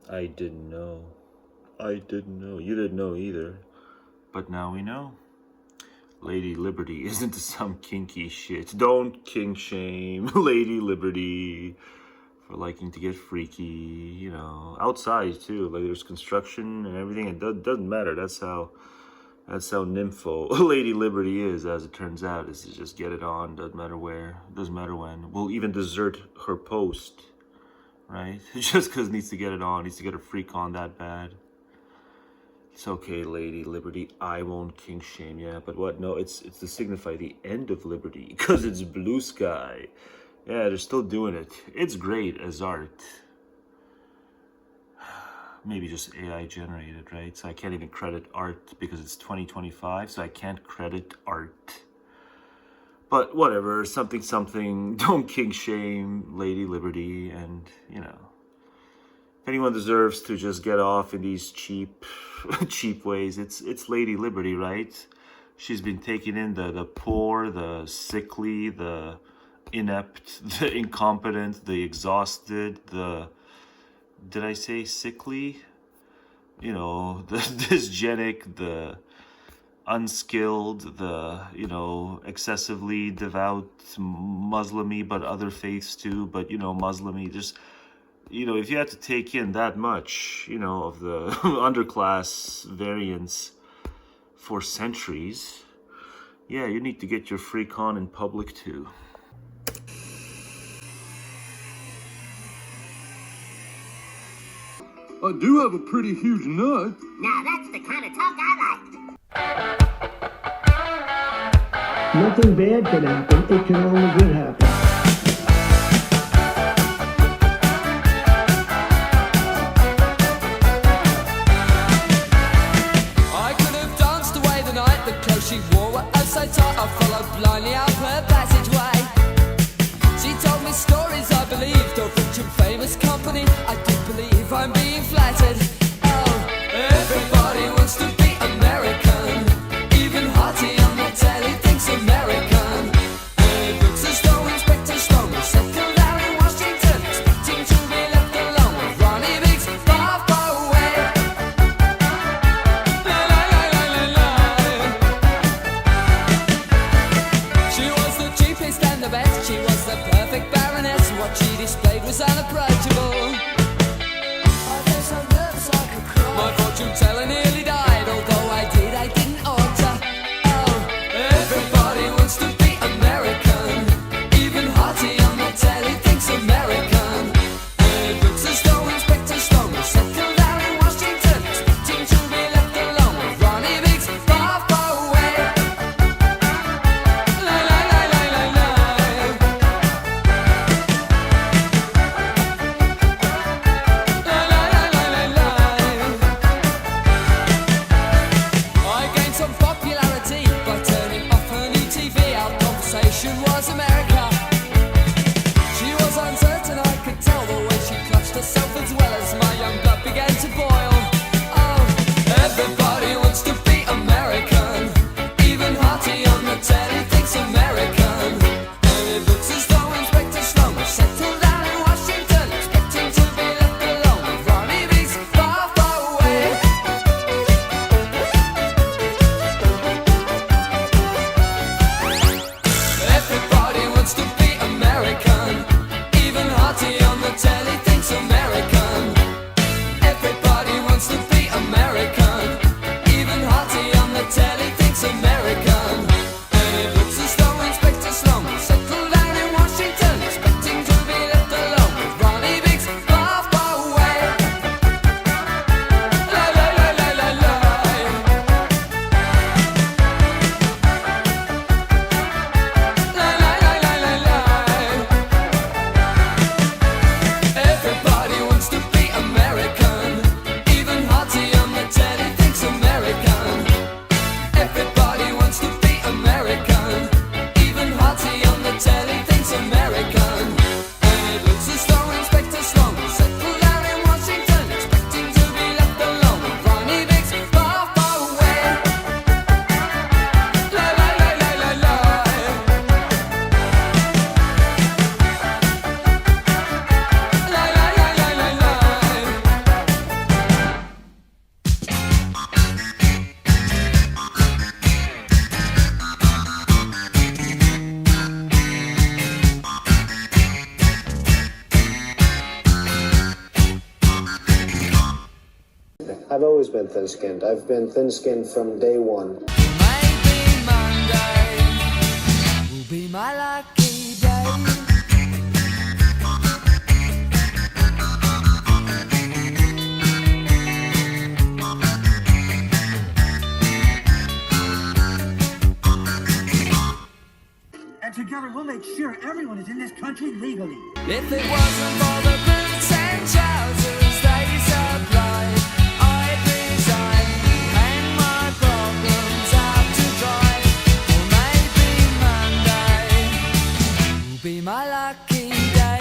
I didn't know. I didn't know. You didn't know either. But now we know. Lady Liberty isn't some kinky shit. Don't kink shame Lady Liberty for liking to get freaky, you know. Outside too. Like there's construction and everything. It doesn't matter. That's how nympho Lady Liberty is, as it turns out, is to just get it on, doesn't matter where, doesn't matter when. Will even desert her post, right? Just because needs to get it on, needs to get her freak on that bad. It's okay, Lady Liberty, I won't kink shame, yeah, but what? No, it's to signify the end of liberty, because it's blue sky. Yeah, they're still doing it. It's great as art. Maybe just AI generated, right? So I can't even credit art because it's 2025, so I can't credit art. But whatever, something, don't kink shame Lady Liberty, and, you know, if anyone deserves to just get off in these cheap ways, it's Lady Liberty, right? She's been taking in the poor, the sickly, the inept, the incompetent, the exhausted, the... Did I say sickly? You know, the dysgenic, the unskilled, the, you know, excessively devout Muslim-y, but other faiths too, but, you know, Muslim-y. Just, you know, if you had to take in that much, you know, of the underclass variants for centuries, yeah, you need to get your freak on in public too. I do have a pretty huge nut. Now that's the kind of talk I like. Nothing bad can happen, it can only good happen. I could have danced away the night, the clothes she wore were oh so tight, I followed blindly up her passageway. She told me stories I believed of rich and famous company. I did believe I'm being flattered. Oh, everybody wants to be American. Even Hearty on the telly thinks American. It looks as though Inspector Stone will settle down in Washington, expecting to be left alone with Ronnie Biggs far, far away. La, la, la, la, la, la. She was the cheapest and the best. She was the perfect baroness. What she displayed was unapproachable. My fortune teller nearly died, although I didn't alter. Oh, everybody wants to be American. Even Hearty on the telly thinks American. It looks as though Inspector Stone will settle down in Washington, expecting to be left alone with Ronnie Biggs far, far away. La, la, la, la, la, la. La, la, la, la, la, la. I gained some popularity by turning off her new TV. Our conversation was America. She was uncertain, I could tell the way she clutched herself, as well as my young blood began to boil. Oh, everybody wants to be American. Even Hearty on the telly thinks American. And it looks as though Inspector Sloan will settle down in Washington, expecting to be left alone with Ronnie Biggs far, far away. Everybody wants to be American. Even Hearty on the telly thinks American. I've always been thin-skinned. I've been thin-skinned from day one. Maybe Monday will be my lucky day. And together we'll make sure everyone is in this country legally. If it wasn't for the boots and trousers they supplied, I'd resign, hang my problems out to dry. Or maybe Monday will be my lucky day.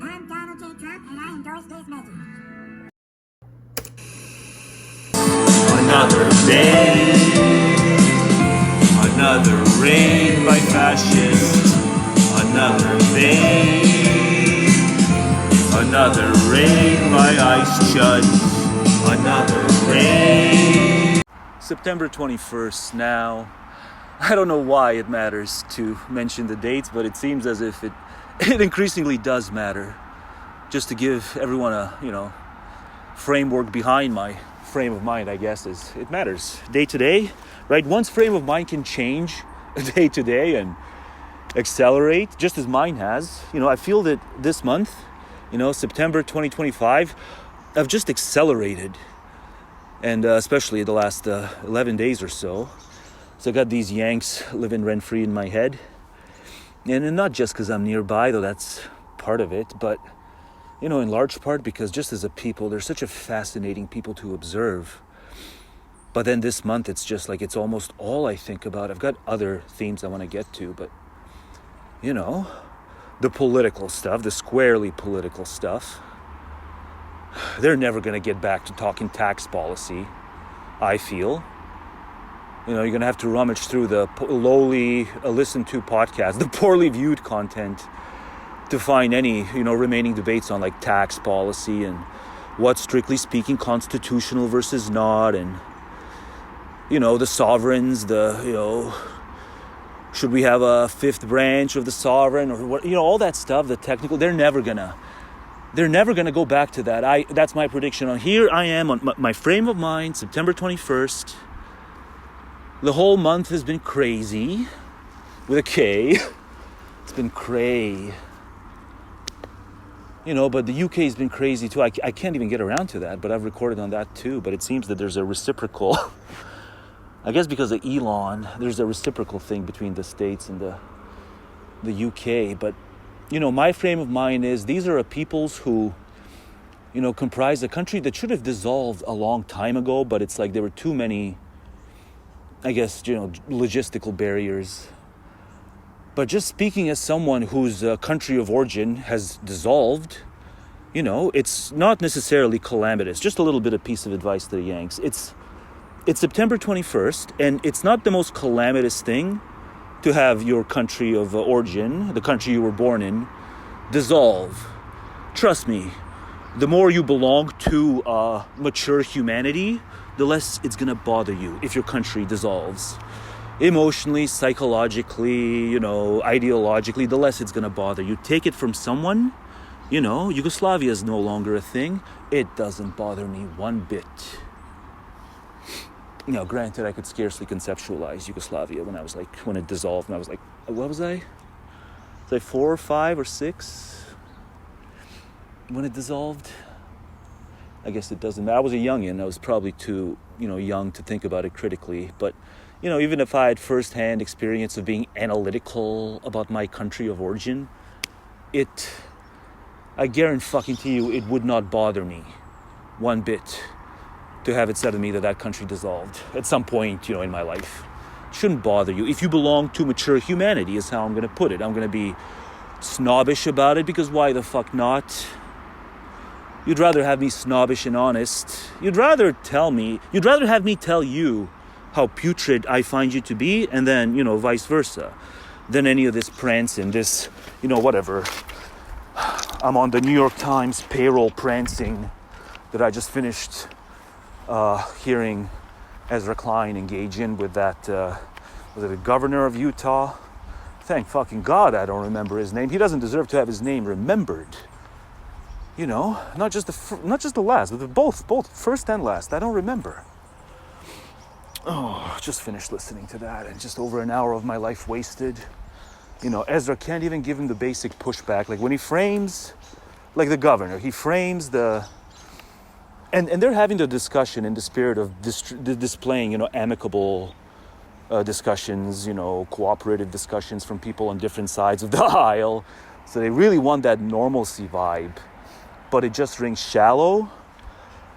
I'm Donald J. Trump, and I endorse this message. Another day, another raid by fascists, another day, another raid by ICE judge, another raid. September 21st now. I don't know why it matters to mention the dates, but it seems as if it increasingly does matter. Just to give everyone a, framework behind my frame of mind, I guess, is it matters. Day to day, right? One's frame of mind can change day to day and accelerate, just as mine has. I feel that this month, September 2025, I've just accelerated. And especially the last 11 days or so. So I got these Yanks living rent-free in my head. And not just because I'm nearby, though that's part of it, but, in large part because just as a people, they're such a fascinating people to observe. But then this month, it's just like it's almost all I think about. I've got other themes I want to get to, but, the political stuff, the squarely political stuff, they're never going to get back to talking tax policy, I feel. You're going to have to rummage through the lowly listened to podcasts, the poorly viewed content to find any, remaining debates on like tax policy and what's strictly speaking constitutional versus not. And, the sovereigns, should we have a fifth branch of the sovereign or what, all that stuff, the technical, they're never going to go back to that. That's my prediction. Here I am on my frame of mind, September 21st. The whole month has been crazy, with a K. It's been cray. But the UK has been crazy too. I can't even get around to that, but I've recorded on that too. But it seems that there's a reciprocal, I guess because of Elon, there's a reciprocal thing between the States and the UK. But, my frame of mind is these are a peoples who, comprise a country that should have dissolved a long time ago, but it's like there were too many, I guess, logistical barriers. But just speaking as someone whose country of origin has dissolved, it's not necessarily calamitous. Just a little bit of piece of advice to the Yanks. It's September 21st, and it's not the most calamitous thing to have your country of origin, the country you were born in, dissolve. Trust me, the more you belong to mature humanity, the less it's going to bother you if your country dissolves. Emotionally, psychologically, ideologically, the less it's going to bother you. Take it from someone, Yugoslavia is no longer a thing. It doesn't bother me one bit. Granted, I could scarcely conceptualize Yugoslavia when it dissolved, and I was like, what was I? Was I 4 or 5 or 6 when it dissolved? I guess it doesn't matter. I was a youngin'. I was probably too, young to think about it critically. But, even if I had first-hand experience of being analytical about my country of origin, I guarantee you it would not bother me one bit to have it said of me that country dissolved at some point, in my life. It shouldn't bother you. If you belong to mature humanity is how I'm going to put it. I'm going to be snobbish about it because why the fuck not? You'd rather have me snobbish and honest. You'd rather have me tell you how putrid I find you to be, and then, vice versa, than any of this prancing, this, whatever. I'm on the New York Times payroll prancing that I just finished hearing Ezra Klein engage in with that, was it the governor of Utah? Thank fucking God I don't remember his name. He doesn't deserve to have his name remembered. Not just the last, but both first and last. I don't remember. Oh, just finished listening to that, and just over an hour of my life wasted. Ezra can't even give him the basic pushback. Like when he frames, like the governor, he frames the, and they're having the discussion in the spirit of displaying, amicable discussions, cooperative discussions from people on different sides of the aisle. So they really want that normalcy vibe. But it just rings shallow.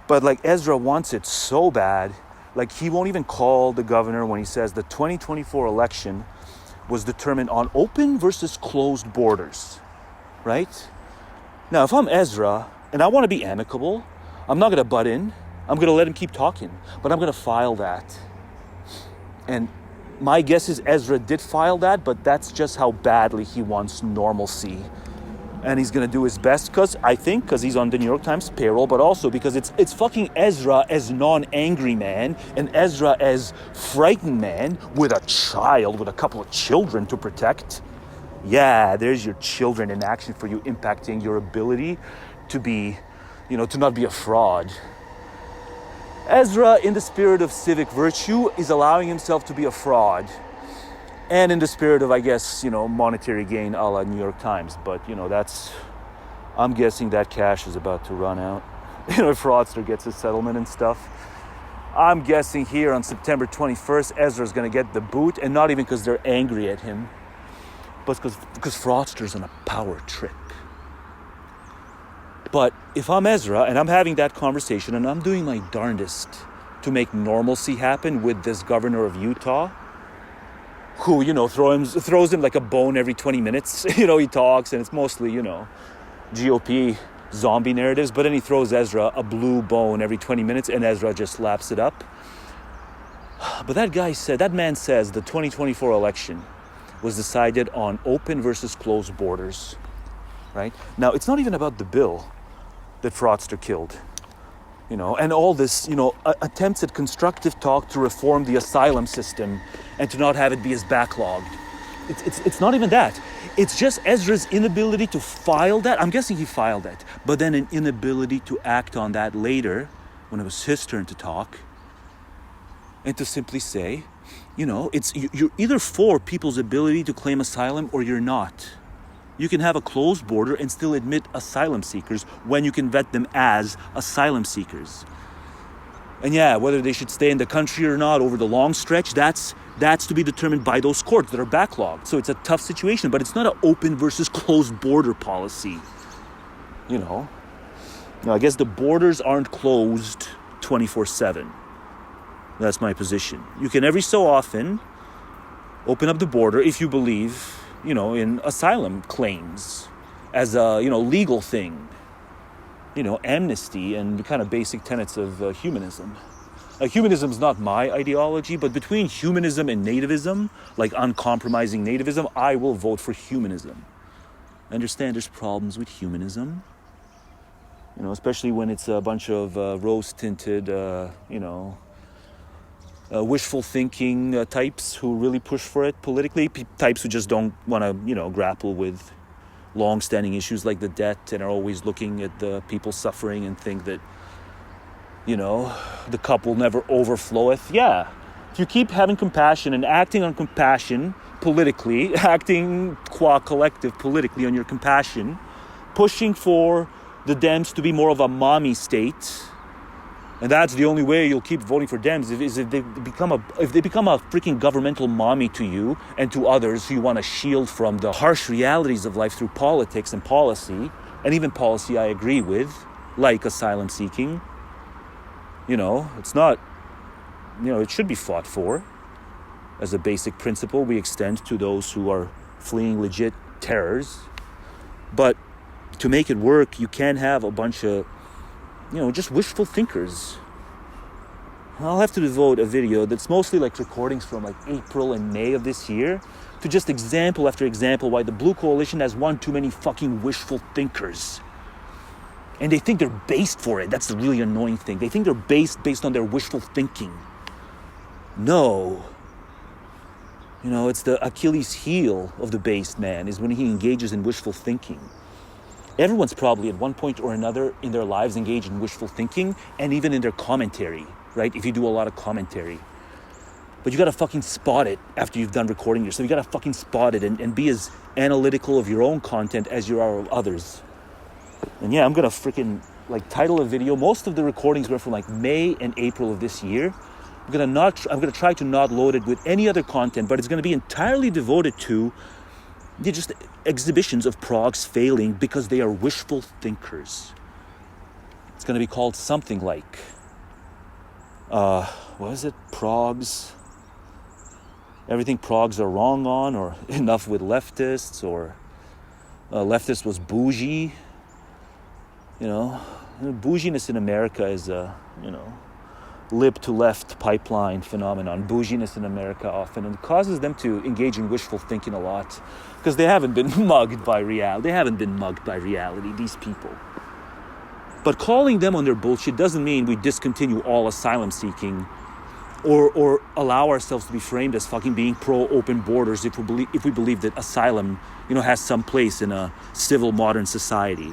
But like Ezra wants it so bad, like he won't even call the governor when he says the 2024 election was determined on open versus closed borders, right? Now, if I'm Ezra and I want to be amicable, I'm not going to butt in. I'm going to let him keep talking, but I'm going to file that. And my guess is Ezra did file that, but that's just how badly he wants normalcy. And he's going to do his best because he's on the New York Times payroll, but also because it's fucking Ezra as non-angry man and Ezra as frightened man with a child, with a couple of children to protect. Yeah, there's your children in action for you, impacting your ability to be, to not be a fraud. Ezra, in the spirit of civic virtue, is allowing himself to be a fraud. And in the spirit of, I guess, monetary gain a la New York Times. But, I'm guessing that cash is about to run out. If Fraudster gets his settlement and stuff. I'm guessing here on September 21st, Ezra's going to get the boot. And not even because they're angry at him. But because Fraudster's on a power trip. But if I'm Ezra and I'm having that conversation and I'm doing my darndest to make normalcy happen with this governor of Utah, who, throws him like a bone every 20 minutes. He talks and it's mostly, GOP zombie narratives. But then he throws Ezra a blue bone every 20 minutes and Ezra just laps it up. But that man says the 2024 election was decided on open versus closed borders, right? Now, it's not even about the bill that Fraudster killed. And all this, attempts at constructive talk to reform the asylum system and to not have it be as backlogged. It's not even that. It's just Ezra's inability to file that. I'm guessing he filed that, but then an inability to act on that later when it was his turn to talk and to simply say, you're either for people's ability to claim asylum or you're not. You can have a closed border and still admit asylum seekers when you can vet them as asylum seekers. And yeah, whether they should stay in the country or not over the long stretch, that's to be determined by those courts that are backlogged. So it's a tough situation, but it's not an open versus closed border policy. Now, I guess the borders aren't closed 24/7. That's my position. You can every so often open up the border if you believe in asylum claims as a, legal thing, amnesty and the kind of basic tenets of humanism. Humanism is not my ideology, but between humanism and nativism, like uncompromising nativism, I will vote for humanism. I understand there's problems with humanism, especially when it's a bunch of rose-tinted, wishful thinking types who really push for it politically, types who just don't want to, grapple with long-standing issues like the debt and are always looking at the people suffering and think that, the cup will never overfloweth. Yeah, if you keep having compassion and acting on compassion politically, acting qua collective politically on your compassion, pushing for the Dems to be more of a mommy state, and that's the only way you'll keep voting for Dems is if they become a freaking governmental mommy to you and to others who you want to shield from the harsh realities of life through politics and policy, and even policy I agree with, like asylum seeking. It's not, it should be fought for as a basic principle we extend to those who are fleeing legit terrors. But to make it work, you can't have a bunch of, just wishful thinkers. I'll have to devote a video that's mostly like recordings from like April and May of this year to just example after example why the Blue Coalition has one too many fucking wishful thinkers. And they think they're based for it. That's the really annoying thing. They think they're based on their wishful thinking. No. It's the Achilles heel of the based man is when he engages in wishful thinking. Everyone's probably at one point or another in their lives engaged in wishful thinking and even in their commentary, right? If you do a lot of commentary. But you gotta fucking spot it after you've done recording yourself. You gotta fucking spot it and be as analytical of your own content as you are of others. And yeah, I'm gonna freaking title a video. Most of the recordings were from May and April of this year. I'm gonna try to not load it with any other content, but it's gonna be entirely devoted to just exhibitions of progs failing because they are wishful thinkers. It's gonna be called something like, what is it? Progs. Everything progs are wrong on, or enough with leftists, or leftist was bougie. Bouginess in America is a, lib to left pipeline phenomenon. Bouginess in America often, and it causes them to engage in wishful thinking a lot because they haven't been mugged by reality. They haven't been mugged by reality, these people. But calling them on their bullshit doesn't mean we discontinue all asylum seeking or allow ourselves to be framed as fucking being pro-open borders if we believe that asylum, has some place in a civil modern society.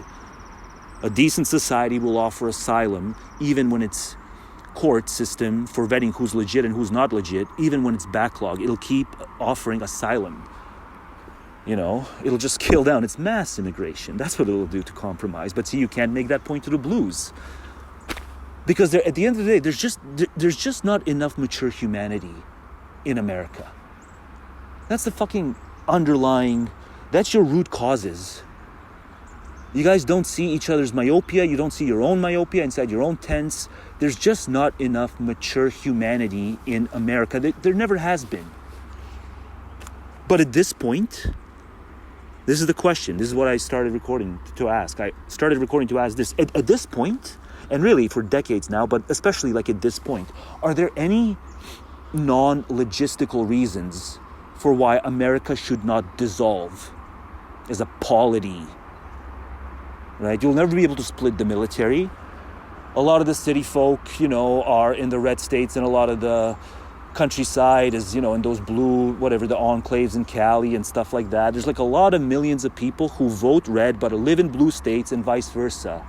A decent society will offer asylum even when its court system for vetting who's legit and who's not legit, even when it's backlogged, it'll keep offering asylum. It'll just scale down. It's mass immigration. That's what it'll do to compromise. But see, you can't make that point to the blues. Because at the end of the day, there's just not enough mature humanity in America. That's the fucking that's your root causes. You guys don't see each other's myopia. You don't see your own myopia inside your own tents. There's just not enough mature humanity in America. There never has been. But at this point, this is the question. This is what I started recording to ask. I started recording to ask this. At this point, and really for decades now, but especially at this point, are there any non-logistical reasons for why America should not dissolve as a polity? Right? You'll never be able to split the military. A lot of the city folk, are in the red states, and a lot of the countryside is, in those blue, whatever, the enclaves in Cali and stuff like that. There's a lot of millions of people who vote red but live in blue states and vice versa.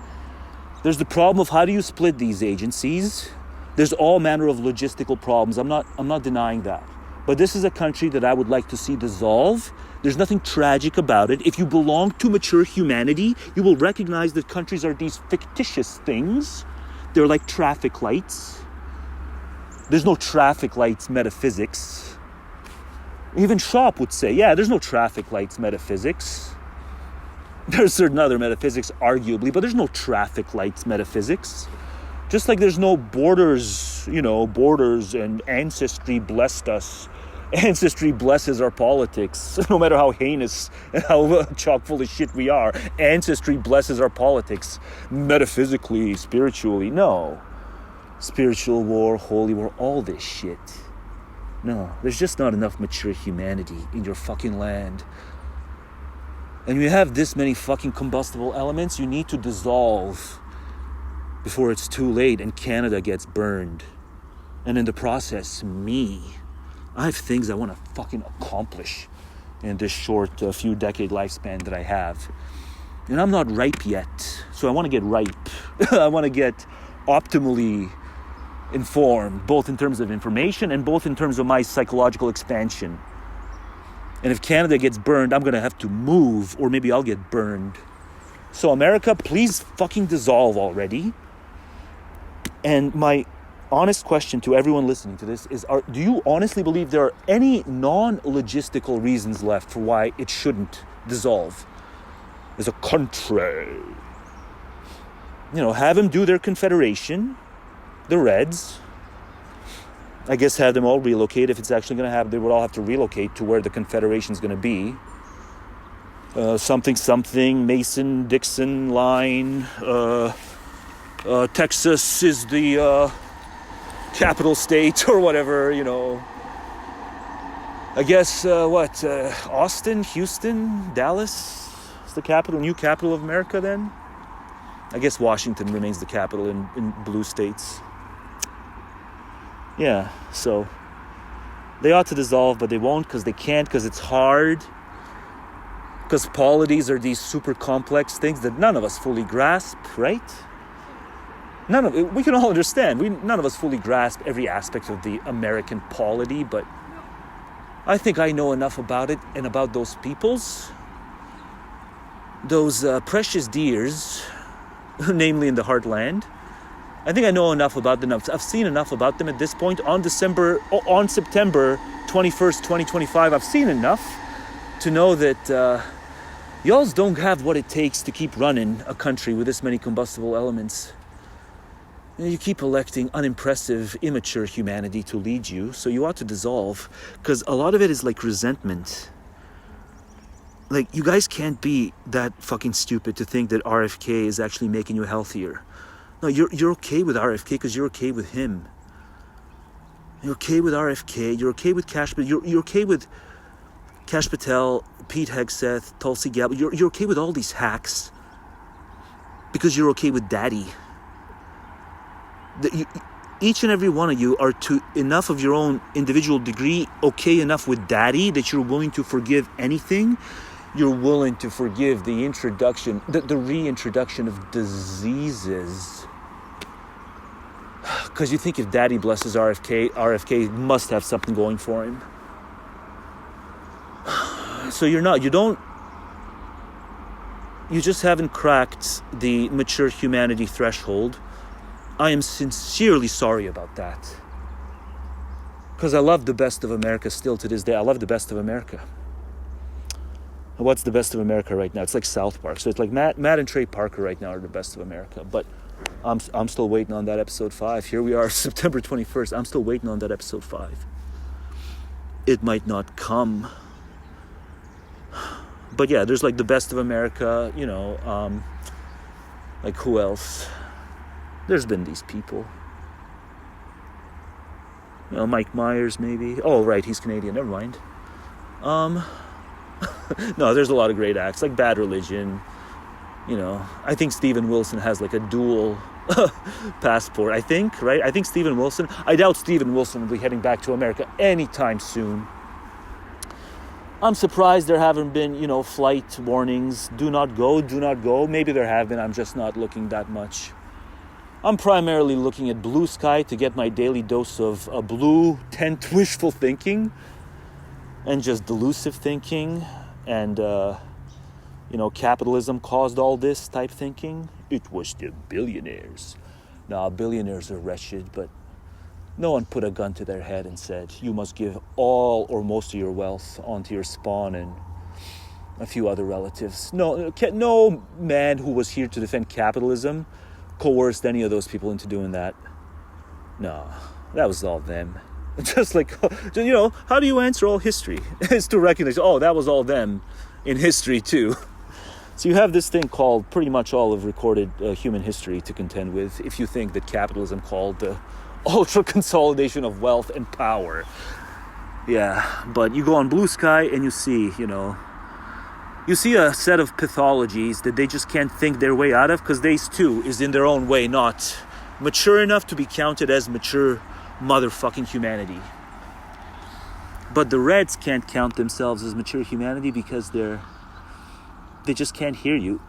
There's the problem of how do you split these agencies? There's all manner of logistical problems. I'm not denying that. But this is a country that I would like to see dissolve. There's nothing tragic about it. If you belong to mature humanity, you will recognize that countries are these fictitious things. They're like traffic lights. There's no traffic lights metaphysics. Even Schwab would say, yeah, there's no traffic lights metaphysics. There's certain other metaphysics, arguably, but there's no traffic lights metaphysics. Just like there's no borders, borders and ancestry blessed us. Ancestry blesses our politics, no matter how heinous and how chock full of shit we are. Ancestry blesses our politics, metaphysically, spiritually. No. Spiritual war, holy war, all this shit. No, there's just not enough mature humanity in your fucking land. And you have this many fucking combustible elements, you need to dissolve before it's too late and Canada gets burned. And in the process, I have things I want to fucking accomplish in this short few decade lifespan that I have. And I'm not ripe yet, so I want to get ripe. I want to get optimally informed, both in terms of information and both in terms of my psychological expansion. And if Canada gets burned, I'm going to have to move, or maybe I'll get burned. So America, please fucking dissolve already. And my honest question to everyone listening to this is, do you honestly believe there are any non-logistical reasons left for why it shouldn't dissolve as a country? Have them do their confederation, the Reds, I guess have them all relocate. If it's actually going to happen, they would all have to relocate to where the Confederation's going to be. Something, Mason, Dixon line, Texas is the capital state or whatever, I guess, Austin, Houston, Dallas is the new capital of America then? I guess Washington remains the capital in blue states. Yeah, so they ought to dissolve, but they won't because they can't, because it's hard. Because polities are these super complex things that none of us fully grasp, right? We can all understand. None of us fully grasp every aspect of the American polity, but I think I know enough about it and about those peoples. Those precious deers, namely in the heartland. I think I know enough about them. I've seen enough about them at this point. On September 21st, 2025, I've seen enough to know that y'alls don't have what it takes to keep running a country with this many combustible elements. You keep electing unimpressive, immature humanity to lead you, so you ought to dissolve, because a lot of it is like resentment. Like, you guys can't be that fucking stupid to think that RFK is actually making you healthier. No, you're okay with RFK because you're okay with him. You're okay with RFK, you're okay with Cash, but you're okay with Kash Patel, Pete Hegseth, Tulsi Gabbard. You're okay with all these hacks because you're okay with Daddy. Each and every one of you are to enough of your own individual degree okay enough with Daddy that you're willing to forgive anything. You're willing to forgive the reintroduction of diseases. Because you think if Daddy blesses RFK must have something going for him. So you just haven't cracked the mature humanity threshold. I am sincerely sorry about that. Because I love the best of America still to this day. I love the best of America. And what's the best of America right now? It's like South Park. So it's like Matt and Trey Parker right now are the best of America. But I'm still waiting on that episode 5. Here we are, September 21st. I'm still waiting on that episode 5. It might not come. But yeah, there's like the best of America, like who else? There's been these people. Mike Myers maybe. Oh, right, he's Canadian, never mind. No, there's a lot of great acts, like Bad Religion. I think Steven Wilson has like a dual passport, I think, right? I think Steven Wilson, I doubt Steven Wilson will be heading back to America anytime soon. I'm surprised there haven't been, flight warnings. Do not go. Maybe there have been. I'm just not looking that much. I'm primarily looking at blue sky to get my daily dose of blue tent wishful thinking and just delusive thinking and, capitalism caused all this type thinking. It was the billionaires. Now, billionaires are wretched, but no one put a gun to their head and said, you must give all or most of your wealth onto your spawn and a few other relatives. No man who was here to defend capitalism coerced any of those people into doing that. No, that was all them. Just like, how do you answer all history? It's to recognize, that was all them in history too. So you have this thing called pretty much all of recorded human history to contend with if you think that capitalism called the ultra consolidation of wealth and power. Yeah, but you go on Blue Sky and you see a set of pathologies that they just can't think their way out of because they too is in their own way not mature enough to be counted as mature motherfucking humanity. But the Reds can't count themselves as mature humanity because they just can't hear you.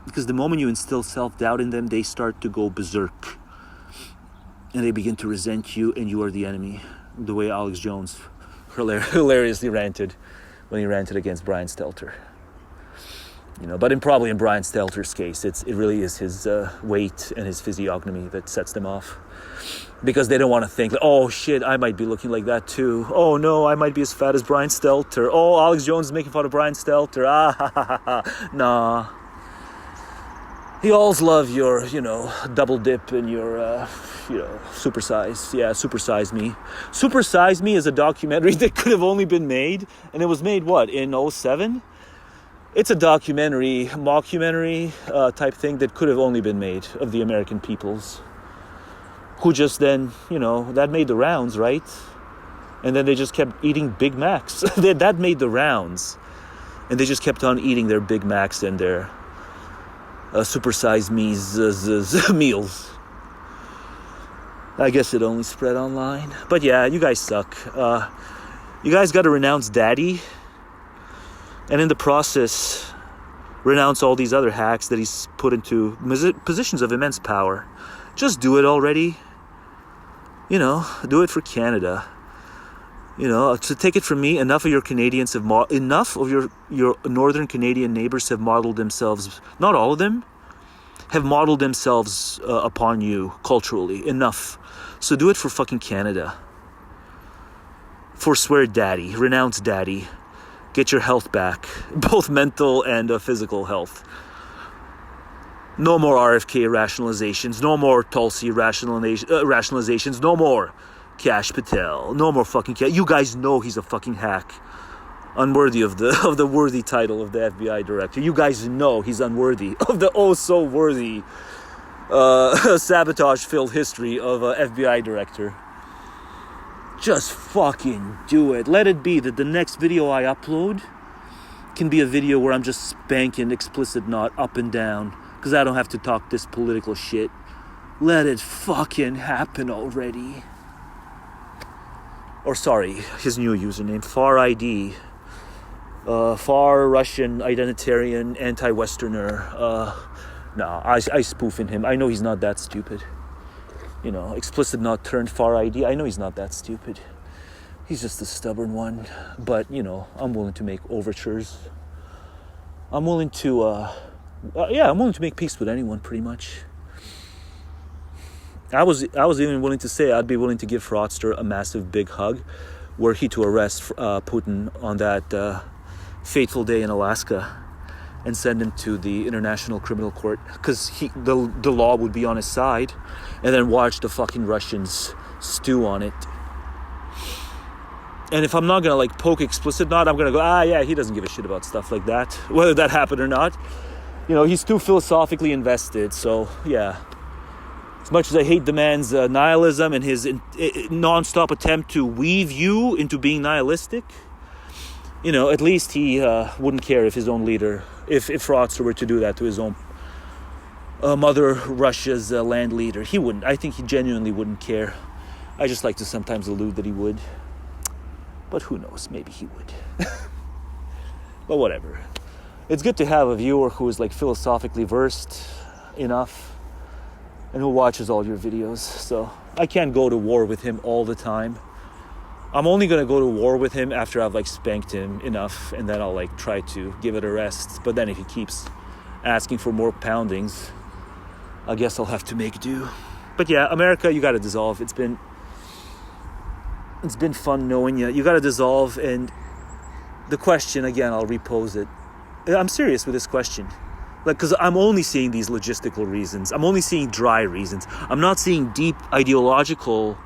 Because the moment you instill self-doubt in them, they start to go berserk. And they begin to resent you, and you are the enemy. The way Alex Jones hilariously ranted when he ranted against Brian Stelter. But probably in Brian Stelter's case, it really is his weight and his physiognomy that sets them off. Because they don't want to think, oh shit, I might be looking like that too. Oh no, I might be as fat as Brian Stelter. Oh, Alex Jones is making fun of Brian Stelter. Ah, ha, ha, ha, ha. Nah. You alls love your, double dip and your, supersize. Yeah, Supersize Me. Supersize Me is a documentary that could have only been made, and it was made, in 2007? It's a documentary, mockumentary type thing that could have only been made of the American peoples. Who just then, that made the rounds, right? And then they just kept eating Big Macs. That made the rounds. And they just kept on eating their Big Macs and their Supersize Me's meals. I guess it only spread online. But yeah, you guys suck. You guys got to renounce Daddy. And in the process, renounce all these other hacks that he's put into positions of immense power. Just do it already. Do it for Canada. To take it from me, enough of your Canadians enough of your northern Canadian neighbors have modeled themselves, not all of them, have modeled themselves upon you culturally. Enough. So do it for fucking Canada. Forswear Daddy. Renounce Daddy. Get your health back. Both mental and physical health. No more RFK rationalizations. No more Tulsi rationalizations. No more Kash Patel. No more fucking Kash. You guys know he's a fucking hack. Unworthy of the worthy title of the FBI director. You guys know he's unworthy of the oh so worthy sabotage-filled history of FBI director. Just fucking do it. Let it be that the next video I upload can be a video where I'm just spanking explicit not up and down, because I don't have to talk this political shit. Let it fucking happen already. Or sorry, his new username, FarID. Far Russian, identitarian, anti-Westerner. No, I spoofing him. I know he's not that stupid. Explicit not turned FarID. I know he's not that stupid. He's just a stubborn one. But, I'm willing to make overtures. I'm willing to, I'm willing to make peace with anyone, pretty much. I was even willing to say I'd be willing to give Fraudster a massive big hug were he to arrest Putin on that fateful day in Alaska and send him to the International Criminal Court, because the law would be on his side, and then watch the fucking Russians stew on it. And if I'm not gonna poke explicit not, I'm gonna go, yeah, he doesn't give a shit about stuff like that, whether that happened or not. He's too philosophically invested, so yeah. As much as I hate the man's nihilism and his non-stop attempt to weave you into being nihilistic, at least he wouldn't care if his own leader, if Fraudster were to do that to his own Mother Russia's land leader. He wouldn't. I think he genuinely wouldn't care. I just like to sometimes allude that he would. But who knows, maybe he would. But whatever. It's good to have a viewer who is philosophically versed enough and who watches all your videos. So I can't go to war with him all the time. I'm only going to go to war with him after I've spanked him enough, and then I'll try to give it a rest. But then if he keeps asking for more poundings, I guess I'll have to make do. But yeah, America, you got to dissolve. It's been fun knowing you. You got to dissolve. And the question, again, I'll repose it. I'm serious with this question. Because I'm only seeing these logistical reasons. I'm only seeing dry reasons. I'm not seeing deep ideological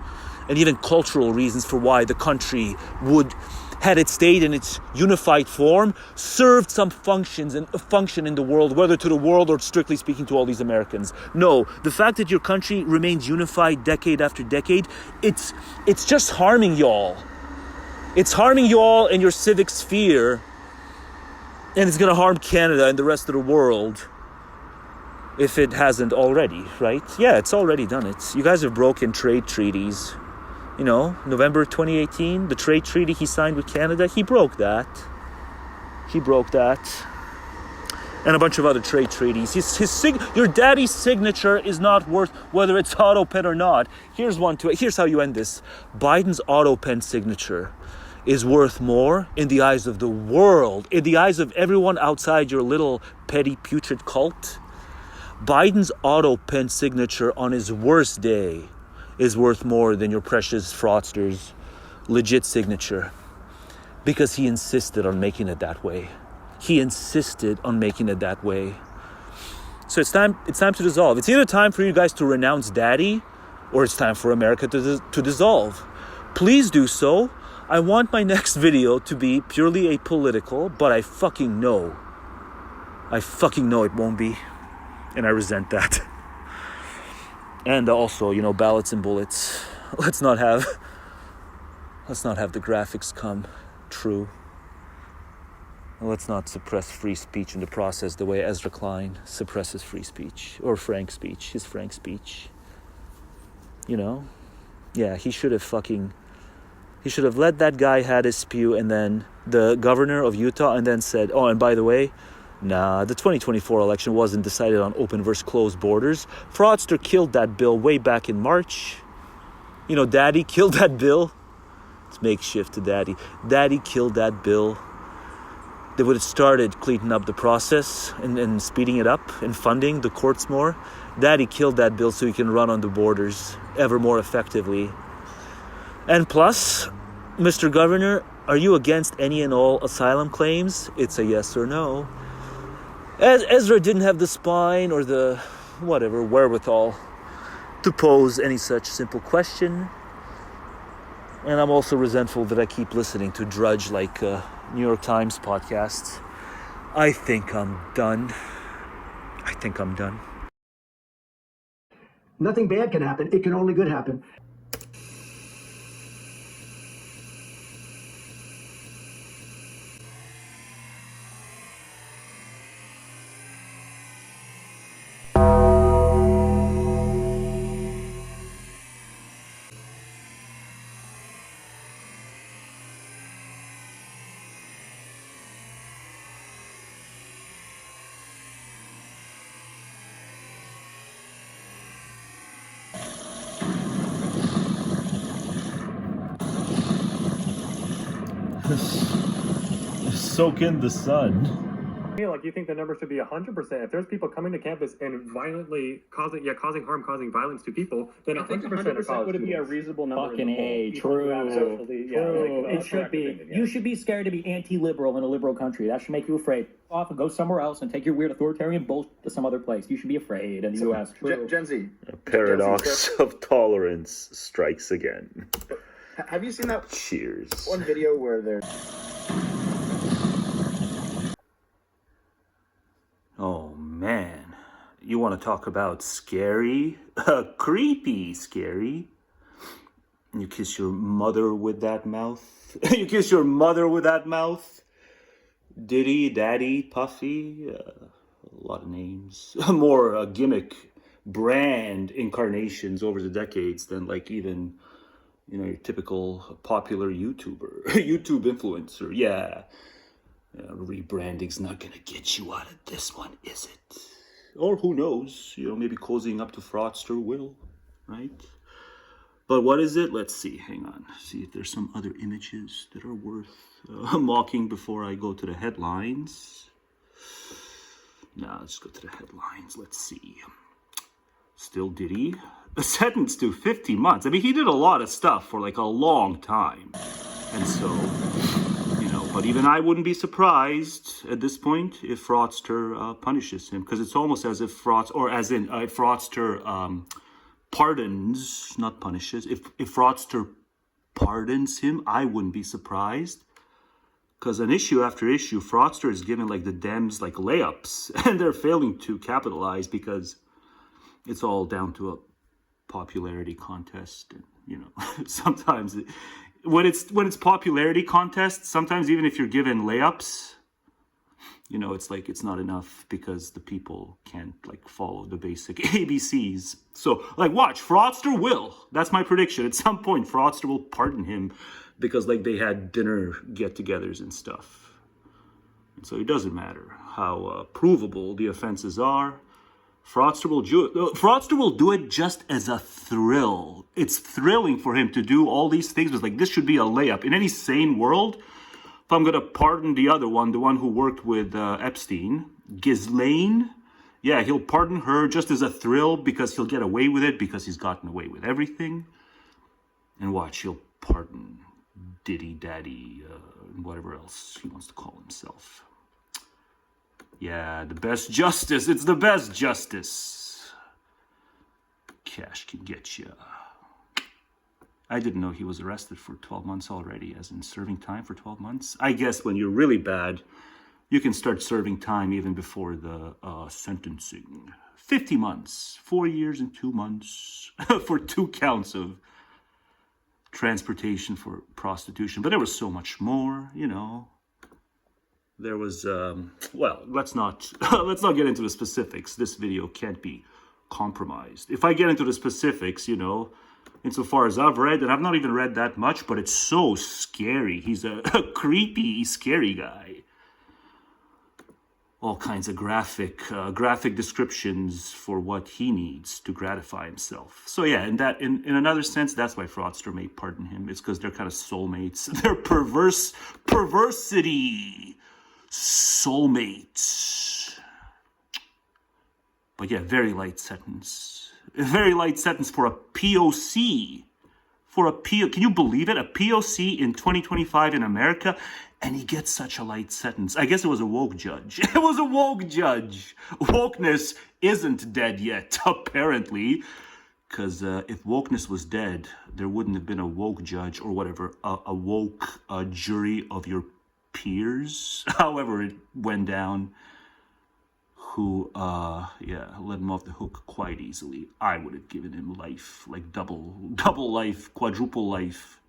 and even cultural reasons for why the country would, had it stayed in its unified form, served some function in the world, whether to the world or strictly speaking to all these Americans. No, the fact that your country remains unified decade after decade, it's just harming y'all. It's harming y'all in your civic sphere, and it's going to harm Canada and the rest of the world if it hasn't already, right? Yeah, it's already done it. You guys have broken trade treaties. November 2018, the trade treaty he signed with Canada, he broke that. And a bunch of other trade treaties. Your daddy's signature is not worth, whether it's auto pen or not. Here's how you end this. Biden's auto pen signature is worth more in the eyes of the world, in the eyes of everyone outside your little petty putrid cult. Biden's auto pen signature on his worst day is worth more than your precious fraudster's legit signature, because he insisted on making it that way. So it's time to dissolve. It's either time for you guys to renounce Daddy, or it's time for America to dissolve. Please do so. I want my next video to be purely apolitical, but I fucking know it won't be. And I resent that. And also, you know, ballots and bullets. Let's not have the graphics come true. Let's not suppress free speech in the process the way Ezra Klein suppresses free speech, or frank speech, his frank speech. You know? Yeah, he should have let that guy had his spew, and then the governor of Utah, and then said, oh, and by the way, nah, the 2024 election wasn't decided on open versus closed borders. Fraudster killed that bill way back in March. You know, Daddy killed that bill. It's makeshift to Daddy. Daddy killed that bill. They would have started cleaning up the process and speeding it up and funding the courts more. Daddy killed that bill so he can run on the borders ever more effectively. And plus, Mr. Governor, are you against any and all asylum claims? It's a yes or no. Ezra didn't have the spine or the wherewithal to pose any such simple question. And I'm also resentful that I keep listening to drudge like New York Times podcasts. I think I'm done. Nothing bad can happen. It can only good happen. Soak in the sun. Like, you think the number should be 100%? If there's people coming to campus and violently causing harm, causing violence to people, then 100% would be a reasonable number. Fucking A, true. It should be. You should be scared to be anti-liberal in a liberal country. That should make you afraid. Off and go somewhere else and take your weird authoritarian bullshit to some other place. You should be afraid in the U.S. True. Gen Z. A paradox of tolerance strikes again. Have you seen that? Cheers. One video where they're... Oh man, you want to talk about scary? Creepy scary. You kiss your mother with that mouth? You kiss your mother with that mouth? Diddy, Daddy, Puffy, a lot of names. More gimmick brand incarnations over the decades than like even, you know, your typical popular YouTuber, YouTube influencer. Yeah. Rebranding's not gonna get you out of this one, is it? Or who knows? You know, maybe cozying up to Fraudster will, right? But what is it? Let's see. Hang on. See if there's some other images that are worth mocking before I go to the headlines. Now, let's go to the headlines. Let's see. Still Diddy. Sentenced to 50 months. I mean, he did a lot of stuff for like a long time. And so... But even I wouldn't be surprised at this point if Fraudster punishes him, because it's almost as if Fraudster pardons, not punishes. If Fraudster pardons him, I wouldn't be surprised, because on issue after issue, Fraudster is giving like the Dems like layups, and they're failing to capitalize because it's all down to a popularity contest, and you know sometimes. When it's popularity contests, sometimes even if you're given layups, you know, it's like it's not enough because the people can't like follow the basic ABCs. So like watch, Fraudster will. That's my prediction. At some point, Fraudster will pardon him because like they had dinner get-togethers and stuff. And so it doesn't matter how provable the offenses are. Fraudster will do it just as a thrill. It's thrilling for him to do all these things. It's like, this should be a layup. In any sane world, if I'm going to pardon the other one, the one who worked with Epstein, Ghislaine, yeah, he'll pardon her just as a thrill because he'll get away with it because he's gotten away with everything. And watch, he'll pardon Diddy, Daddy, and whatever else he wants to call himself. Yeah, the best justice. It's the best justice. Cash can get you. I didn't know he was arrested for 12 months already, as in serving time for 12 months. I guess when you're really bad, you can start serving time even before the sentencing. 50 months, 4 years and 2 months for 2 counts of transportation for prostitution. But there was so much more, you know. There was, well, let's not get into the specifics. This video can't be compromised. If I get into the specifics, you know, insofar as I've read, and I've not even read that much, but it's so scary. He's a creepy, scary guy. All kinds of graphic descriptions for what he needs to gratify himself. So yeah, in another sense, that's why Fraudster may pardon him. It's because they're kind of soulmates. They're perversity soulmates. But yeah, very light sentence. A very light sentence for a POC. Can you believe it? A POC in 2025 in America, and he gets such a light sentence. I guess it was a woke judge. It was a woke judge. Wokeness isn't dead yet, apparently. Because if wokeness was dead, there wouldn't have been a woke judge or whatever, a woke jury of your peers, however it went down, who, let him off the hook quite easily. I would have given him life, like double life, quadruple life.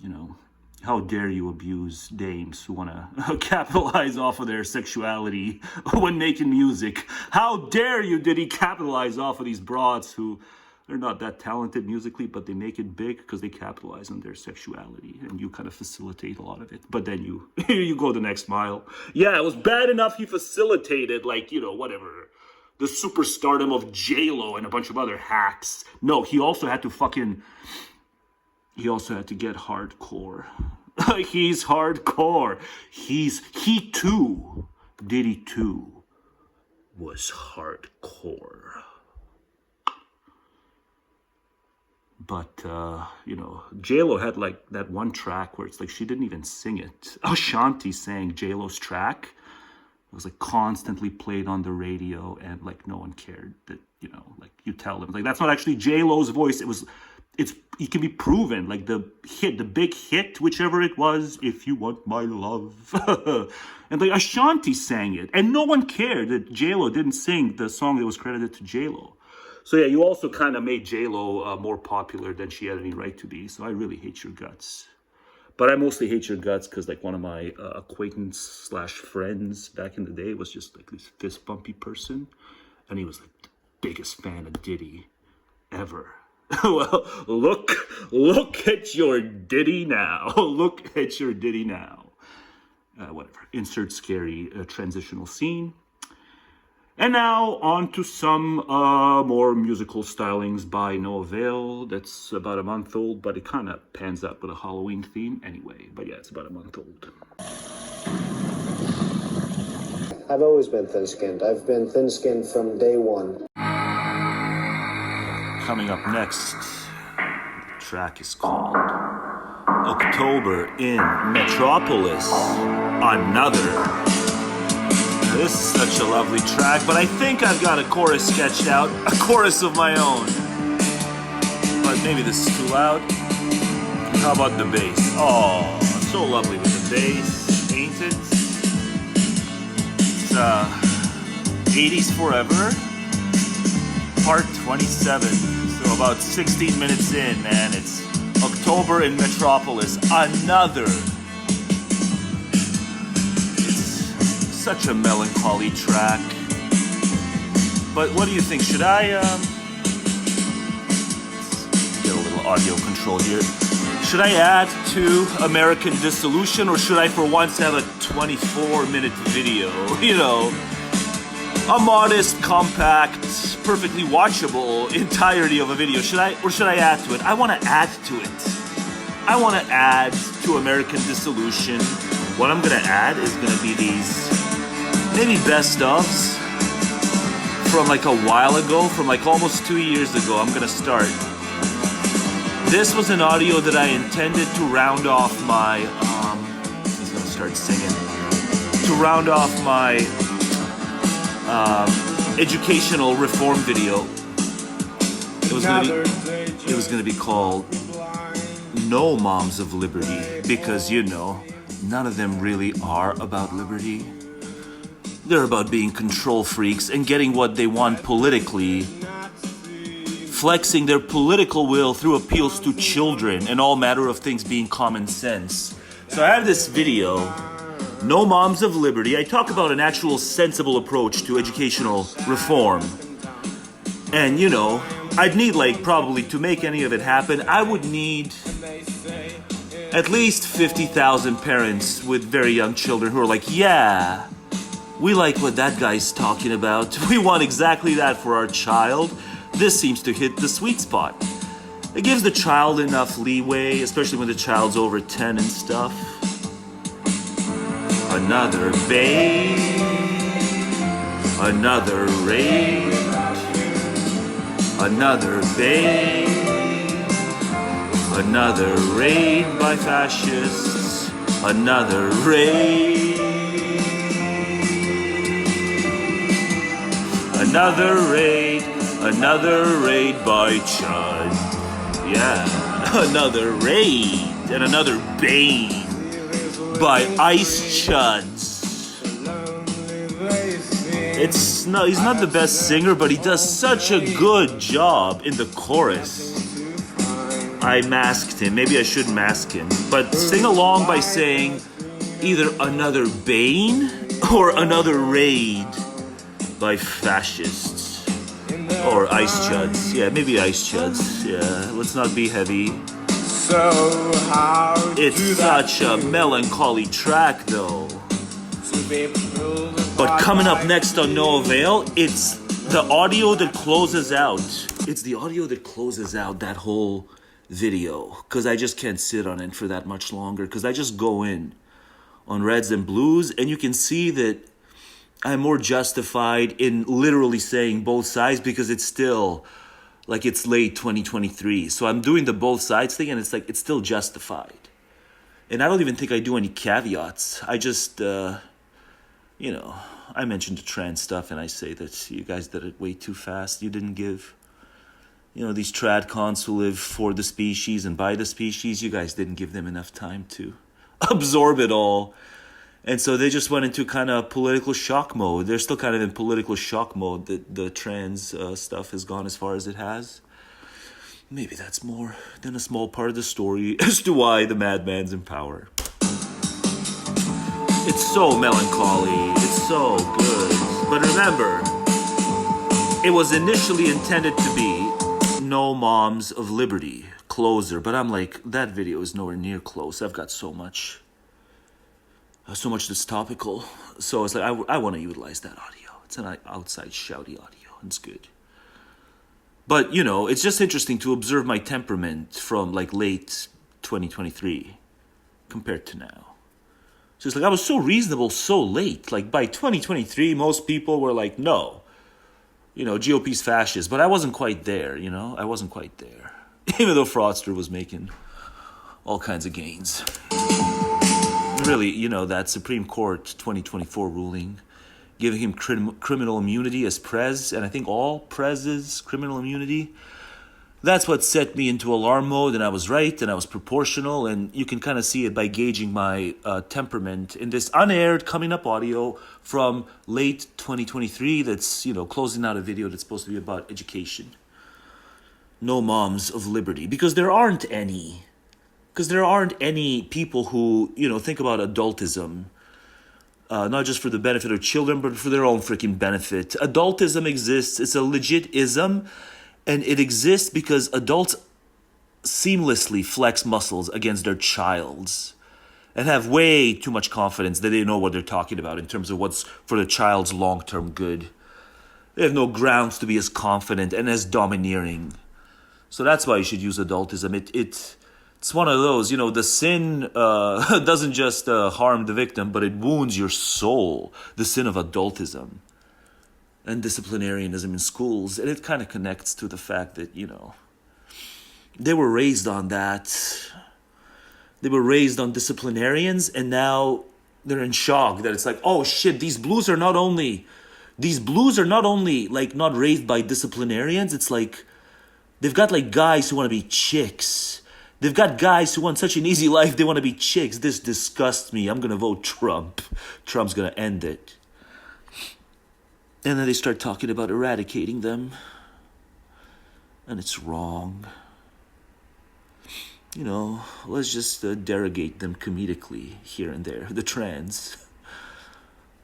You know, how dare you abuse dames who want to capitalize off of their sexuality when making music? How dare you, Diddy, capitalize off of these broads who, they're not that talented musically, but they make it big because they capitalize on their sexuality, and you kind of facilitate a lot of it. But then you go the next mile. Yeah, it was bad enough he facilitated, like, you know, whatever, the superstardom of J-Lo and a bunch of other hacks. No, he also had to get hardcore. He's hardcore. He too, Diddy too, was hardcore. But, you know, J-Lo had, like, that one track where it's like she didn't even sing it. Ashanti sang J-Lo's track. It was, like, constantly played on the radio, and, like, no one cared that, you know, like, you tell them. Like, that's not actually J-Lo's voice. It can be proven. Like, the big hit, whichever it was, If You Want My Love. And, like, Ashanti sang it. And no one cared that J-Lo didn't sing the song that was credited to J-Lo. So yeah, you also kind of made J-Lo more popular than she had any right to be. So I really hate your guts. But I mostly hate your guts because, like, one of my acquaintance/friends back in the day was just like this fist bumpy person. And he was like the biggest fan of Diddy ever. Well, look at your Diddy now. Look at your Diddy now. Whatever. Insert scary transitional scene. And now on to some more musical stylings by No Avail. That's about a month old, but it kind of pans out with a Halloween theme anyway. But yeah, it's about a month old. I've always been thin-skinned. I've been thin-skinned from day one. Coming up next, the track is called October in Metropolis. Another. This is such a lovely track, but I think I've got a chorus sketched out, a chorus of my own. But maybe this is too loud. How about the bass? Oh, so lovely with the bass, ain't it? It's 80s Forever, part 27. So about 16 minutes in, man. It's October in Metropolis, another. Such a melancholy track. But what do you think? Should I get a little audio control here? Should I add to American Dissolution, or should I for once have a 24-minute video? You know, a modest, compact, perfectly watchable entirety of a video. Should I add to it? I want to add to it. I want to add to American Dissolution. What I'm going to add is going to be these maybe best ofs from like a while ago, from like almost 2 years ago. I'm gonna start. This was an audio that I intended to round off my, he's gonna start singing. to round off my educational reform video. It was gonna be called No Moms of Liberty, because none of them really are about liberty. They're about being control freaks and getting what they want politically, flexing their political will through appeals to children and all matter of things being common sense. So I have this video, No Moms of Liberty. I talk about an actual sensible approach to educational reform. And I'd need probably to make any of it happen, I would need at least 50,000 parents with very young children who are like, yeah, we like what that guy's talking about. We want exactly that for our child. This seems to hit the sweet spot. It gives the child enough leeway, especially when the child's over 10 and stuff. Another babe, another raid, another babe, another raid by fascists, another raid. Another raid by Chud. Yeah, another raid and another bane by Ice Chuds. He's not the best singer, but he does such a good job in the chorus. I masked him. Maybe I should mask him. But sing along by saying either another bane or another raid by fascists. Or Ice Chuds. Yeah, maybe Ice Chuds. Yeah, let's not be heavy. It's such a melancholy track, though. But coming up next on No Avail, it's the audio that closes out. It's the audio that closes out that whole video. Because I just can't sit on it for that much longer. Because I just go in on Reds and Blues, and you can see that I'm more justified in literally saying both sides, because it's still it's late 2023. So I'm doing the both sides thing, and it's still justified. And I don't even think I do any caveats. I just, I mentioned the trans stuff, and I say that you guys did it way too fast. You didn't give, these trad cons who live for the species and by the species, you guys didn't give them enough time to absorb it all. And so they just went into kind of political shock mode. They're still kind of in political shock mode that the trans stuff has gone as far as it has. Maybe that's more than a small part of the story as to why the madman's in power. It's so melancholy. It's so good. But remember, it was initially intended to be No Moms of Liberty, closer. But I'm like, that video is nowhere near close. I've got so much that's topical. So it's like, I want to utilize that audio. It's an outside shouty audio. It's good. But, it's just interesting to observe my temperament from late 2023 compared to now. So it's I was so reasonable so late. By 2023, most people were like, no, GOP's fascist. But I wasn't quite there, I wasn't quite there. Even though Fraudster was making all kinds of gains. Really, that Supreme Court 2024 ruling giving him criminal immunity as Prez, and I think all Prez's criminal immunity, that's what set me into alarm mode, and I was right, and I was proportional, and you can kind of see it by gauging my temperament in this unaired coming up audio from late 2023 that's, closing out a video that's supposed to be about education. No Moms of Liberty, because there aren't any. Because there aren't any people who, think about adultism, not just for the benefit of children, but for their own freaking benefit. Adultism exists. It's a legit ism, and it exists because adults seamlessly flex muscles against their childs and have way too much confidence that they know what they're talking about in terms of what's for the child's long-term good. They have no grounds to be as confident and as domineering. So that's why you should use adultism. It's one of those, the sin doesn't just harm the victim, but it wounds your soul, the sin of adultism and disciplinarianism in schools. And it kind of connects to the fact that, they were raised on that. They were raised on disciplinarians, and now they're in shock that it's like, oh shit, these blues are not only like not raised by disciplinarians. It's like they've got like guys who want to be chicks. They've got guys who want such an easy life, they want to be chicks. This disgusts me. I'm gonna vote Trump. Trump's gonna end it. And then they start talking about eradicating them. And it's wrong. You know, let's just derogate them comedically here and there, the trans.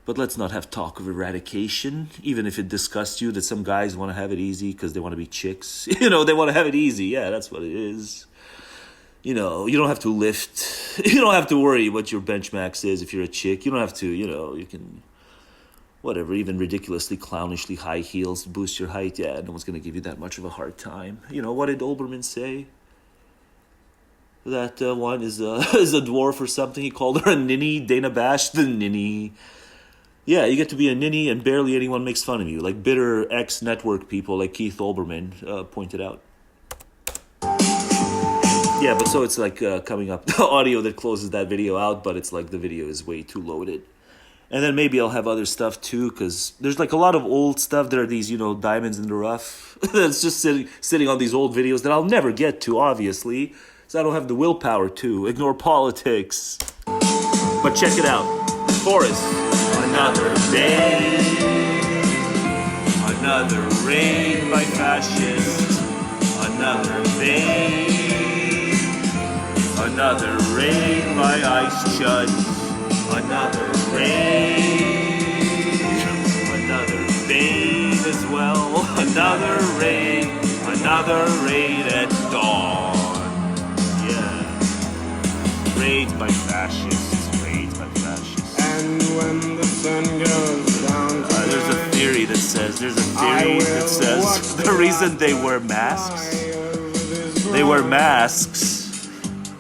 But let's not have talk of eradication, even if it disgusts you that some guys want to have it easy because they want to be chicks. You know, they want to have it easy. Yeah, that's what it is. You know, you don't have to lift. You don't have to worry what your benchmax is if you're a chick. You don't have to, you know, you can, whatever, even ridiculously, clownishly high heels to boost your height. Yeah, no one's going to give you that much of a hard time. You know, what did Olbermann say? That one is a dwarf or something. He called her a ninny. Dana Bash, the ninny. Yeah, you get to be a ninny and barely anyone makes fun of you. Like bitter ex-network people like Keith Olbermann pointed out. Yeah, but so it's like coming up the audio that closes that video out, but it's like the video is way too loaded. And then maybe I'll have other stuff too, because there's like a lot of old stuff. There are these, you know, diamonds in the rough that's just sitting on these old videos that I'll never get to, obviously. So I don't have the willpower to ignore politics. But check it out. Forest. Another day. Another raid by fascists. Another day. Another raid by ice chuds. Another raid. Another fade as well. Another raid. Another raid at dawn. Raids by fascists. Raids by fascists. And when the sun goes down there's a theory that says the reason they wear masks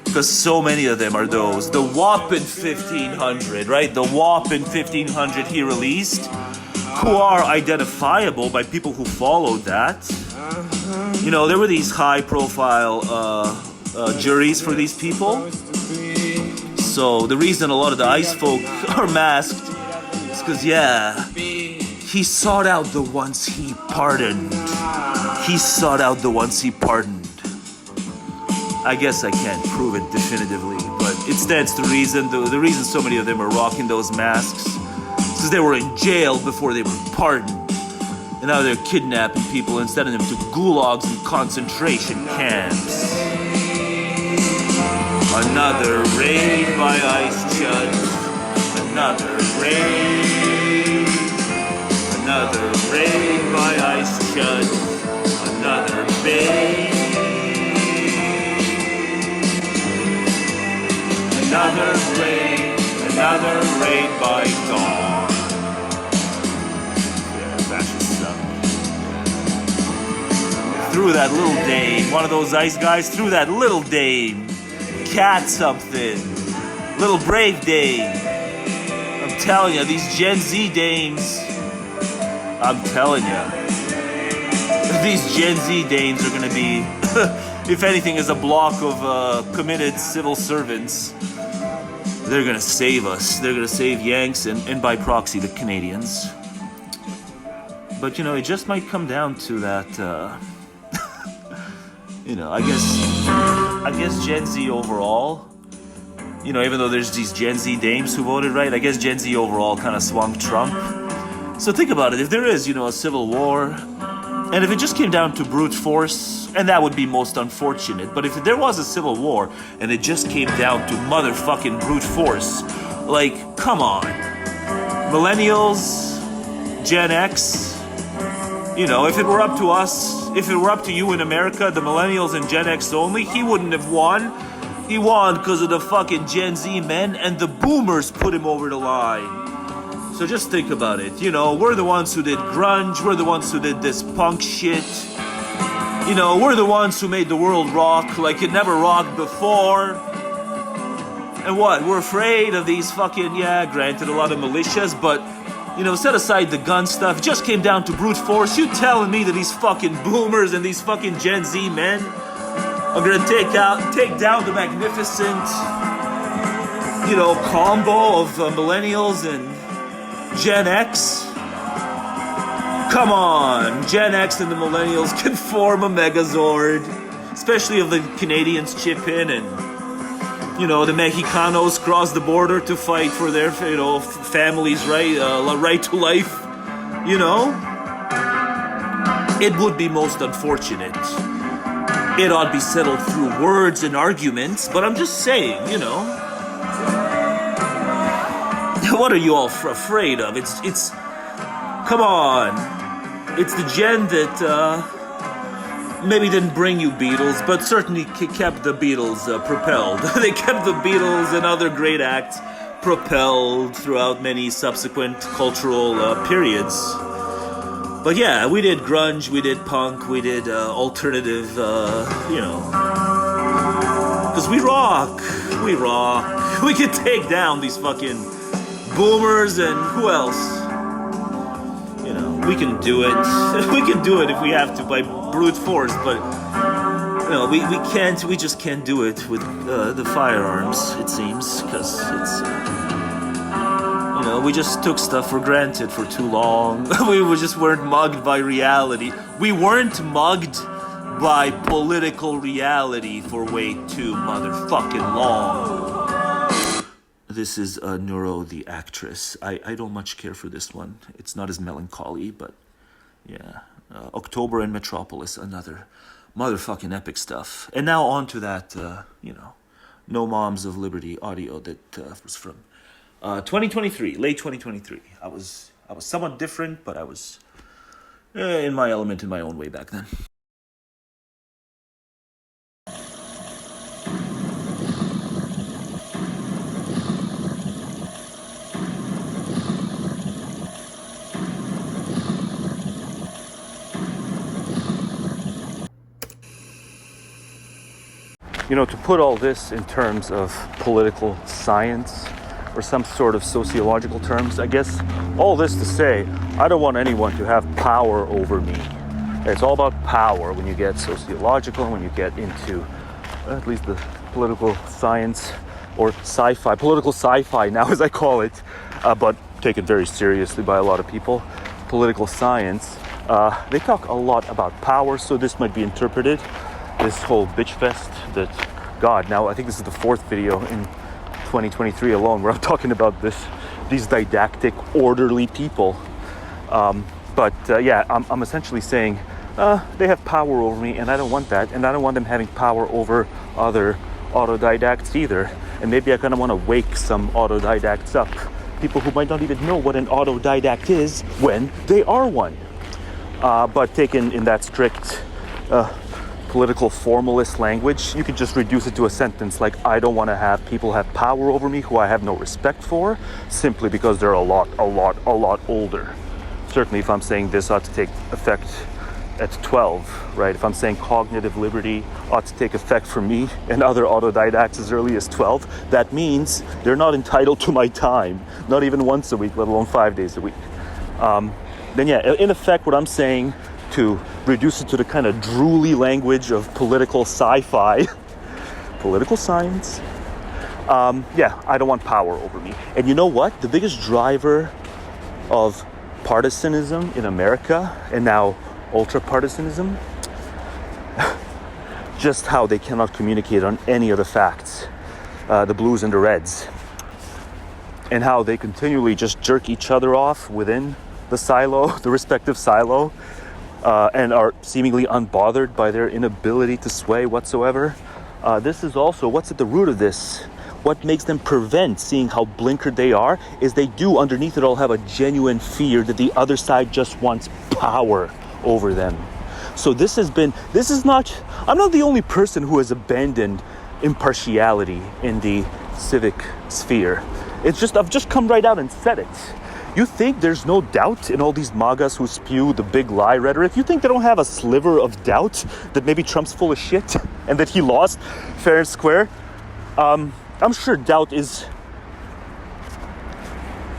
because so many of them are those. The whopping 1,500, right? The whopping 1,500 he released, who are identifiable by people who followed that. You know, there were these high-profile juries for these people. So the reason a lot of the ICE folk are masked is because, yeah, he sought out the ones he pardoned. He sought out the ones he pardoned. I guess I can't prove it definitively, but it stands to reason. The reason so many of them are rocking those masks is because they were in jail before they were pardoned. And now they're kidnapping people and sending them to gulags and concentration camps. Another raid by ice chuds. Another raid. Another raid by ice chuds. Another raid. Another raid. Another raid by dawn. Yeah, fascist stuff. Through that little dame. One of those ice guys threw that little dame. Cat something. Little brave dame. I'm telling you, these Gen Z dames. I'm telling you. These Gen Z dames are going to be, if anything, is a block of committed civil servants. They're going to save us. They're going to save Yanks and by proxy the Canadians. But, you know, it just might come down to that, you know, I guess Gen Z overall, you know, even though there's these Gen Z dames who voted right, I guess Gen Z overall kind of swung Trump. So think about it. If there is, you know, a civil war, and if it just came down to brute force, and that would be most unfortunate, but if there was a civil war, and it just came down to motherfucking brute force, like, come on. Millennials, Gen X, you know, if it were up to us, if it were up to you in America, the millennials and Gen X only, he wouldn't have won. He won because of the fucking Gen Z men, and the boomers put him over the line. So just think about it. You know, we're the ones who did grunge. We're the ones who did this punk shit. You know, we're the ones who made the world rock like it never rocked before. And what? We're afraid of these fucking, yeah, granted a lot of militias, but, you know, set aside the gun stuff. It just came down to brute force. You telling me that these fucking boomers and these fucking Gen Z men are gonna take down the magnificent, you combo of millennials and Gen X. Come on, Gen X and the millennials can form a Megazord, especially if the Canadians chip in and, the Mexicanos cross the border to fight for their, families' right to life, It would be most unfortunate. It ought to be settled through words and arguments, but I'm just saying, What are you all afraid of? It's come on. It's the gen that maybe didn't bring you Beatles, but certainly kept the Beatles propelled. They kept the Beatles and other great acts propelled throughout many subsequent cultural periods. But yeah, we did grunge, we did punk, we did alternative, because we rock. We can take down these fucking boomers and who else? We can do it. We can do it if we have to by brute force, but we can't. We just can't do it with the firearms. It seems because it's we just took stuff for granted for too long. We just weren't mugged by reality. We weren't mugged by political reality for way too motherfucking long. This is Neuro the actress. I don't much care for this one. It's not as melancholy, but yeah. October in Metropolis, another motherfucking epic stuff. And now on to that, No Moms of Liberty audio that was from 2023, late 2023. I was somewhat different, but I was in my element in my own way back then. To put all this in terms of political science or some sort of sociological terms, I guess all this to say, I don't want anyone to have power over me. It's all about power when you get sociological, when you get into at least the political science or sci-fi, political sci-fi now as I call it, but taken very seriously by a lot of people. Political science, they talk a lot about power, so this might be interpreted, this whole bitch fest that, God, now I think this is the fourth video in 2023 alone where I'm talking about these didactic, orderly people. Yeah, I'm essentially saying they have power over me, and I don't want that, and I don't want them having power over other autodidacts either. And maybe I kind of want to wake some autodidacts up, people who might not even know what an autodidact is when they are one. But taken in that strict political formalist language, you could just reduce it to a sentence like, I don't want to have people have power over me who I have no respect for, simply because they're a lot older. Certainly if I'm saying this ought to take effect at 12, right? If I'm saying cognitive liberty ought to take effect for me and other autodidacts as early as 12, that means they're not entitled to my time, not even once a week, let alone 5 days a week. Then yeah, in effect, what I'm saying, to reduce it to the kind of drooly language of political sci-fi, political science, yeah, I don't want power over me. And you know what? The biggest driver of partisanism in America, and now ultra-partisanism, just how they cannot communicate on any of the facts, the blues and the reds, and how they continually just jerk each other off within the silo, the respective silo, and are seemingly unbothered by their inability to sway whatsoever. This is also what's at the root of this. What makes them prevent seeing how blinkered they are is they do underneath it all have a genuine fear that the other side just wants power over them. So I'm not the only person who has abandoned impartiality in the civic sphere. I've just come right out and said it. You think there's no doubt in all these MAGAs who spew the big lie rhetoric? You think they don't have a sliver of doubt that maybe Trump's full of shit and that he lost fair and square? I'm sure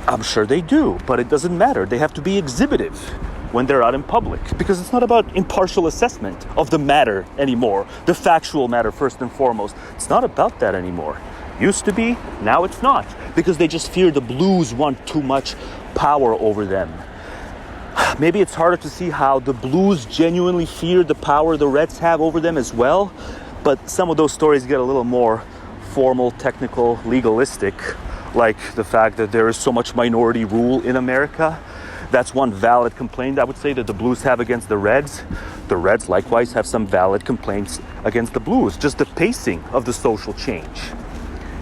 I'm sure they do, but it doesn't matter. They have to be exhibitive when they're out in public, because it's not about impartial assessment of the matter anymore, the factual matter first and foremost. It's not about that anymore. Used to be, now it's not. Because they just fear the blues want too much power over them. Maybe it's harder to see how the blues genuinely fear the power the reds have over them as well. But some of those stories get a little more formal, technical, legalistic. Like the fact that there is so much minority rule in America. That's one valid complaint, I would say, that the blues have against the reds. The reds likewise have some valid complaints against the blues. Just the pacing of the social change.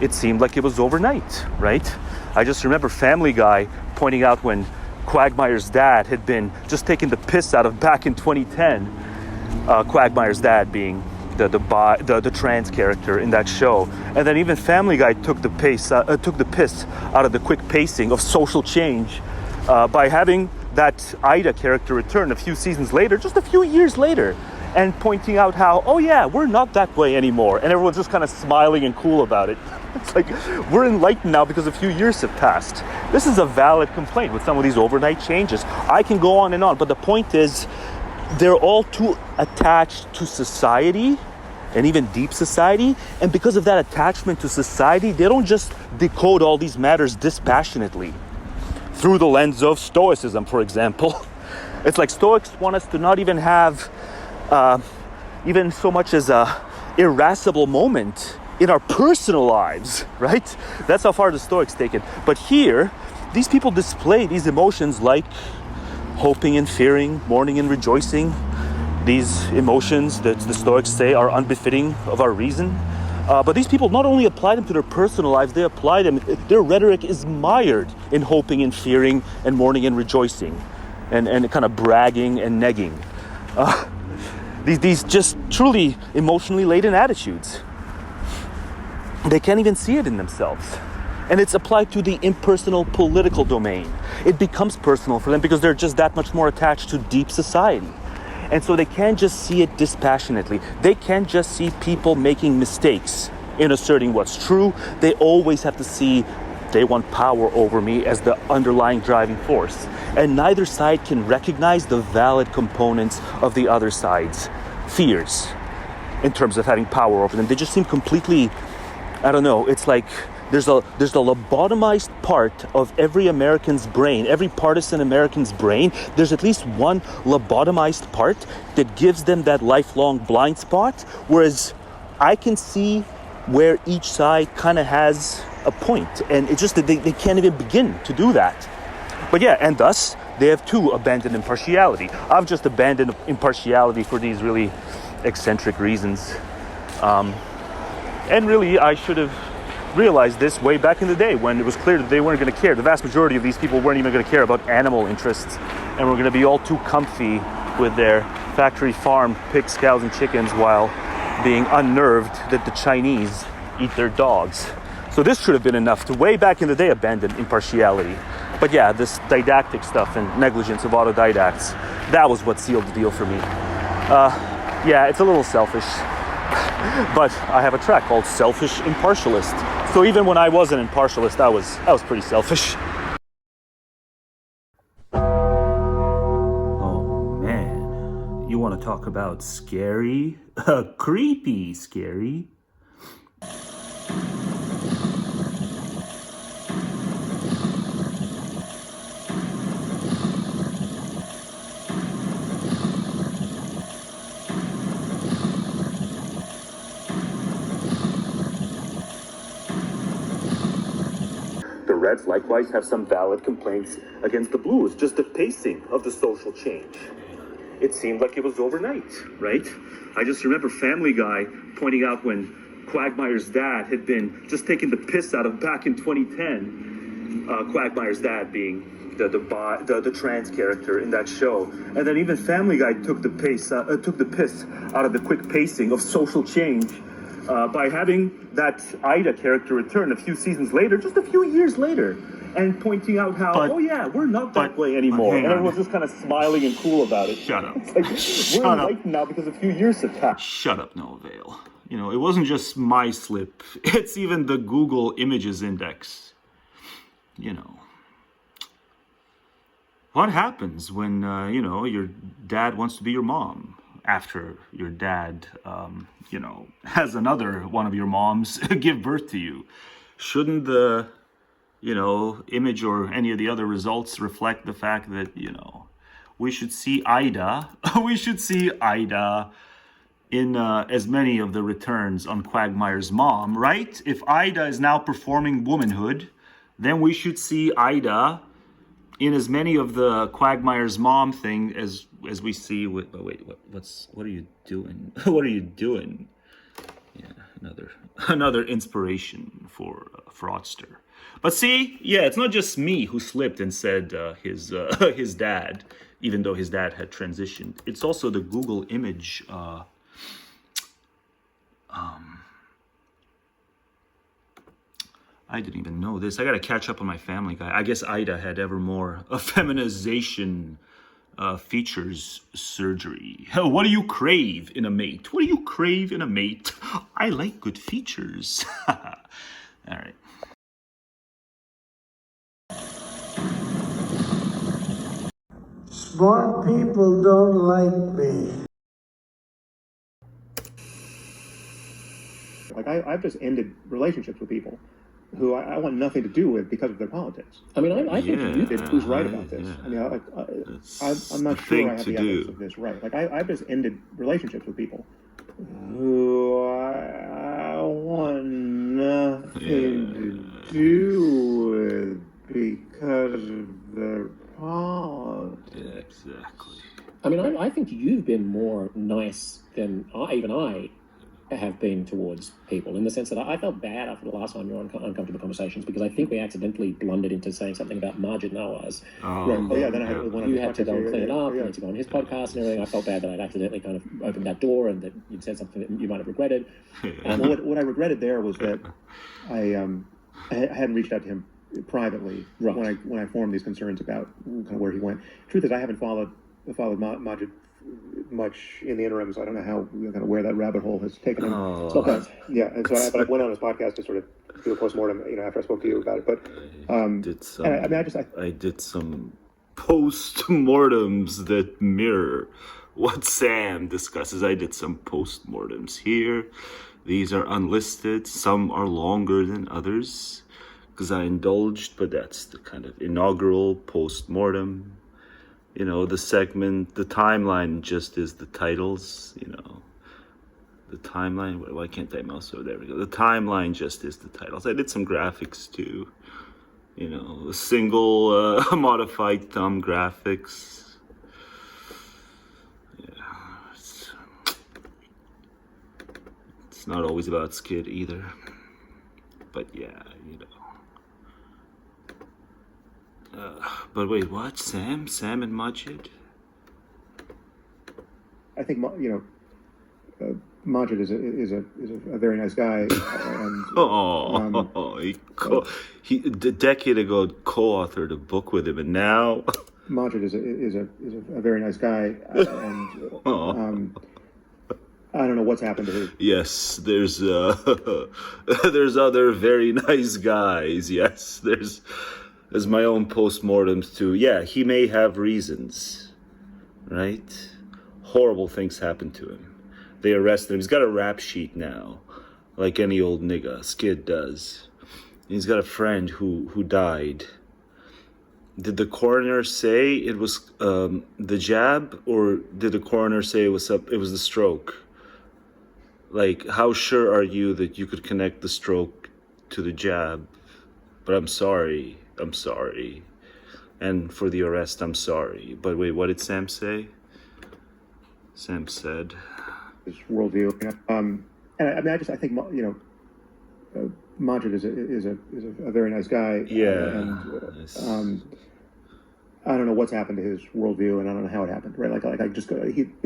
It seemed like it was overnight, right? I just remember Family Guy pointing out when Quagmire's dad had been just taking the piss out of back in 2010. Quagmire's dad being the trans character in that show, and then even Family Guy took the piss out of the quick pacing of social change by having that Ida character return a few seasons later, just a few years later, and pointing out how, oh yeah, we're not that way anymore, and everyone's just kind of smiling and cool about it. It's like, we're enlightened now because a few years have passed. This is a valid complaint with some of these overnight changes. I can go on and on, but the point is, they're all too attached to society, and even deep society, and because of that attachment to society, they don't just decode all these matters dispassionately through the lens of Stoicism, for example. It's like Stoics want us to not even have even so much as a irascible moment in our personal lives, right? That's how far the Stoics take it. But here, these people display these emotions like hoping and fearing, mourning and rejoicing. These emotions that the Stoics say are unbefitting of our reason. But these people not only apply them to their personal lives, they apply them, their rhetoric is mired in hoping and fearing and mourning and rejoicing and kind of bragging and negging. These just truly emotionally laden attitudes. They can't even see it in themselves. And it's applied to the impersonal political domain. It becomes personal for them because they're just that much more attached to deep society. And so they can't just see it dispassionately. They can't just see people making mistakes in asserting what's true. They always have to see they want power over me as the underlying driving force. And neither side can recognize the valid components of the other side's fears in terms of having power over them. They just seem completely, I don't know, it's like there's a lobotomized part of every American's brain, every partisan American's brain. There's at least one lobotomized part that gives them that lifelong blind spot, whereas I can see where each side kind of has a point, and it's just that they can't even begin to do that. But yeah, and thus they have too abandoned impartiality. I've just abandoned impartiality for these really eccentric reasons, and really I should have realized this way back in the day when it was clear that they weren't going to care. The vast majority of these people weren't even going to care about animal interests, and were going to be all too comfy with their factory farm pigs, cows, and chickens while being unnerved that the Chinese eat their dogs. So this should have been enough to way back in the day abandon impartiality. But yeah, this didactic stuff and negligence of autodidacts, that was what sealed the deal for me. Yeah, it's a little selfish, but I have a track called Selfish Impartialist. So even when I was an impartialist, I was pretty selfish. Oh man, you want to talk about scary? Creepy scary. The Reds likewise have some valid complaints against the Blues, just the pacing of the social change. It seemed like it was overnight, right? I just remember Family Guy pointing out when Quagmire's dad had been just taking the piss out of back in 2010. Quagmire's dad being the trans character in that show, and then even Family Guy took the piss out of the quick pacing of social change by having that Ida character return a few seasons later, just a few years later, and pointing out how, oh yeah, we're not that way anymore, and everyone's just kind of smiling and cool about it. Shut up. It's like, we're enlightened now because a few years have passed. Shut up, no avail. You know, it wasn't just my slip. It's even the Google Images Index. You know. What happens when, your dad wants to be your mom? after your dad, has another one of your moms give birth to you, shouldn't the, image or any of the other results reflect the fact that, we should see Ida, in as many of the returns on Quagmire's mom, right? If Ida is now performing womanhood, then we should see Ida in as many of the Quagmire's mom thing as we see with. Oh wait, what are you doing? What are you doing? Yeah, another inspiration for a fraudster. But see, yeah, it's not just me who slipped and said his dad, even though his dad had transitioned. It's also the Google image. I didn't even know this. I gotta catch up on my Family Guy. I guess Ida had ever more feminization features surgery. Hell, what do you crave in a mate? What do you crave in a mate? I like good features. All right. Smart people don't like me. Like I've just ended relationships with people who I want nothing to do with because of their politics. I mean, I think you did. Who's right about this? I mean, I'm not sure I have the evidence of this right. Like I've just ended relationships with people who I want nothing to do with because of their politics. Yeah, exactly. I mean, I think you've been more nice than I have been towards people, in the sense that I felt bad after the last time you were on Uncomfortable Conversations, because I think we accidentally blundered into saying something about Maajid Nawaz. Then I had you had to go and clean it up, you had to go on his podcast and everything. I felt bad that I'd accidentally kind of opened that door and that you'd said something that you might have regretted. What I regretted there was that I hadn't reached out to him privately when I formed these concerns about kind of where he went. Truth is, I haven't followed Maajid much in the interim, so I don't know how kind of where that rabbit hole has taken him. Yeah, and so I went on his podcast to sort of do a postmortem, after I spoke to you about it. But I did some postmortems that mirror what Sam discusses. I did some postmortems here. These are unlisted. Some are longer than others because I indulged, but that's the kind of inaugural postmortem. The segment, the timeline just is the titles, the timeline. Why can't I mouse over? There we go. The timeline just is the titles. I did some graphics too, single modified thumb graphics. Yeah, it's not always about skid either, but yeah, but wait, what? Sam and Maajid? I think Maajid is a very nice guy. And, he a decade ago co-authored a book with him, and now Maajid is a very nice guy, and I don't know what's happened to his. Yes, there's there's other very nice guys. Yes, there's my own postmortems too. Yeah, he may have reasons, right? Horrible things happened to him. They arrested him. He's got a rap sheet now, like any old nigga. Skid does. He's got a friend who died. Did the coroner say it was the jab, or did the coroner say it was the stroke? Like, how sure are you that you could connect the stroke to the jab? But I'm sorry. And for the arrest, I'm sorry. But wait, what did Sam say? Sam said his worldview. And I think Maajid is a very nice guy. Yeah. And I don't know what's happened to his worldview, and I don't know how it happened. Right?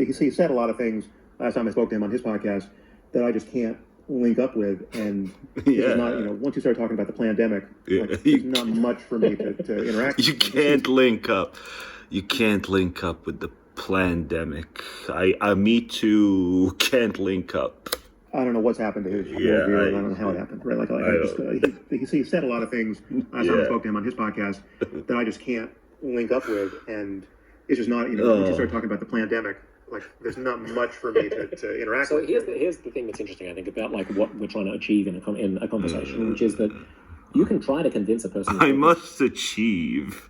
He said a lot of things last time I spoke to him on his podcast that I just can't link up with, and it's not, once you start talking about the pandemic, there's not much for me to interact with. You can't link up with the pandemic. Me too can't link up. I don't know what's happened to his worldview, and I don't know how it happened. Right? He said a lot of things last time I spoke to him on his podcast that I just can't link up with, and it's just not, once you start talking about the pandemic, like there's not much for me to interact with. So here's the thing that's interesting, I think, about like what we're trying to achieve in a conversation, which is that you can try to convince a person. I must achieve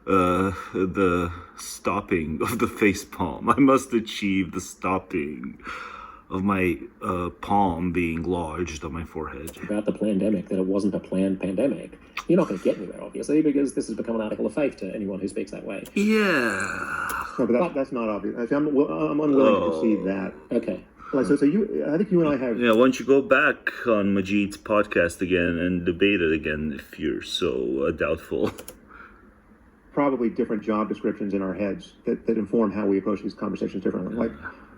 the stopping of the face palm. I must achieve the stopping of my palm being lodged on my forehead. About the pandemic, that it wasn't a planned pandemic. You're not going to get anywhere, obviously, because this has become an article of faith to anyone who speaks that way. Yeah. No, but that's not obvious. I'm unwilling to concede that. Okay. Like, so I think you and I have... Yeah, why don't you go back on Maajid's podcast again and debate it again if you're so doubtful. Probably different job descriptions in our heads that inform how we approach these conversations differently. Like,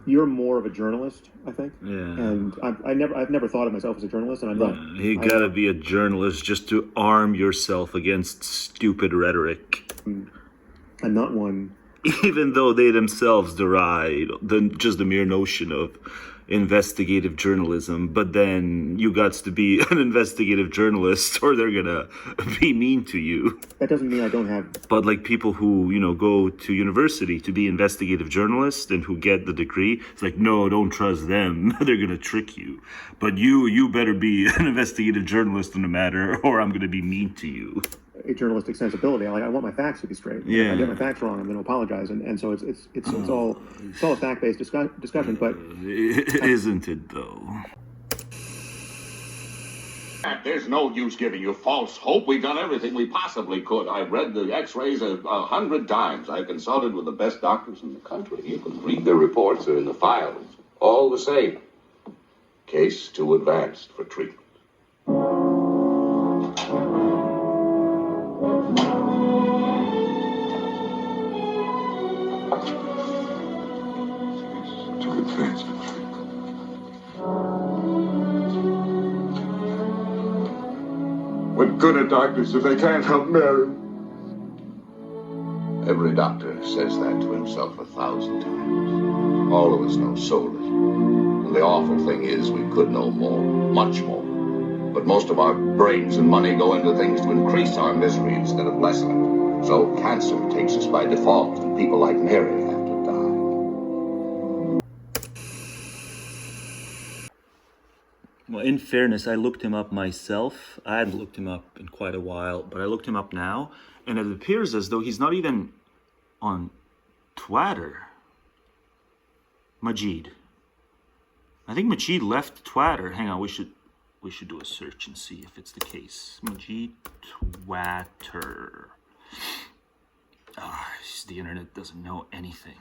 you're more of a journalist, I think. Yeah. And I've never thought of myself as a journalist, and I'm not. You gotta be a journalist just to arm yourself against stupid rhetoric. I'm not one. Even though they themselves deride just the mere notion of investigative journalism, but then you got to be an investigative journalist or they're gonna be mean to you. That doesn't mean I don't have... But like people who, go to university to be investigative journalists and who get the degree, it's like, no, don't trust them. They're gonna trick you. But you better be an investigative journalist no matter, or I'm gonna be mean to you. A journalistic sensibility. I want my facts to be straight. Yeah. If I get my facts wrong, I'm going to apologize. And so it's all a fact-based discussion. But isn't it though? There's no use giving you false hope. We've done everything we possibly could. I've read the X-rays 100 times. I've consulted with the best doctors in the country. You can read the reports; they're in the files. All the same, case too advanced for treatment. What good are doctors if they can't help Mary? Every doctor says that to himself 1,000 times. All of us know so little. And the awful thing is we could know more, much more. But most of our brains and money go into things to increase our misery instead of lessen it. So cancer takes us by default, and people like Mary have to die. Well, in fairness, I looked him up myself. I hadn't looked him up in quite a while, but I looked him up now, and it appears as though he's not even on Twitter. Maajid. I think Maajid left Twitter. Hang on, we should do a search and see if it's the case. Maajid Twitter. The internet doesn't know anything.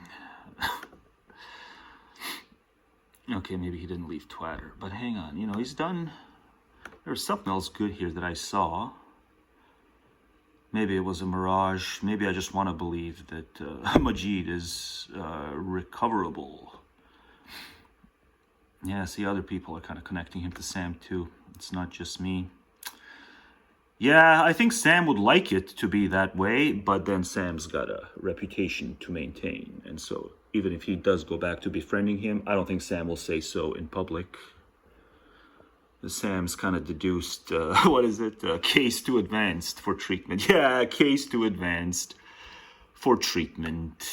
Okay, maybe he didn't leave Twitter, but hang on, he's done... There's something else good here that I saw. Maybe it was a mirage. Maybe I just want to believe that Maajid is recoverable. Yeah, see, other people are kind of connecting him to Sam too. It's not just me. Yeah, I think Sam would like it to be that way, but then Sam's got a reputation to maintain, and so even if he does go back to befriending him, I don't think Sam will say so in public. Sam's kind of deduced, case too advanced for treatment. Yeah, case too advanced for treatment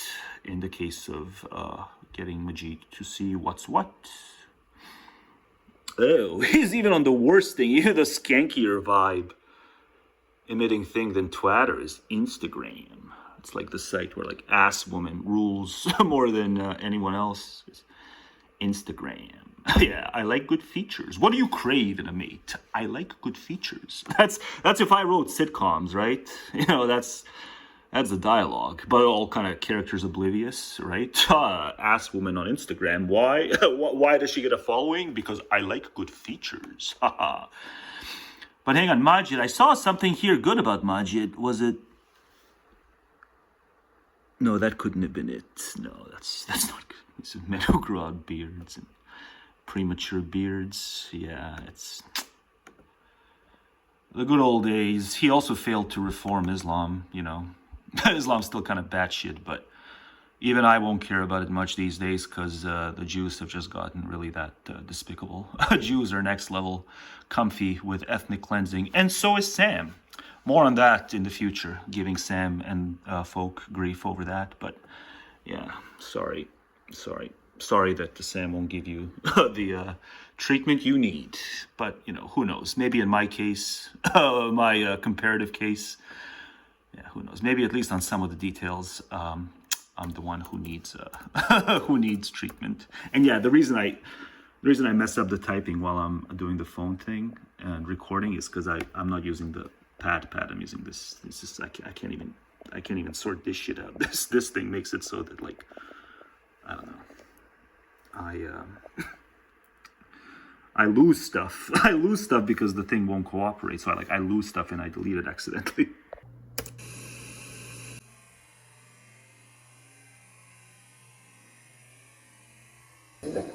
in the case of getting Maajid to see what's what. Oh, he's even on the worst thing, even the skankier vibe emitting thing than Twitter is Instagram. It's like the site where like ass woman rules more than anyone else. It's Instagram. Yeah, I like good features. What do you crave in a mate? I like good features. That's if I wrote sitcoms, right? That's the dialogue. But all kind of characters oblivious, right? Ass woman on Instagram. Why? Why does she get a following? Because I like good features. Haha. But hang on, Maajid. I saw something here good about Maajid. Was it? No, that couldn't have been it. No, that's not good. It's Meadowgrod beards and premature beards. Yeah, it's the good old days. He also failed to reform Islam, Islam's still kind of batshit, but even I won't care about it much these days because the Jews have just gotten really that despicable. Jews are next level comfy with ethnic cleansing, and so is Sam. More on that in the future, giving Sam and folk grief over that, but yeah, sorry. Sorry that the Sam won't give you the treatment you need. But, who knows? Maybe in my case, my comparative case, who knows? Maybe at least on some of the details, I'm the one who needs who needs treatment. And the reason I mess up the typing while I'm doing the phone thing and recording is because I'm not using the pad. I'm using this. This is I can't even sort this shit out. This thing makes it so that I don't know. I lose stuff. I lose stuff because the thing won't cooperate. So I lose stuff and I delete it accidentally.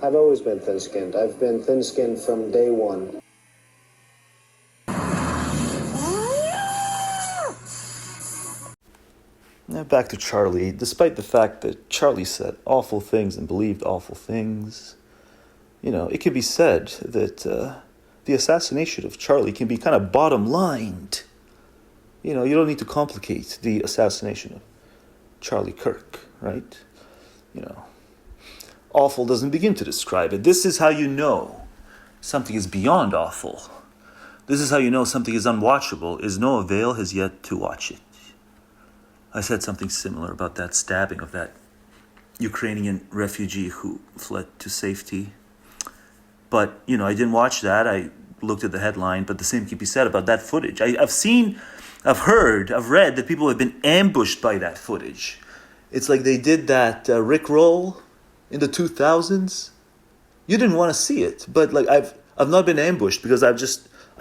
I've always been thin-skinned. I've been thin-skinned from day one. Now back to Charlie. Despite the fact that Charlie said awful things and believed awful things, it could be said that the assassination of Charlie can be kind of bottom-lined. You don't need to complicate the assassination of Charlie Kirk, right? Awful doesn't begin to describe it. This is how you know something is beyond awful. This is how you know something is unwatchable, is no Avail has yet to watch it. I said something similar about that stabbing of that Ukrainian refugee who fled to safety. But, I didn't watch that. I looked at the headline, but the same can be said about that footage. I've read that people have been ambushed by that footage. It's like they did that Rickroll in the 2000s. You didn't want to see it, but I've not been ambushed because I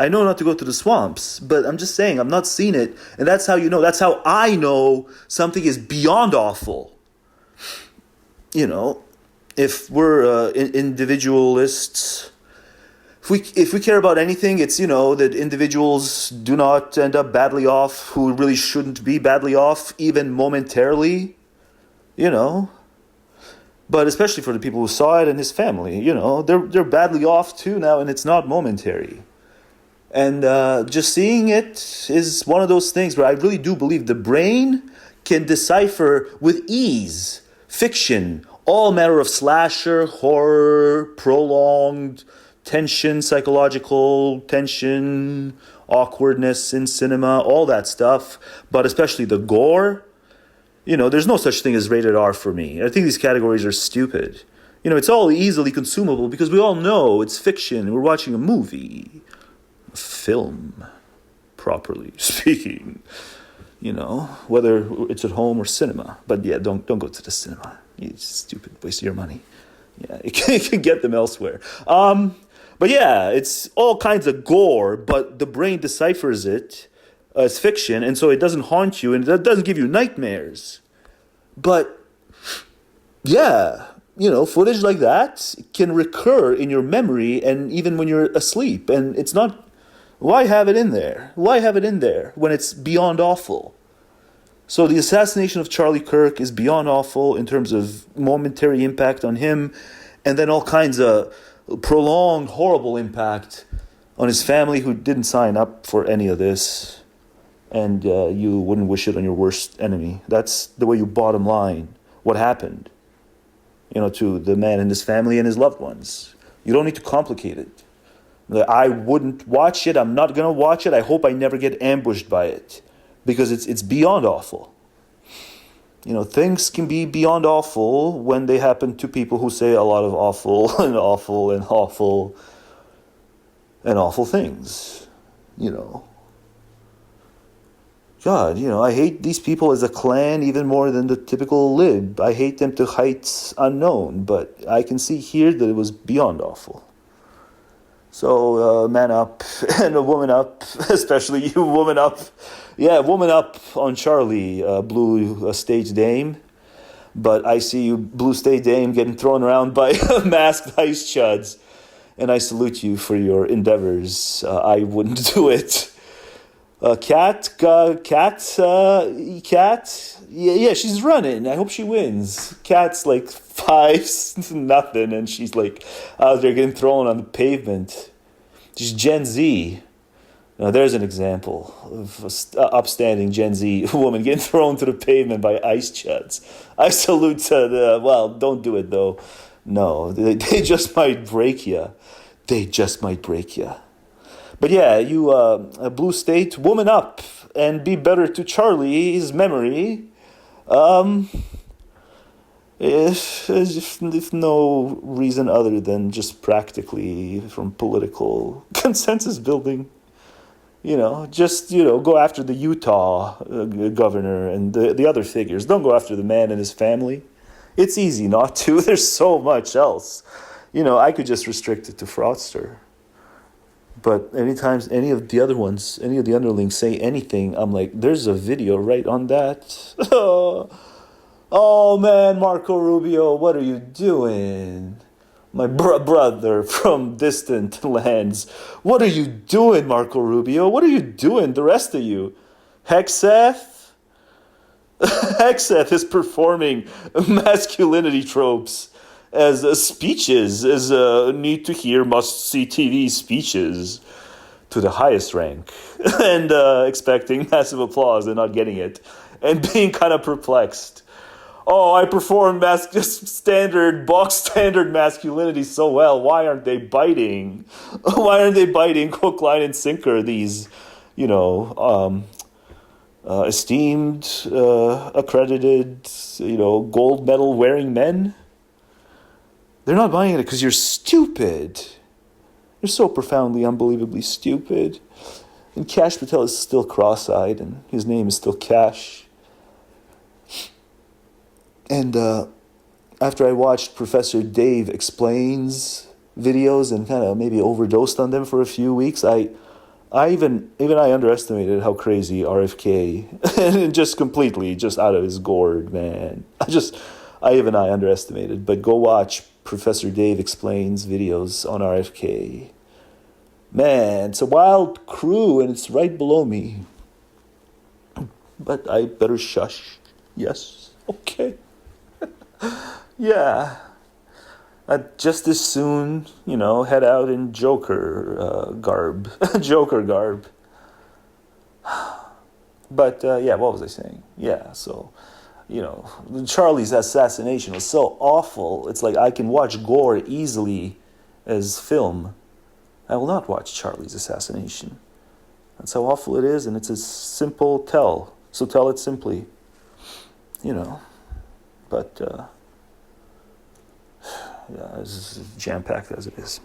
know not to go to the swamps, but I'm just saying I've not seen it, and that's how that's how I know something is beyond awful. If we're individualists, if we care about anything, it's that individuals do not end up badly off who really shouldn't be badly off, even momentarily. But especially for the people who saw it and his family, they're badly off too now, and it's not momentary. And just seeing it is one of those things where I really do believe the brain can decipher with ease fiction, all manner of slasher, horror, prolonged tension, psychological tension, awkwardness in cinema, all that stuff, but especially the gore. There's no such thing as rated R for me. I think these categories are stupid. It's all easily consumable because we all know it's fiction. We're watching a movie. Film, properly speaking, whether it's at home or cinema. But don't go to the cinema. It's stupid, waste of your money. You can get them elsewhere. But it's all kinds of gore, but the brain deciphers it as fiction, and so it doesn't haunt you, and it doesn't give you nightmares. But footage like that can recur in your memory, and even when you're asleep, and it's not. Why have it in there? Why have it in there when it's beyond awful? So the assassination of Charlie Kirk is beyond awful in terms of momentary impact on him, and then all kinds of prolonged, horrible impact on his family who didn't sign up for any of this, and you wouldn't wish it on your worst enemy. That's the way you bottom line what happened, to the man and his family and his loved ones. You don't need to complicate it. I wouldn't watch it. I'm not going to watch it. I hope I never get ambushed by it because it's beyond awful. Things can be beyond awful when they happen to people who say a lot of awful and awful and awful and awful things. God, I hate these people as a clan even more than the typical lib. I hate them to heights unknown, but I can see here that it was beyond awful. So, man up and a woman up, especially you, woman up. Yeah, woman up on Charlie, blue stage dame. But I see you, blue stage dame, getting thrown around by masked ice chuds. And I salute you for your endeavors. I wouldn't do it. Cat. Yeah, she's running. I hope she wins. Cat's 5-0, and she's out there getting thrown on the pavement. She's Gen Z. Now, there's an example of an upstanding Gen Z woman getting thrown to the pavement by ice chuds. I salute to the, well, don't do it though. No, they just might break you. They just might break you. But yeah, you, Blue State, woman up and be better to Charlie's memory. If no reason other than just practically from political consensus building. Just, go after the Utah governor and the other figures. Don't go after the man and his family. It's easy not to. There's so much else. I could just restrict it to fraudster. But anytime any of the other ones, any of the underlings say anything, I'm like, there's a video right on that. Oh man, Marco Rubio, what are you doing? My brother from distant lands. What are you doing, Marco Rubio? What are you doing, the rest of you? Hexeth? Hexeth is performing masculinity tropes as speeches, as need to hear, must see TV speeches to the highest rank. And expecting massive applause and not getting it. And being kind of perplexed. Oh, I perform box standard masculinity so well. Why aren't they biting? Why aren't they biting hook, line, and sinker? These, esteemed, accredited, gold medal wearing men. They're not buying it because you're stupid. You're so profoundly, unbelievably stupid. And Kash Patel is still cross-eyed, and his name is still Kash. And after I watched Professor Dave Explains videos and kind of maybe overdosed on them for a few weeks, I underestimated how crazy RFK, and just completely just out of his gourd, man. I underestimated. But go watch Professor Dave Explains videos on RFK. Man, it's a wild crew and it's right below me. But I better shush. Yes, okay. Yeah, I'd just as soon, head out in Joker garb. Joker garb. But, what was I saying? Yeah, so, Charlie's assassination was so awful. It's like I can watch gore easily as film. I will not watch Charlie's assassination. That's how awful it is, and it's a simple tell. So tell it simply. But, as jam-packed as it is.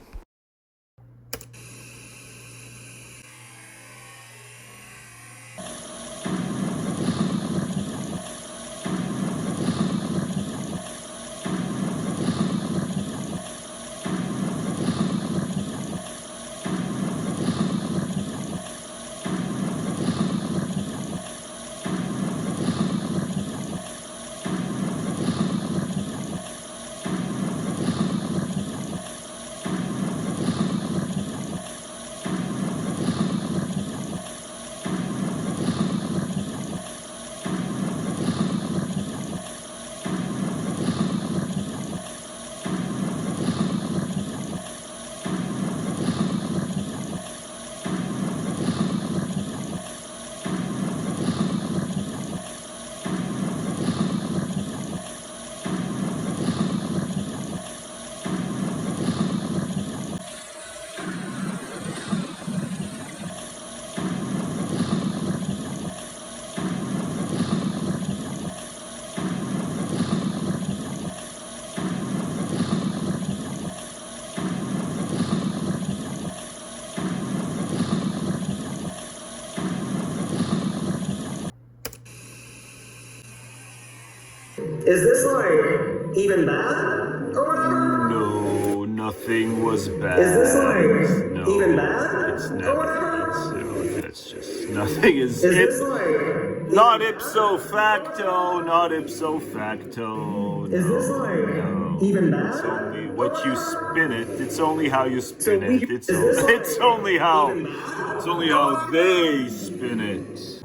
Is this like even bad or whatever? No, nothing was bad. Is this like even bad it's or whatever? It's just nothing is. This like not ipso facto, not ipso facto. Is this like even bad? It's only what you spin it. It's only how you spin it. It's only how they spin it.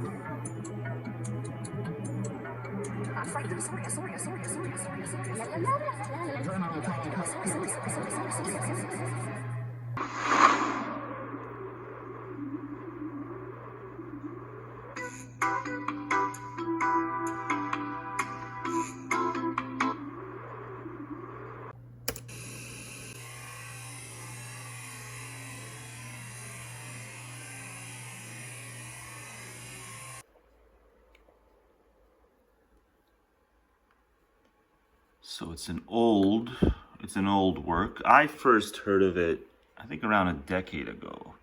So it's an old work. I first heard of it, I think, around a decade ago.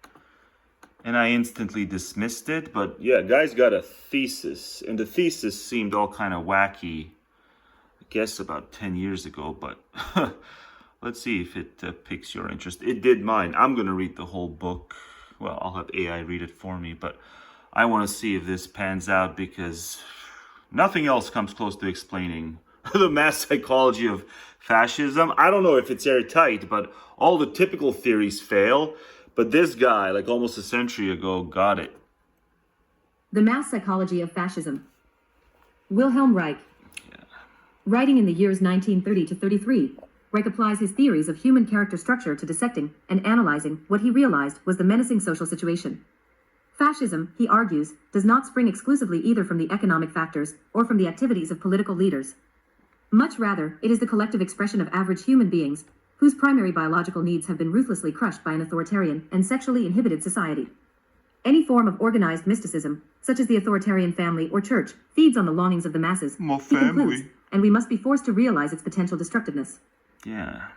And I instantly dismissed it. But yeah, guy's got a thesis. And the thesis seemed all kind of wacky, I guess about 10 years ago. But let's see if it piques your interest. It did mine. I'm going to read the whole book. Well, I'll have AI read it for me. But I want to see if this pans out, because nothing else comes close to explaining the mass psychology of fascism. I don't know if it's airtight, but all the typical theories fail. But this guy, like almost a century ago, got it. The Mass Psychology of Fascism. Wilhelm Reich. Writing in the years 1930 to 33, Reich applies his theories of human character structure to dissecting and analyzing what he realized was the menacing social situation. Fascism, he argues, does not spring exclusively either from the economic factors or from the activities of political leaders. Much rather, it is the collective expression of average human beings whose primary biological needs have been ruthlessly crushed by an authoritarian and sexually inhibited society. Any form of organized mysticism, such as the authoritarian family or church, feeds on the longings of the masses, he concludes, and we must be forced to realize its potential destructiveness. Yeah.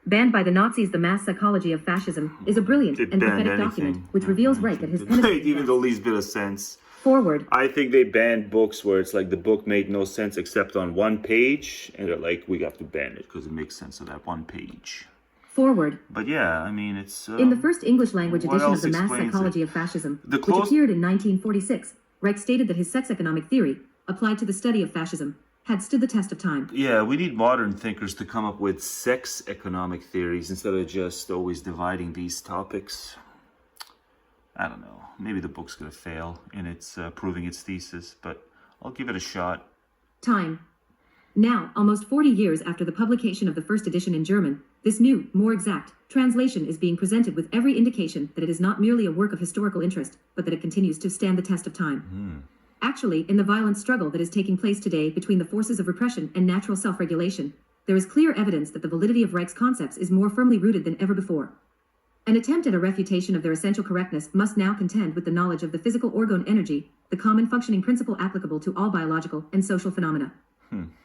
Banned by the Nazis, The Mass Psychology of Fascism is a brilliant and pathetic document which reveals Reich at his penetrating even the least bit of sense. Forward. I think they banned books where it's like the book made no sense except on one page, and they're like, we have to ban it because it makes sense of that one page. Forward. But yeah, I mean, it's... in the first English language what edition of else The Mass explains Psychology it? of Fascism, The which close- appeared in 1946, Reich stated that his sex economic theory, applied to the study of fascism, had stood the test of time. Yeah, we need modern thinkers to come up with sex economic theories instead of just always dividing these topics. I don't know. Maybe the book's going to fail in its proving its thesis, but I'll give it a shot. Time. Now, almost 40 years after the publication of the first edition in German, this new, more exact, translation is being presented with every indication that it is not merely a work of historical interest, but that it continues to stand the test of time. Actually, in the violent struggle that is taking place today between the forces of repression and natural self-regulation, there is clear evidence that the validity of Reich's concepts is more firmly rooted than ever before. An attempt at a refutation of their essential correctness must now contend with the knowledge of the physical orgone energy, the common functioning principle applicable to all biological and social phenomena.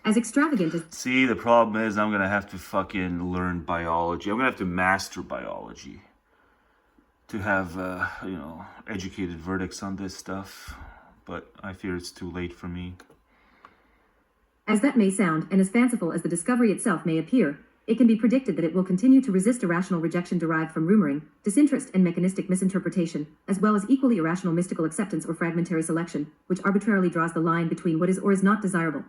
As extravagant as... See, the problem is I'm going to have to fucking learn biology. I'm going to have to master biology to have, educated verdicts on this stuff. But I fear it's too late for me. As that may sound, and as fanciful as the discovery itself may appear, it can be predicted that it will continue to resist irrational rejection derived from rumoring, disinterest, and mechanistic misinterpretation, as well as equally irrational mystical acceptance or fragmentary selection, which arbitrarily draws the line between what is or is not desirable.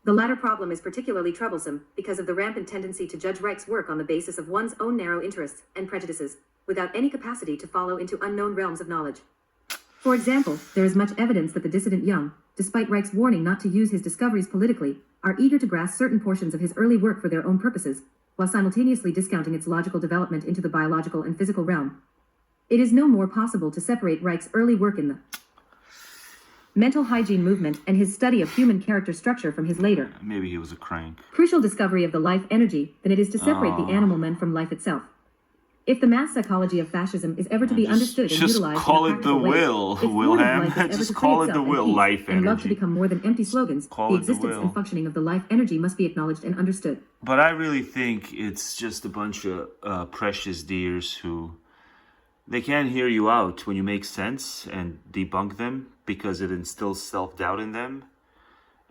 The latter problem is particularly troublesome because of the rampant tendency to judge Reich's work on the basis of one's own narrow interests and prejudices, without any capacity to follow into unknown realms of knowledge. For example, there is much evidence that the dissident young, despite Reich's warning not to use his discoveries politically, are eager to grasp certain portions of his early work for their own purposes, while simultaneously discounting its logical development into the biological and physical realm. It is no more possible to separate Reich's early work in the mental hygiene movement and his study of human character structure from his later, Maybe he was a crank. crucial discovery of the life energy than it is to separate the animal man from life itself. If the mass psychology of fascism is ever to be understood and utilized call in a it the practical way, will, if Wilhelm. fluid life is ever Just to free call it itself the will, and peace, life and love to energy. become more than empty slogans, Call the it the existence will. and functioning of the life energy must be acknowledged and understood. But I really think it's just a bunch of precious deers who... They can't hear you out when you make sense and debunk them because it instills self-doubt in them.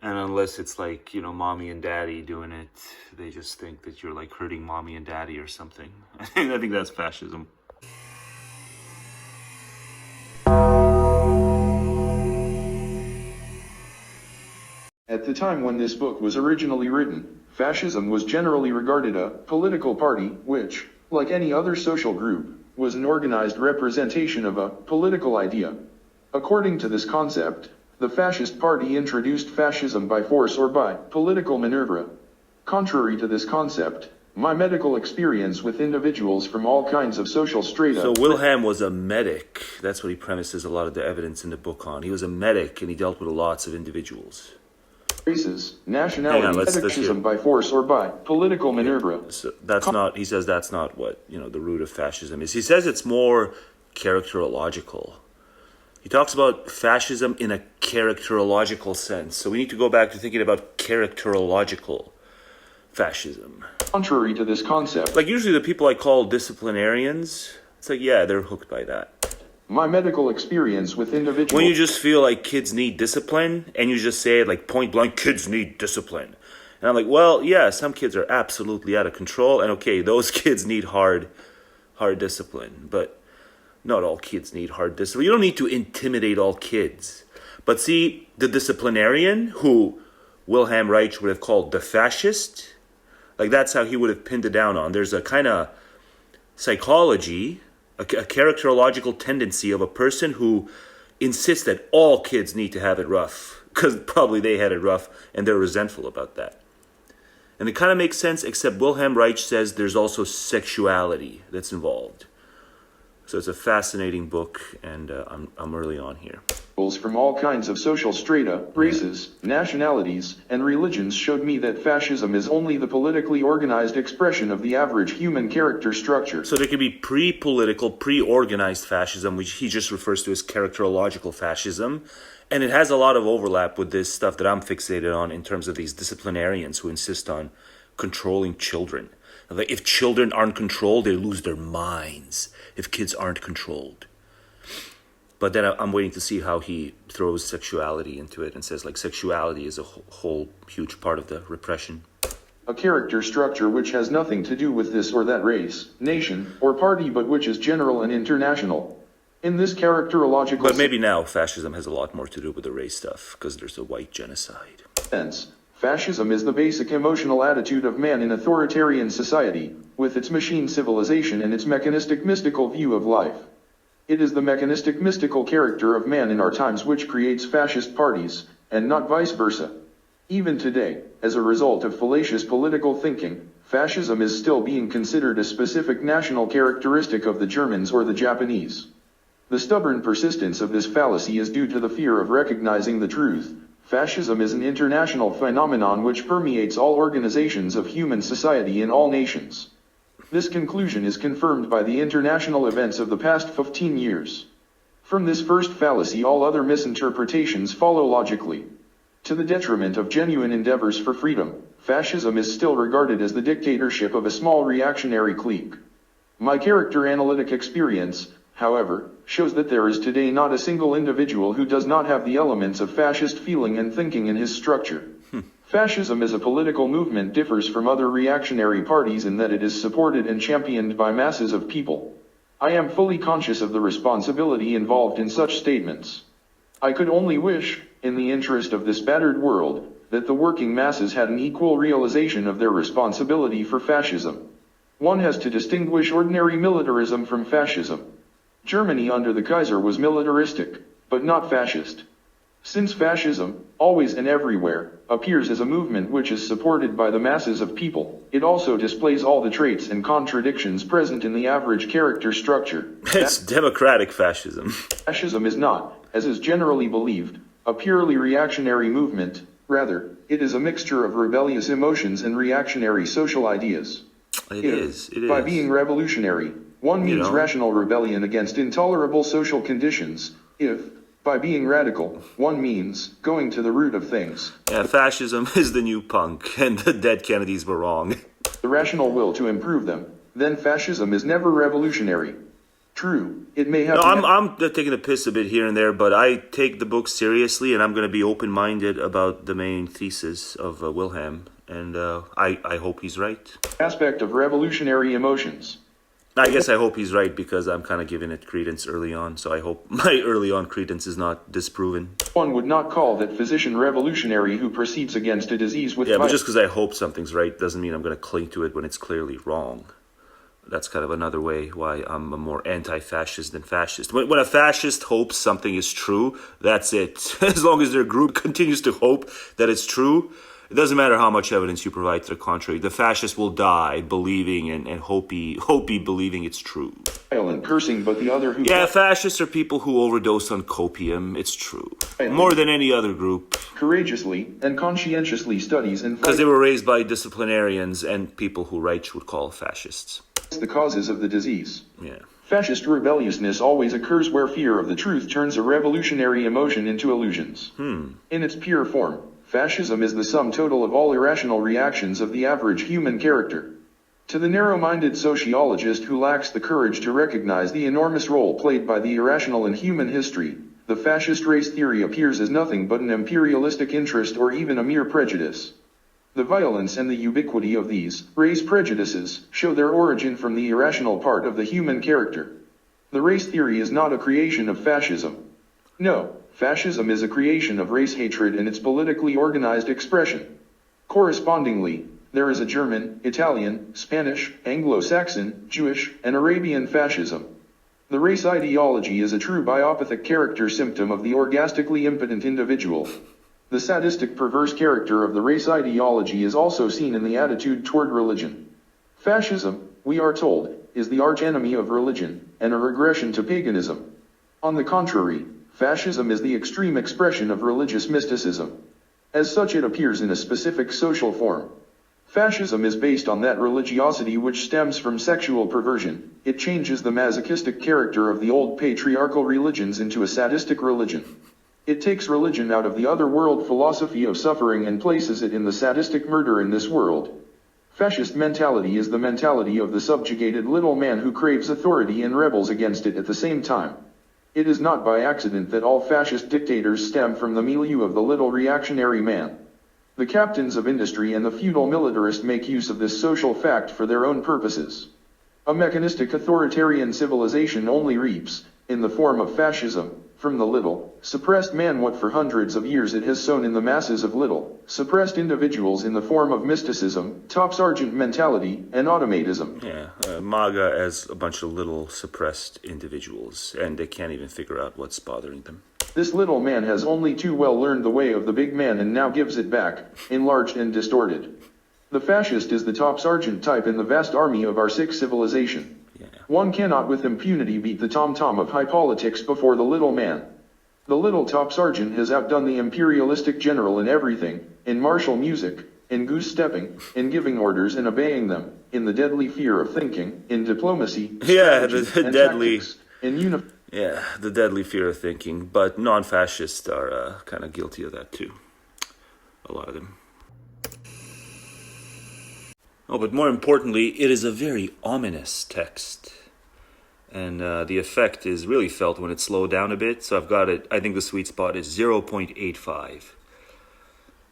And unless it's like, mommy and daddy doing it, they just think that you're like hurting mommy and daddy or something. I think that's fascism. At the time when this book was originally written, fascism was generally regarded a political party which, like any other social group, was an organized representation of a political idea. According to this concept, the fascist party introduced fascism by force or by political maneuver. Contrary to this concept, my medical experience with individuals from all kinds of social strata... So Wilhelm was a medic. That's what he premises a lot of the evidence in the book on. He was a medic and he dealt with lots of individuals. Races, nationality, let's fascism by force or by political maneuver. So he says that's not what, the root of fascism is. He says it's more characterological. He talks about fascism in a characterological sense. So we need to go back to thinking about characterological. fascism. Contrary to this concept, like usually the people I call disciplinarians, it's like, yeah, they're hooked by that. My medical experience with individuals... When you just feel like kids need discipline, and you just say it like point blank, kids need discipline. And I'm like, well, yeah, some kids are absolutely out of control, and okay, those kids need hard discipline, but not all kids need hard discipline. You don't need to intimidate all kids. But see, the disciplinarian, who Wilhelm Reich would have called the fascist, like that's how he would have pinned it down on. There's a kind of psychology, a characterological tendency of a person who insists that all kids need to have it rough, because probably they had it rough and they're resentful about that. And it kind of makes sense, except Wilhelm Reich says there's also sexuality that's involved. So it's a fascinating book, and I'm early on here. From all kinds of social strata, races, nationalities, and religions showed me that fascism is only the politically organized expression of the average human character structure. So there could be pre-political, pre-organized fascism, which he just refers to as characterological fascism. And it has a lot of overlap with this stuff that I'm fixated on in terms of these disciplinarians who insist on controlling children. Like if children aren't controlled, they lose their minds. If kids aren't controlled. But then I'm waiting to see how he throws sexuality into it and says like sexuality is a whole huge part of the repression. A character structure which has nothing to do with this or that race, nation, or party, but which is general and international. In this characterological... But maybe now fascism has a lot more to do with the race stuff, because there's a white genocide. Sense, fascism is the basic emotional attitude of man in authoritarian society, with its machine civilization and its mechanistic mystical view of life. It is the mechanistic mystical character of man in our times which creates fascist parties, and not vice versa. Even today, as a result of fallacious political thinking, fascism is still being considered a specific national characteristic of the Germans or the Japanese. The stubborn persistence of this fallacy is due to the fear of recognizing the truth. Fascism is an international phenomenon which permeates all organizations of human society in all nations. This conclusion is confirmed by the international events of the past 15 years. From this first fallacy, all other misinterpretations follow logically. To the detriment of genuine endeavors for freedom, fascism is still regarded as the dictatorship of a small reactionary clique. My character analytic experience, however, shows that there is today not a single individual who does not have the elements of fascist feeling and thinking in his structure. Fascism as a political movement differs from other reactionary parties in that it is supported and championed by masses of people. I am fully conscious of the responsibility involved in such statements. I could only wish, in the interest of this battered world, that the working masses had an equal realization of their responsibility for fascism. One has to distinguish ordinary militarism from fascism. Germany under the Kaiser was militaristic, but not fascist. Since fascism, always and everywhere, appears as a movement which is supported by the masses of people, it also displays all the traits and contradictions present in the average character structure. It's democratic fascism. Fascism is not, as is generally believed, a purely reactionary movement. Rather, it is a mixture of rebellious emotions and reactionary social ideas. It is. By being revolutionary, one means rational rebellion against intolerable social conditions. If, by being radical, one means going to the root of things. Yeah, fascism is the new punk, and the dead Kennedys were wrong. The rational will to improve them. Then fascism is never revolutionary. True, it may have... No, I'm taking the piss a bit here and there, but I take the book seriously, and I'm going to be open-minded about the main thesis of Wilhelm, and I hope he's right. Aspect of revolutionary emotions. I guess I hope he's right because I'm kind of giving it credence early on, so I hope my early on credence is not disproven. One would not call that physician revolutionary who proceeds against a disease with... Yeah, but just because I hope something's right doesn't mean I'm going to cling to it when it's clearly wrong. That's kind of another way why I'm a more anti-fascist than fascist. When a fascist hopes something is true, that's it. As long as their group continues to hope that it's true, it doesn't matter how much evidence you provide to the contrary. The fascist will die believing and hopey believing it's true. And cursing, but the other who... Yeah, fascists are people who overdose on copium. It's true. More than any other group. Courageously and conscientiously studies and... Because they were raised by disciplinarians and people who Reich would call fascists. The causes of the disease. Yeah. Fascist rebelliousness always occurs where fear of the truth turns a revolutionary emotion into illusions. In its pure form, fascism is the sum total of all irrational reactions of the average human character. To the narrow-minded sociologist who lacks the courage to recognize the enormous role played by the irrational in human history, the fascist race theory appears as nothing but an imperialistic interest or even a mere prejudice. The violence and the ubiquity of these race prejudices show their origin from the irrational part of the human character. The race theory is not a creation of fascism. No, fascism is a creation of race hatred in its politically organized expression. Correspondingly, there is a German, Italian, Spanish, Anglo-Saxon, Jewish, and Arabian fascism. The race ideology is a true biopathic character symptom of the orgastically impotent individual. The sadistic perverse character of the race ideology is also seen in the attitude toward religion. Fascism, we are told, is the archenemy of religion, and a regression to paganism. On the contrary, fascism is the extreme expression of religious mysticism. As such, it appears in a specific social form. Fascism is based on that religiosity which stems from sexual perversion. It changes the masochistic character of the old patriarchal religions into a sadistic religion. It takes religion out of the other-world philosophy of suffering and places it in the sadistic murder in this world. Fascist mentality is the mentality of the subjugated little man who craves authority and rebels against it at the same time. It is not by accident that all fascist dictators stem from the milieu of the little reactionary man. The captains of industry and the feudal militarist make use of this social fact for their own purposes. A mechanistic authoritarian civilization only reaps, in the form of fascism, from the little, suppressed man what for hundreds of years it has sown in the masses of little, suppressed individuals in the form of mysticism, top sergeant mentality, and automatism. Yeah, MAGA as a bunch of little suppressed individuals, and they can't even figure out what's bothering them. This little man has only too well learned the way of the big man and now gives it back, enlarged and distorted. The fascist is the top sergeant type in the vast army of our sick civilization. One cannot with impunity beat the tom-tom of high politics before the little man. The little top sergeant has outdone the imperialistic general in everything, in martial music, in goose-stepping, in giving orders and obeying them, in the deadly fear of thinking, in diplomacy, the deadly, tactics, in the deadly fear of thinking. But non-fascists are kind of guilty of that too. A lot of them. Oh, but more importantly, it is a very ominous text. And the effect is really felt when it's slowed down a bit. So I've got it, I think the sweet spot is 0.85.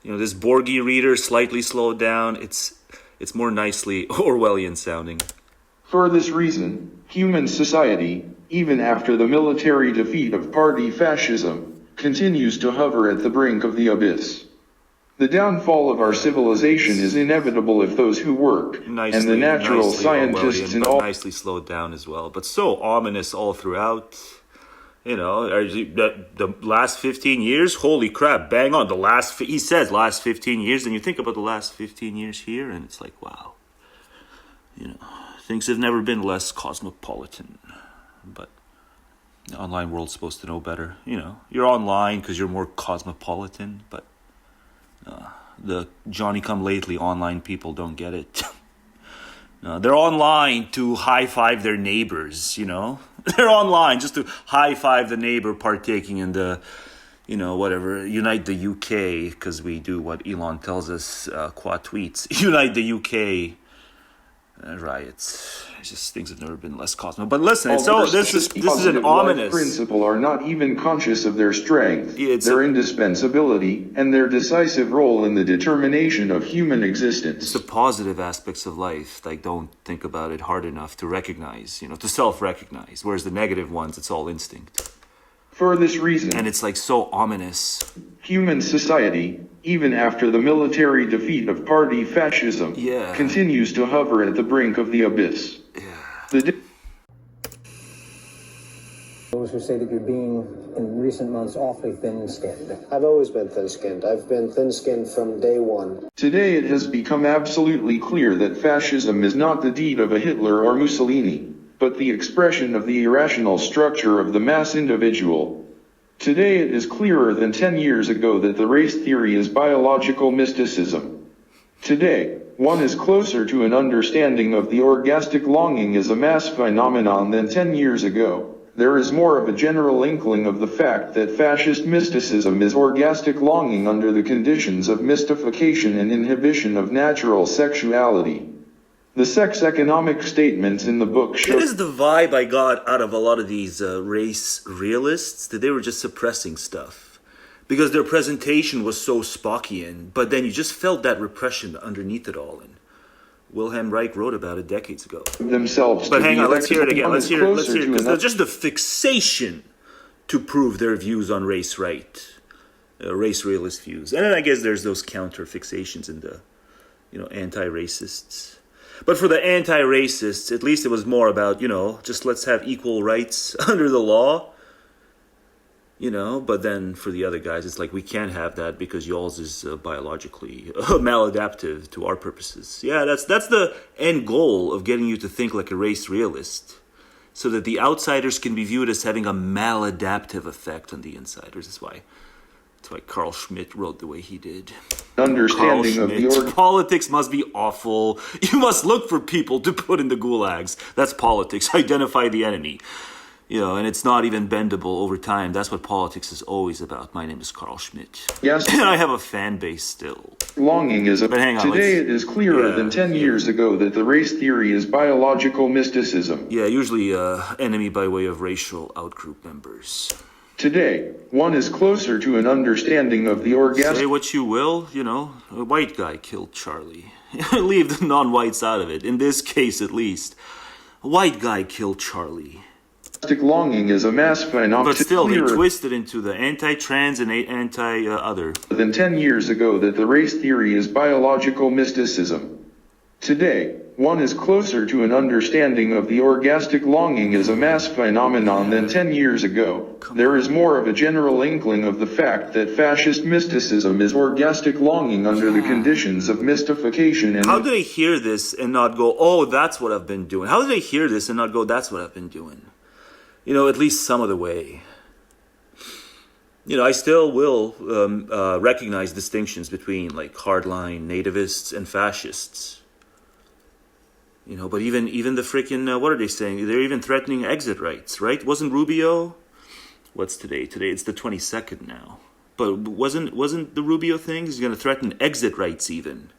You know, this Borgie reader slightly slowed down. It's more nicely Orwellian sounding. For this reason, human society, even after the military defeat of party fascism, continues to hover at the brink of the abyss. The downfall of our civilization is inevitable if those who work, and the natural scientists and all... Nicely slowed down as well, but so ominous all throughout. You know, the last 15 years, holy crap, bang on. He says last 15 years, and you think about the last 15 years here, and it's like, wow. You know, things have never been less cosmopolitan, but the online world's supposed to know better. You know, you're online because you're more cosmopolitan, but the Johnny-come-lately online people don't get it. They're online to high-five their neighbors, you know. They're online just to high-five the neighbor partaking in the, you know, whatever, unite the UK, because we do what Elon tells us, qua tweets. Unite the UK riots. It's just things have never been less cosmo. But listen, this is an ominous principle are not even conscious of their strength, their indispensability, and their decisive role in the determination of human existence. It's the positive aspects of life. Like, don't think about it hard enough to recognize, you know, to self-recognize. Whereas the negative ones, it's all instinct. For this reason, and it's like so ominous. Human society, even after the military defeat of party fascism, continues to hover at the brink of the abyss. Those who say that you're being, in recent months, awfully thin-skinned. I've always been thin-skinned. I've been thin-skinned from day one. Today it has become absolutely clear that fascism is not the deed of a Hitler or Mussolini, but the expression of the irrational structure of the mass individual. Today it is clearer than 10 years ago that the race theory is biological mysticism. Today, one is closer to an understanding of the orgastic longing as a mass phenomenon than 10 years ago. there is more of a general inkling of the fact that fascist mysticism is orgastic longing under the conditions of mystification and inhibition of natural sexuality. The sex economic statements in the book show... That is the vibe I got out of a lot of these race realists, that they were just suppressing stuff. Because their presentation was so Spockian, but then you just felt that repression underneath it all. And Wilhelm Reich wrote about it decades ago. Themselves. But hang on, let's hear it again. Let's hear it, because just the fixation to prove their views on race right. Race realist views. And then I guess there's those counter fixations in the, anti-racists. But for the anti-racists, at least it was more about, just let's have equal rights under the law. But then for the other guys, it's like, we can't have that because y'all's is biologically maladaptive to our purposes. Yeah, that's the end goal of getting you to think like a race realist, so that the outsiders can be viewed as having a maladaptive effect on the insiders. That's why Carl Schmitt wrote the way he did. Understanding of the politics must be awful. You must look for people to put in the gulags. That's politics. Identify the enemy. And it's not even bendable over time. That's what politics is always about. My name is Carl Schmitt. Yes. And I have a fan base still. Longing is But hang on, today it is clearer than 10 years ago that the race theory is biological mysticism. Yeah, usually enemy by way of racial outgroup members. Today, one is closer to an understanding of the orgasm. Say what you will, a white guy killed Charlie. Leave the non-whites out of it. In this case, at least. A white guy killed Charlie. Longing is a mass phenomenon. But still, they twisted into the anti-trans and anti-other. Than 10 years ago that the race theory is biological mysticism. Today, one is closer to an understanding of the orgastic longing as a mass phenomenon than 10 years ago. There is more of a general inkling of the fact that fascist mysticism is orgastic longing under the conditions of mystification and... How do they hear this and not go, oh, that's what I've been doing? How do they hear this and not go, that's what I've been doing? At least some of the way. I still will recognize distinctions between hardline nativists and fascists. But even the freaking, what are they saying? They're even threatening exit rights, right? Wasn't Rubio? What's today? Today it's the 22nd now. But wasn't the Rubio thing? He's going to threaten exit rights even.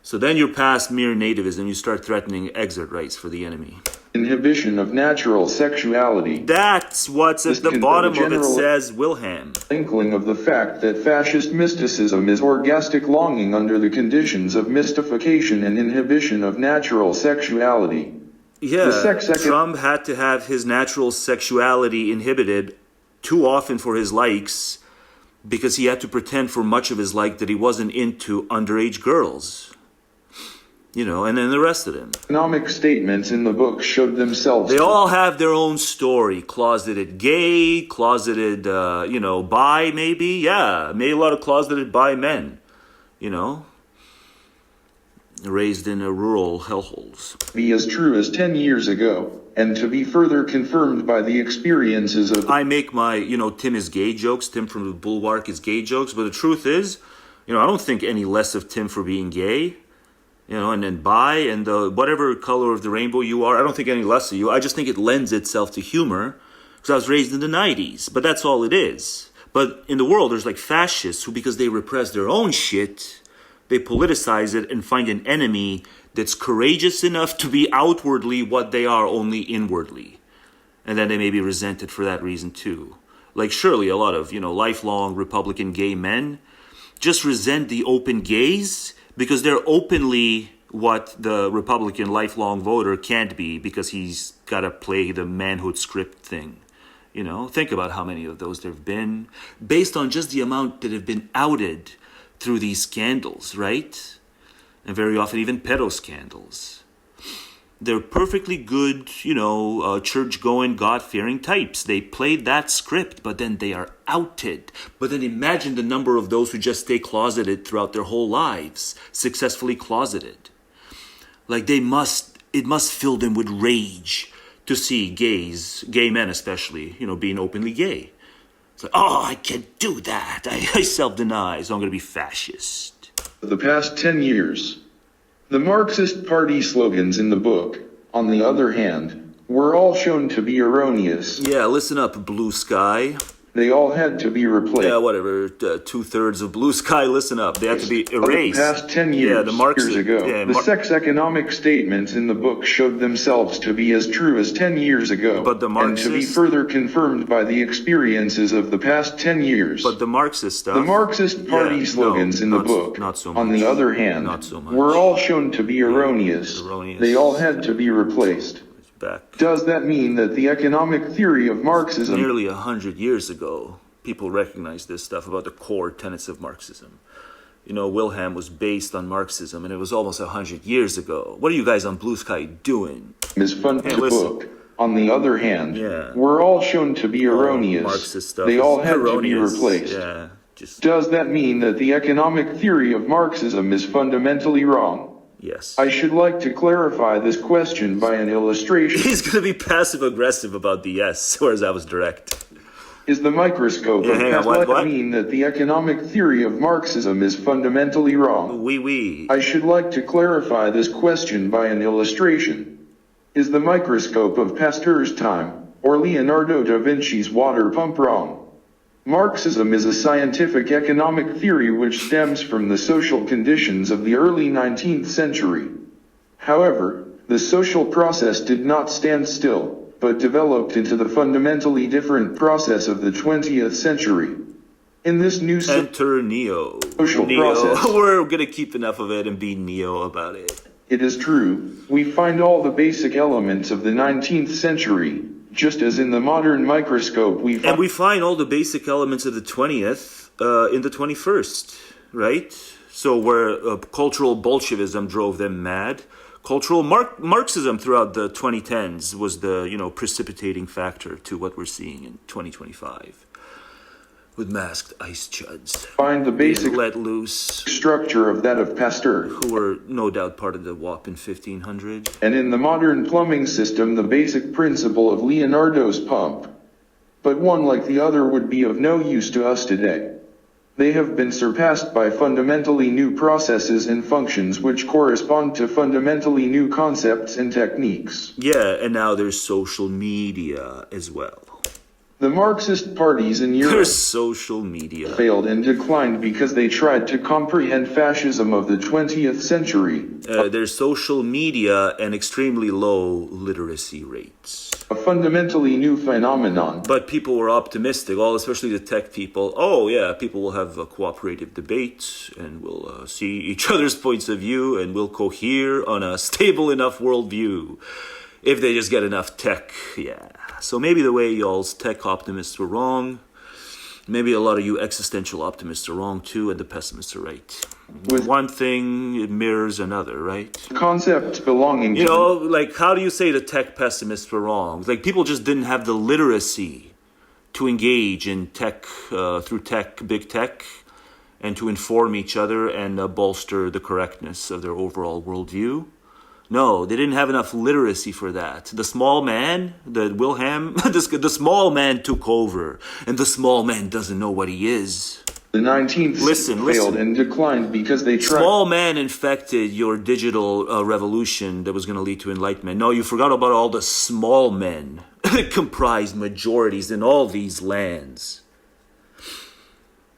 So then you're past mere nativism. You start threatening exit rights for the enemy. Inhibition of natural sexuality. That's what's at the bottom of it, says Wilhelm. Inkling of the fact that fascist mysticism is orgastic longing under the conditions of mystification and inhibition of natural sexuality. Yeah, Trump had to have his natural sexuality inhibited too often for his likes because he had to pretend for much of his life that he wasn't into underage girls. And then the rest of them. Economic statements in the book showed themselves. They all have their own story. Closeted gay, closeted, bi maybe. Yeah, maybe a lot of closeted bi men, raised in rural hellholes. Be as true as 10 years ago, and to be further confirmed by the experiences of... I make my, Tim is gay jokes. Tim from the Bulwark is gay jokes. But the truth is, I don't think any less of Tim for being gay. And then bi and whatever color of the rainbow you are, I don't think any less of you. I just think it lends itself to humor because I was raised in the 90s. But that's all it is. But in the world, there's fascists who, because they repress their own shit, they politicize it and find an enemy that's courageous enough to be outwardly what they are only inwardly. And then they may be resented for that reason too. Surely a lot of, lifelong Republican gay men just resent the open gays because they're openly what the Republican lifelong voter can't be because he's got to play the manhood script thing. Think about how many of those there have been based on just the amount that have been outed through these scandals, right? And very often even pedo scandals. They're perfectly good, church-going, God-fearing types. They played that script, but then they are outed. But then imagine the number of those who just stay closeted throughout their whole lives, successfully closeted. It must fill them with rage to see gay men especially, being openly gay. It's like, oh, I can't do that. I self-deny, so I'm going to be fascist. The past 10 years. The Marxist Party slogans in the book, on the other hand, were all shown to be erroneous. Yeah, listen up, Blue Sky. They all had to be replaced. Yeah, whatever. 2/3 of Blue Sky, listen up. They had to be erased. The past 10 years, the Marxist, years ago, the sex economic statements in the book showed themselves to be as true as 10 years ago, but the Marxist, and to be further confirmed by the experiences of the past 10 years. But the Marxist stuff... The Marxist party slogans in the book, not so much. on the other hand, not so much. were all shown to be erroneous. They all had to be replaced. Back. Does that mean that the economic theory of Marxism... Nearly 100 years ago, people recognized this stuff about the core tenets of Marxism. You know, Wilhelm was based on Marxism, and it was almost 100 years ago. What are you guys on Blue Sky doing? This book, on the other hand, were all shown to be erroneous. Marxist stuff they all had erroneous. to be replaced. Yeah, Does that mean that the economic theory of Marxism is fundamentally wrong? Yes. I should like to clarify this question by an illustration. He's going to be passive-aggressive about the yes, whereas I was direct. Is the microscope of what mean that the economic theory of Marxism is fundamentally wrong? Oui. I should like to clarify this question by an illustration. Is the microscope of Pasteur's time, or Leonardo da Vinci's water pump wrong? Marxism is a scientific economic theory which stems from the social conditions of the early 19th century. However, the social process did not stand still, but developed into the fundamentally different process of the 20th century. In this new Enter Neo. Social process, we're going to keep enough of it and be Neo about it. It is true, we find all the basic elements of the 19th century, just as in the modern microscope and we find all the basic elements of the 20th in the 21st, right? So where cultural Bolshevism drove them mad, cultural Marxism throughout the 2010s was the precipitating factor to what we're seeing in 2025 with masked ice chuds. Find the basic let loose structure of that of Pasteur, who were no doubt part of the WAP in 1500. And in the modern plumbing system, the basic principle of Leonardo's pump. But one like the other would be of no use to us today. They have been surpassed by fundamentally new processes and functions which correspond to fundamentally new concepts and techniques. Yeah, and now there's social media as well. The Marxist parties in Europe social media failed and declined because they tried to comprehend fascism of the 20th century. There's social media and extremely low literacy rates. A fundamentally new phenomenon. But people were optimistic, especially the tech people. Oh yeah, people will have cooperative debates and we'll see each other's points of view and we'll cohere on a stable enough worldview. If they just get enough tech, yeah. So maybe the way y'all's tech optimists were wrong. Maybe a lot of you existential optimists are wrong too, and the pessimists are right. With one thing, it mirrors another, right? Concepts belonging to... like, how do you say the tech pessimists were wrong? Like, people just didn't have the literacy to engage in tech, through tech, big tech, and to inform each other and bolster the correctness of their overall worldview. No, they didn't have enough literacy for that. The small man, the small man took over, and the small man doesn't know what he is. The 19th failed and declined because they tried... Small man infected your digital revolution that was going to lead to enlightenment. No, you forgot about all the small men that comprise majorities in all these lands.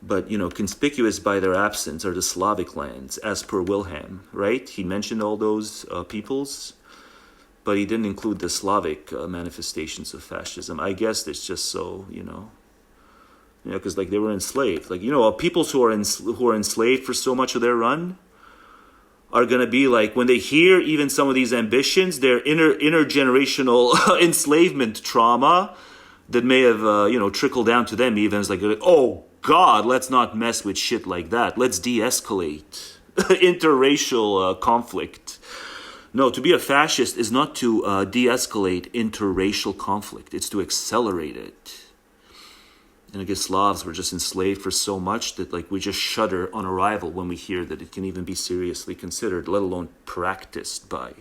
But, conspicuous by their absence are the Slavic lands, as per Wilhelm, right? He mentioned all those peoples, but he didn't include the Slavic manifestations of fascism. I guess it's just so, because they were enslaved. Peoples who are enslaved for so much of their run are going to be when they hear even some of these ambitions, their intergenerational enslavement trauma that may have, trickled down to them even is oh, God, let's not mess with shit like that. Let's de-escalate interracial conflict. No, to be a fascist is not to de-escalate interracial conflict. It's to accelerate it. And I guess Slavs were just enslaved for so much that we just shudder on arrival when we hear that it can even be seriously considered, let alone practiced by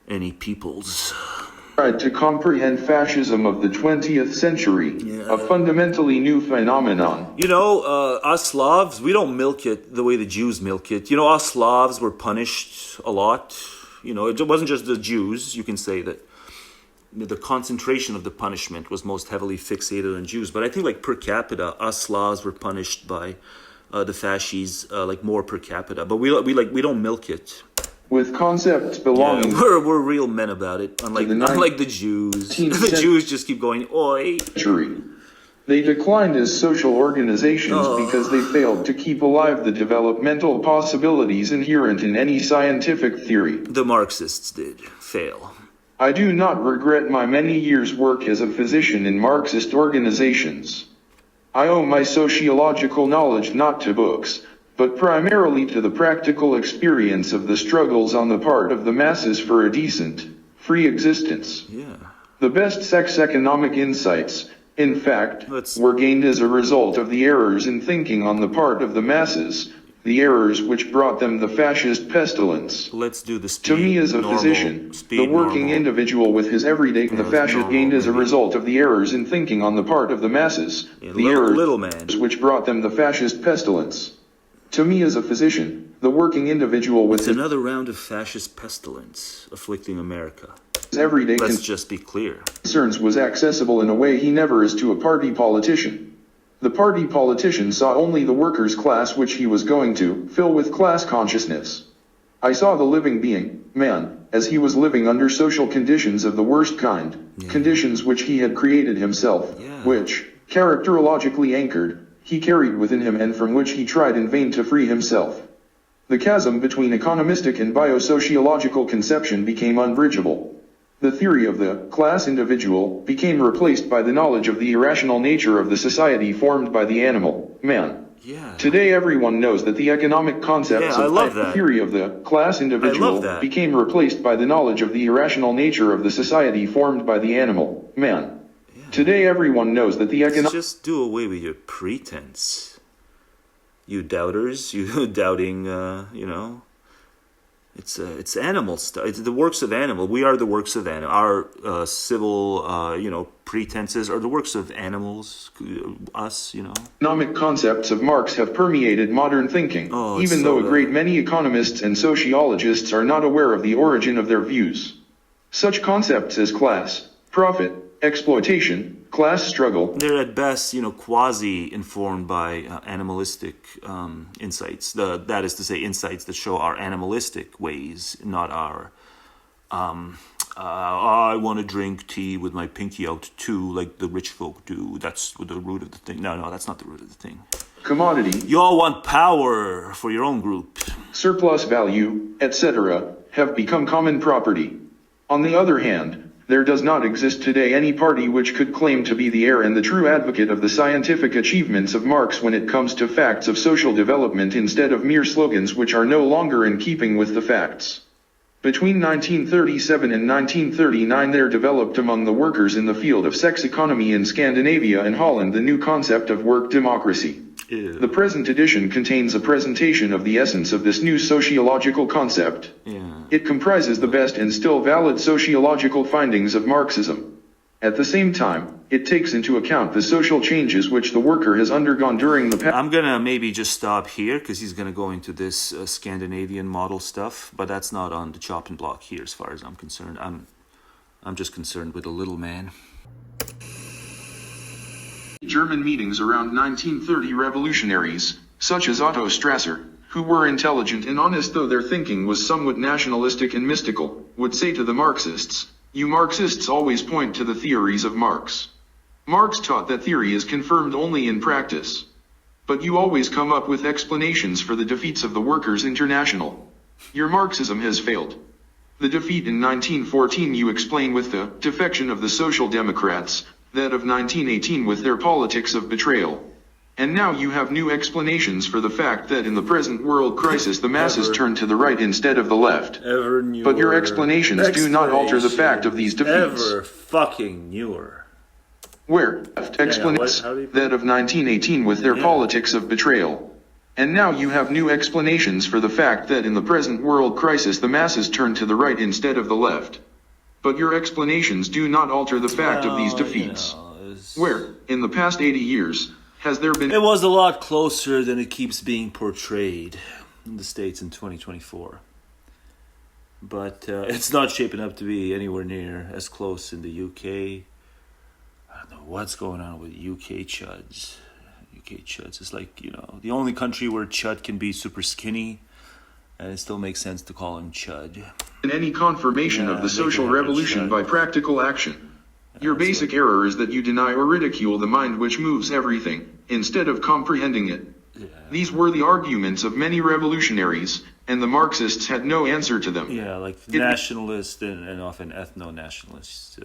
any peoples. Tried to comprehend fascism of the 20th century, a fundamentally new phenomenon. Us Slavs, we don't milk it the way the Jews milk it. Us Slavs were punished a lot. It wasn't just the Jews. You can say that the concentration of the punishment was most heavily fixated on Jews. But I think like per capita, us Slavs were punished by the fascists like more per capita. But we don't milk it. With concepts belonging, we're real men about it. Unlike the Jews, the Jews just keep going oi. They declined as social organizations because they failed to keep alive the developmental possibilities inherent in any scientific theory. The Marxists did fail. I do not regret my many years' work as a physician in Marxist organizations. I owe my sociological knowledge not to books, but primarily to the practical experience of the struggles on the part of the masses for a decent, free existence. Yeah. The best sex economic insights, in fact, were gained as a result of the errors in thinking on the part of the masses, the errors which brought them the fascist pestilence. Let's do the To me as a physician, the working individual with his everyday, the fascist gained as a result of the errors in thinking on the part of the masses, the errors which brought them the fascist pestilence. To me as a physician, the working individual with another round of fascist pestilence afflicting America. Everyday Let's just be clear. Concerns was accessible in a way he never is to a party politician. The party politician saw only the workers' class which he was going to fill with class consciousness. I saw the living being, man, as he was living under social conditions of the worst kind, conditions which he had created himself, which, characterologically anchored, he carried within him and from which he tried in vain to free himself. The chasm between economistic and biosociological conception became unbridgeable. The theory of the class individual became replaced by the knowledge of the irrational nature of the society formed by the animal, man. Today everyone knows that the economic concepts of the theory of the class individual became replaced by the knowledge of the irrational nature of the society formed by the animal, man. Today everyone knows that the economic... Just do away with your pretense. You doubters, you doubting, you know... It's animal stuff. It's the works of animal. We are the works of animal. Our civil, pretenses are the works of animals. Us, Economic concepts of Marx have permeated modern thinking, even though a great many economists and sociologists are not aware of the origin of their views. Such concepts as class, profit, exploitation, class struggle. They're at best, quasi-informed by animalistic insights. That is to say, insights that show our animalistic ways, not our, I want to drink tea with my pinky out too, like the rich folk do. That's the root of the thing. No, that's not the root of the thing. Commodity. You all want power for your own group. Surplus value, etc., have become common property. On the other hand, there does not exist today any party which could claim to be the heir and the true advocate of the scientific achievements of Marx when it comes to facts of social development instead of mere slogans which are no longer in keeping with the facts. Between 1937 and 1939 there developed among the workers in the field of sex economy in Scandinavia and Holland the new concept of work democracy. Ew. The present edition contains a presentation of the essence of this new sociological concept. It comprises the best and still valid sociological findings of Marxism. At the same time, it takes into account the social changes which the worker has undergone during the past. I'm gonna maybe just stop here because he's gonna go into this Scandinavian model stuff, but that's not on the chopping block here as far as I'm concerned. I'm just concerned with the little man. German meetings around 1930 revolutionaries, such as Otto Strasser, who were intelligent and honest though their thinking was somewhat nationalistic and mystical, would say to the Marxists, "You Marxists always point to the theories of Marx. Marx taught that theory is confirmed only in practice. But you always come up with explanations for the defeats of the Workers' International. Your Marxism has failed. The defeat in 1914 you explain with the defection of the Social Democrats, that of 1918 with their politics of betrayal. And now you have new explanations for the fact that in the present world crisis the masses turn to the right instead of the left. But your explanations do not alter the fact of these defeats. Ever fucking newer. Where explains that of 1918 with their politics of betrayal. And now you have new explanations for the fact that in the present world crisis the masses turn to the right instead of the left. But your explanations do not alter the fact of these defeats. Where, in the past 80 years, has there been... It was a lot closer than it keeps being portrayed in the States in 2024. But it's not shaping up to be anywhere near as close in the UK. I don't know what's going on with UK chuds. UK chuds is like, the only country where chud can be super skinny, and it still makes sense to call him chud. In any confirmation of the social revolution by practical action. Your basic error is that you deny or ridicule the mind which moves everything, instead of comprehending it. These were the arguments of many revolutionaries, and the Marxists had no answer to them. Yeah, like nationalist and often ethno-nationalist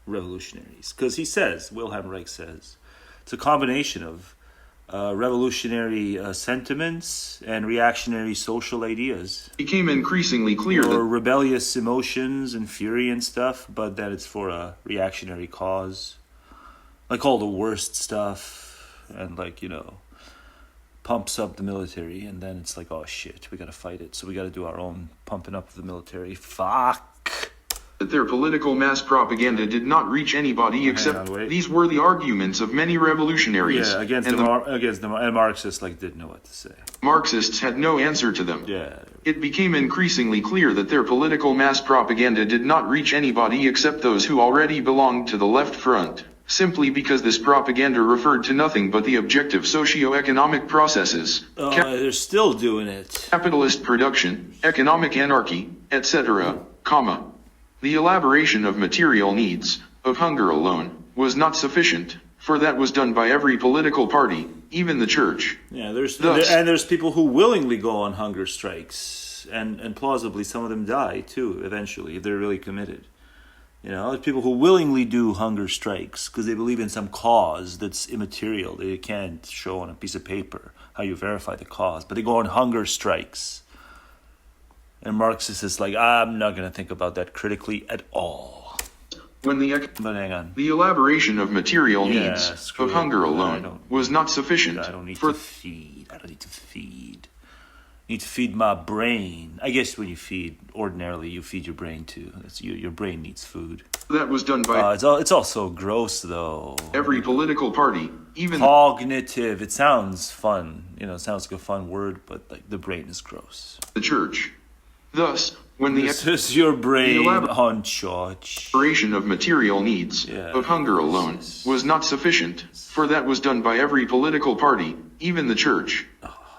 revolutionaries. Because Wilhelm Reich says, it's a combination of revolutionary sentiments and reactionary social ideas. It became increasingly clear that rebellious emotions and fury and stuff, but that it's for a reactionary cause. Like all the worst stuff, and pumps up the military, and then it's like, oh shit, we gotta fight it, so we gotta do our own pumping up of the military. Fuck! That their political mass propaganda did not reach anybody except these were the arguments of many revolutionaries. Yeah, against the Marxists didn't know what to say. Marxists had no answer to them. Yeah. It became increasingly clear that their political mass propaganda did not reach anybody except those who already belonged to the left front, simply because this propaganda referred to nothing but the objective socio-economic processes. They're still doing it. Capitalist production, economic anarchy, etc., The elaboration of material needs, of hunger alone, was not sufficient, for that was done by every political party, even the church. Yeah, there's people who willingly go on hunger strikes, and plausibly some of them die too, eventually, if they're really committed. There's people who willingly do hunger strikes because they believe in some cause that's immaterial. They can't show on a piece of paper how you verify the cause, but they go on hunger strikes. And Marxist is like, I'm not going to think about that critically at all. But hang on. The elaboration of material needs, of hunger alone, was not sufficient. I don't need to feed. I need to feed my brain. I guess when you feed, ordinarily, you feed your brain too. Your brain needs food. That was done by... it's all so gross, though. Every political party, even... Cognitive. It sounds fun. It sounds like a fun word, but the brain is gross. The church. Thus, when this is your brain on church. Elaboration of material needs, of hunger alone, was not sufficient, for that was done by every political party, even the church.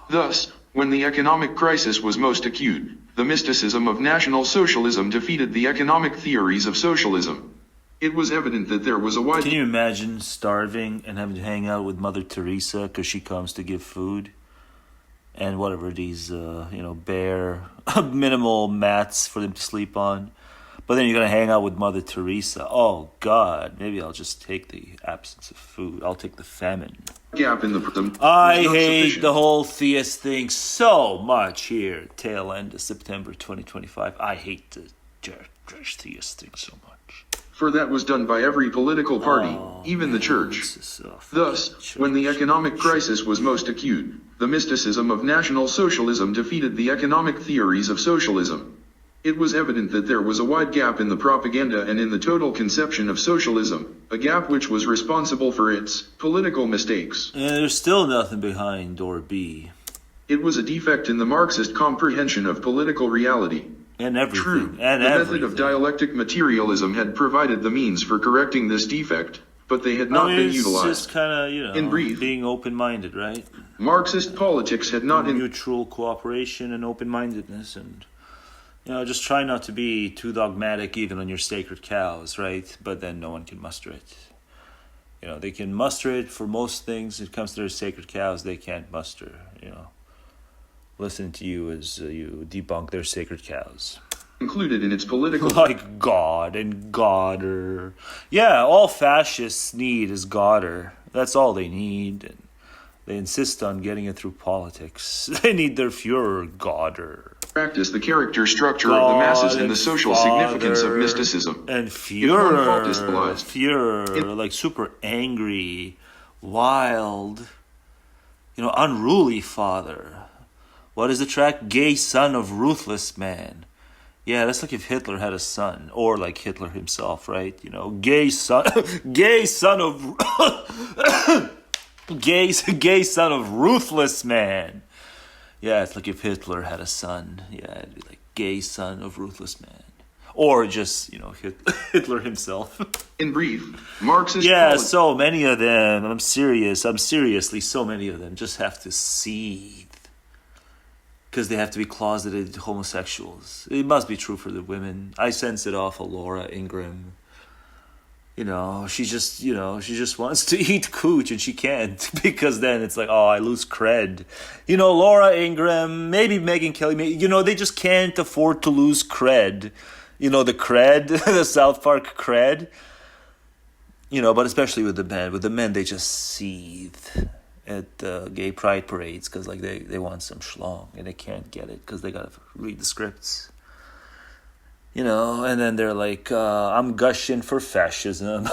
Thus, when the economic crisis was most acute, the mysticism of National Socialism defeated the economic theories of socialism. It was evident that there was a wide... Can you imagine starving and having to hang out with Mother Teresa because she comes to give food? And whatever, these, bare, minimal mats for them to sleep on. But then you're going to hang out with Mother Teresa. Oh, God, maybe I'll just take the absence of food. I'll take the famine. Gap in the I hate the whole theist thing so much here. Tail end of September 2025. I hate the theist thing so much. For that was done by every political party, even the church. Thus, when the economic crisis was most acute, the mysticism of National Socialism defeated the economic theories of socialism. It was evident that there was a wide gap in the propaganda and in the total conception of socialism, a gap which was responsible for its political mistakes. There's still nothing behind door B. It was a defect in the Marxist comprehension of political reality. And everything. True, the method of dialectic materialism had provided the means for correcting this defect, but they had not been utilized. It's just kind of, in brief, being open-minded, right? Marxist politics had not... Mutual cooperation and open-mindedness, and, just try not to be too dogmatic even on your sacred cows, right? But then no one can muster it. They can muster it for most things. When it comes to their sacred cows, they can't muster, Listen to you as you debunk their sacred cows. Included in its political... Like God and Godder. Yeah, all fascists need is Godder. That's all they need. And they insist on getting it through politics. They need their Führer Godder. Practice the character structure of the masses and the social significance of mysticism. And Führer, like super angry, wild, unruly father. What is the track? Gay son of ruthless man. Yeah, that's like if Hitler had a son, or like Hitler himself, right? Gay son of gay son of ruthless man. Yeah, it's like if Hitler had a son. Yeah, it'd be like gay son of ruthless man. Or just, Hitler himself. In brief, Marxist... Yeah, so many of them, I'm seriously, so many of them just have to seethe. Because they have to be closeted homosexuals. It must be true for the women. I sense it off of Laura Ingraham. She just wants to eat cooch and she can't. Because then it's like, I lose cred. Laura Ingraham, maybe Megyn Kelly, they just can't afford to lose cred. The cred, the South Park cred. But especially with the men. With the men, they just seethe at gay pride parades because they want some schlong and they can't get it because they got to read the scripts. And then they're like, I'm gushing for fascism,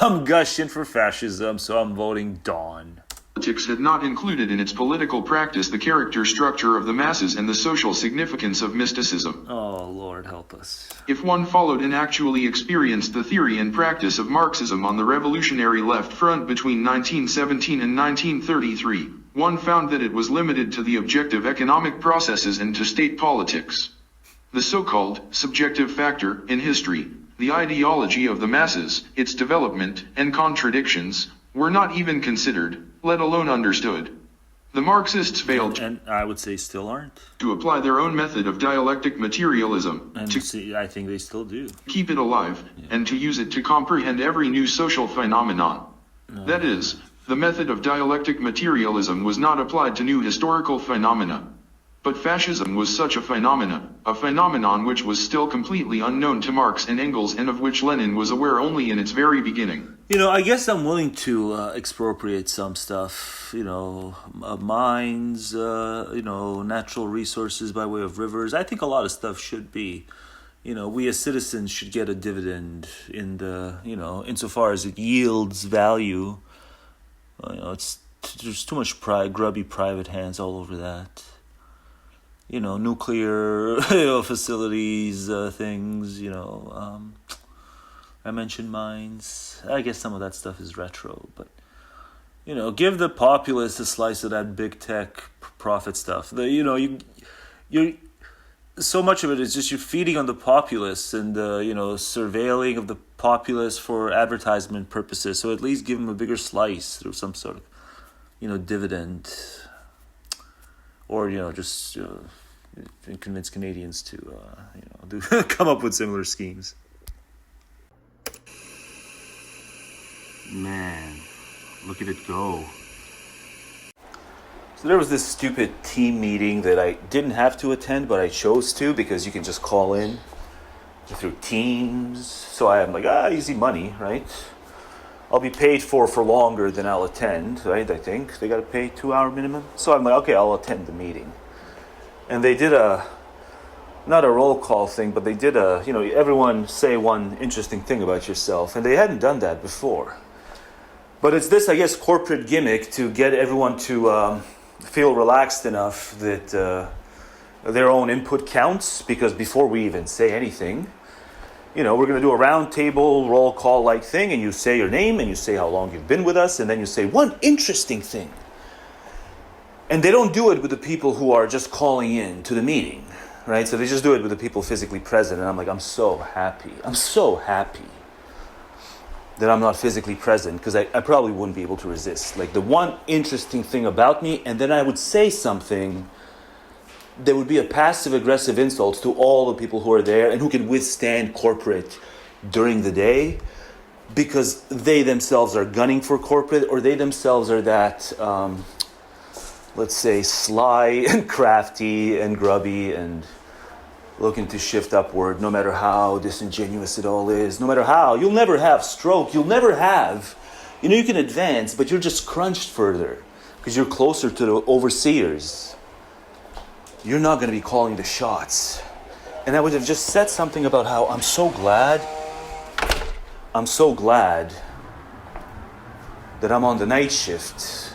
so I'm voting Dawn. Politics had not included in its political practice the character structure of the masses and the social significance of mysticism. Oh, Lord, help us. If one followed and actually experienced the theory and practice of Marxism on the revolutionary left front between 1917 and 1933, one found that it was limited to the objective economic processes and to state politics. The so-called subjective factor in history, the ideology of the masses, its development, and contradictions, were not even considered, let alone understood. The Marxists failed, and I would say still aren't, to apply their own method of dialectic materialism, I think they still do. Keep it alive, and to use it to comprehend every new social phenomenon. That is, the method of dialectic materialism was not applied to new historical phenomena. But fascism was such a phenomenon which was still completely unknown to Marx and Engels and of which Lenin was aware only in its very beginning. I guess I'm willing to expropriate some stuff, mines, natural resources by way of rivers. I think a lot of stuff should be, we as citizens should get a dividend in the, insofar as it yields value. There's too much grubby private hands all over that. Nuclear facilities, things, I mentioned mines. I guess some of that stuff is retro, but, give the populace a slice of that big tech profit stuff. You're so much of it is just you're feeding on the populace and the, surveilling of the populace for advertisement purposes. So at least give them a bigger slice through some sort of, dividend. Or, just convince Canadians to, come up with similar schemes. Man, look at it go. So there was this stupid team meeting that I didn't have to attend, but I chose to because you can just call in through Teams. So I'm like, easy money, right? I'll be paid for longer than I'll attend, right? I think they got to pay 2-hour minimum. So I'm like, okay, I'll attend the meeting. And they did not a roll call thing, but they did everyone say one interesting thing about yourself. And they hadn't done that before. But it's this, I guess, corporate gimmick to get everyone to feel relaxed enough that their own input counts. Because before we even say anything, we're going to do a round table roll call like thing, and you say your name and you say how long you've been with us, and then you say one interesting thing. And they don't do it with the people who are just calling in to the meeting, right? So they just do it with the people physically present, and I'm like, I'm so happy that I'm not physically present, because I probably wouldn't be able to resist. Like the one interesting thing about me, and then I would say something there would be a passive-aggressive insult to all the people who are there and who can withstand corporate during the day because they themselves are gunning for corporate, or they themselves are that, let's say, sly and crafty and grubby and looking to shift upward, no matter how disingenuous it all is, no matter how. You'll never have stroke. You'll never have. You can advance, but you're just crunched further because you're closer to the overseers. You're not going to be calling the shots. And I would have just said something about how I'm so glad that I'm on the night shift.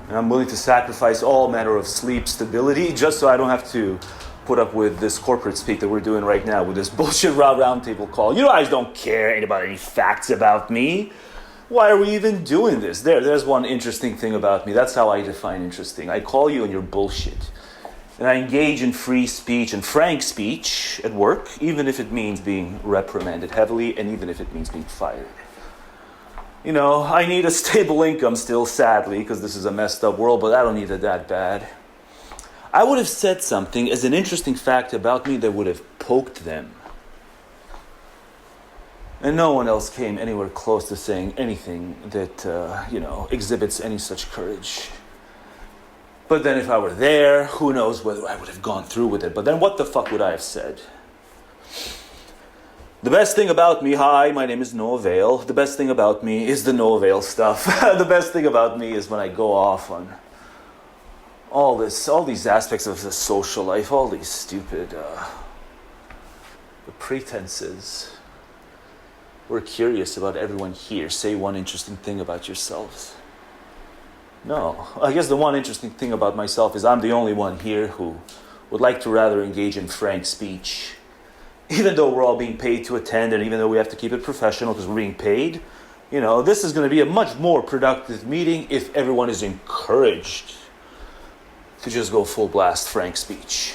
And I'm willing to sacrifice all manner of sleep stability just so I don't have to put up with this corporate speak that we're doing right now with this bullshit roundtable call. I just don't care about any facts about me. Why are we even doing this? There's one interesting thing about me. That's how I define interesting. I call you and you're bullshit. And I engage in free speech and frank speech at work, even if it means being reprimanded heavily and even if it means being fired. You know, I need a stable income still, sadly, because this is a messed up world, but I don't need it that bad. I would have said something as an interesting fact about me that would have poked them. And no one else came anywhere close to saying anything that, exhibits any such courage. But then if I were there, who knows whether I would have gone through with it. But then what the fuck would I have said? The best thing about me, hi, my name is No Avail. The best thing about me is the No Avail stuff. The best thing about me is when I go off on all these aspects of the social life, all these stupid the pretenses. We're curious about everyone here. Say one interesting thing about yourselves. No, I guess the one interesting thing about myself is I'm the only one here who would like to rather engage in frank speech. Even though we're all being paid to attend and even though we have to keep it professional because we're being paid, this is going to be a much more productive meeting if everyone is encouraged to just go full blast frank speech.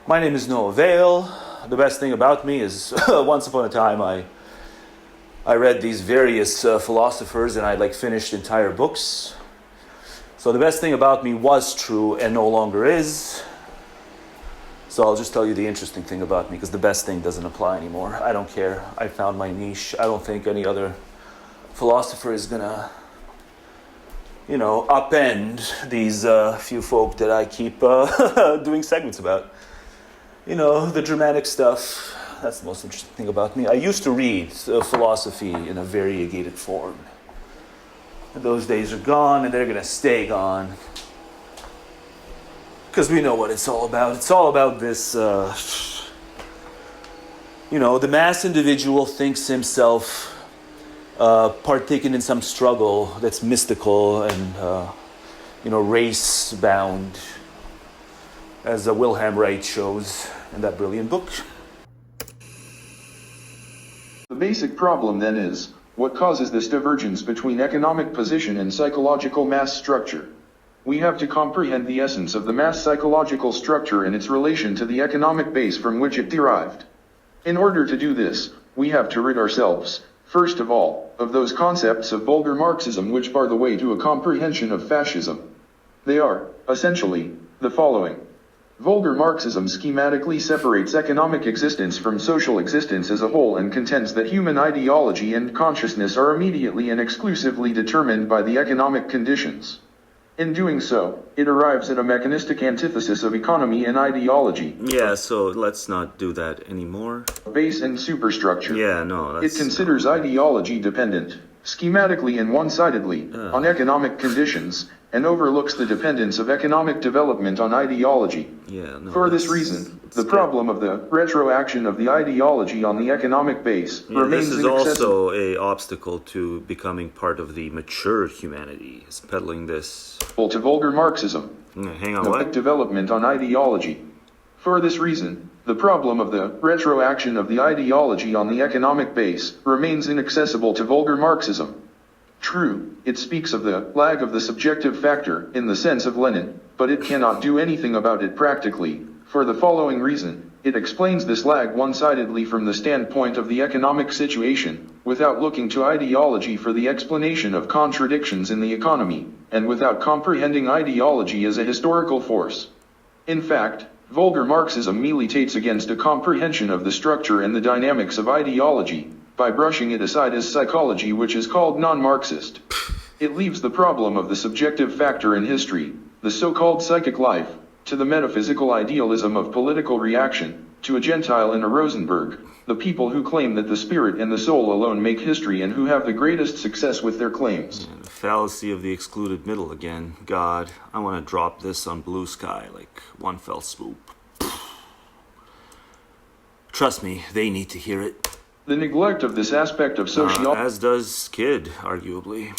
My name is No Avail. The best thing about me is once upon a time I read these various philosophers and I finished entire books. So the best thing about me was true and no longer is. So I'll just tell you the interesting thing about me because the best thing doesn't apply anymore. I don't care. I found my niche. I don't think any other philosopher is gonna, upend these few folk that I keep doing segments about. The dramatic stuff. That's the most interesting thing about me. I used to read philosophy in a variegated form. Those days are gone, and they're going to stay gone. Because we know what it's all about. It's all about this, the mass individual thinks himself partaking in some struggle that's mystical and, race-bound, as Wilhelm Reich shows in that brilliant book. The basic problem then is, what causes this divergence between economic position and psychological mass structure? We have to comprehend the essence of the mass psychological structure and its relation to the economic base from which it derived. In order to do this, we have to rid ourselves, first of all, of those concepts of vulgar Marxism which bar the way to a comprehension of fascism. They are, essentially, the following. Vulgar Marxism schematically separates economic existence from social existence as a whole and contends that human ideology and consciousness are immediately and exclusively determined by the economic conditions. In doing so, it arrives at a mechanistic antithesis of economy and ideology. Yeah, so let's not do that anymore. Base and superstructure. Yeah, no, that's... It considers ideology dependent, schematically and one-sidedly, on economic conditions, and overlooks the dependence of economic development on ideology. Yeah, no, for this reason, the problem of the retroaction of the ideology on the economic base remains This is inaccessible. also an obstacle to becoming part of the mature humanity, is peddling this. To vulgar Marxism. Hang on, what? Development on ideology. For this reason, the problem of the retroaction of the ideology on the economic base remains inaccessible to vulgar Marxism. True, it speaks of the lag of the subjective factor in the sense of Lenin, but it cannot do anything about it practically. For the following reason, it explains this lag one-sidedly from the standpoint of the economic situation, without looking to ideology for the explanation of contradictions in the economy, and without comprehending ideology as a historical force. In fact, vulgar Marxism militates against a comprehension of the structure and the dynamics of ideology, by brushing it aside as psychology, which is called non-Marxist. It leaves the problem of the subjective factor in history, the so-called psychic life, to the metaphysical idealism of political reaction, to a Gentile and a Rosenberg, the people who claim that the spirit and the soul alone make history and who have the greatest success with their claims. The fallacy of the excluded middle again. God, I want to drop this on Blue Sky like one fell swoop. Trust me, they need to hear it. The neglect of this aspect of sociology, as does Kid, arguably,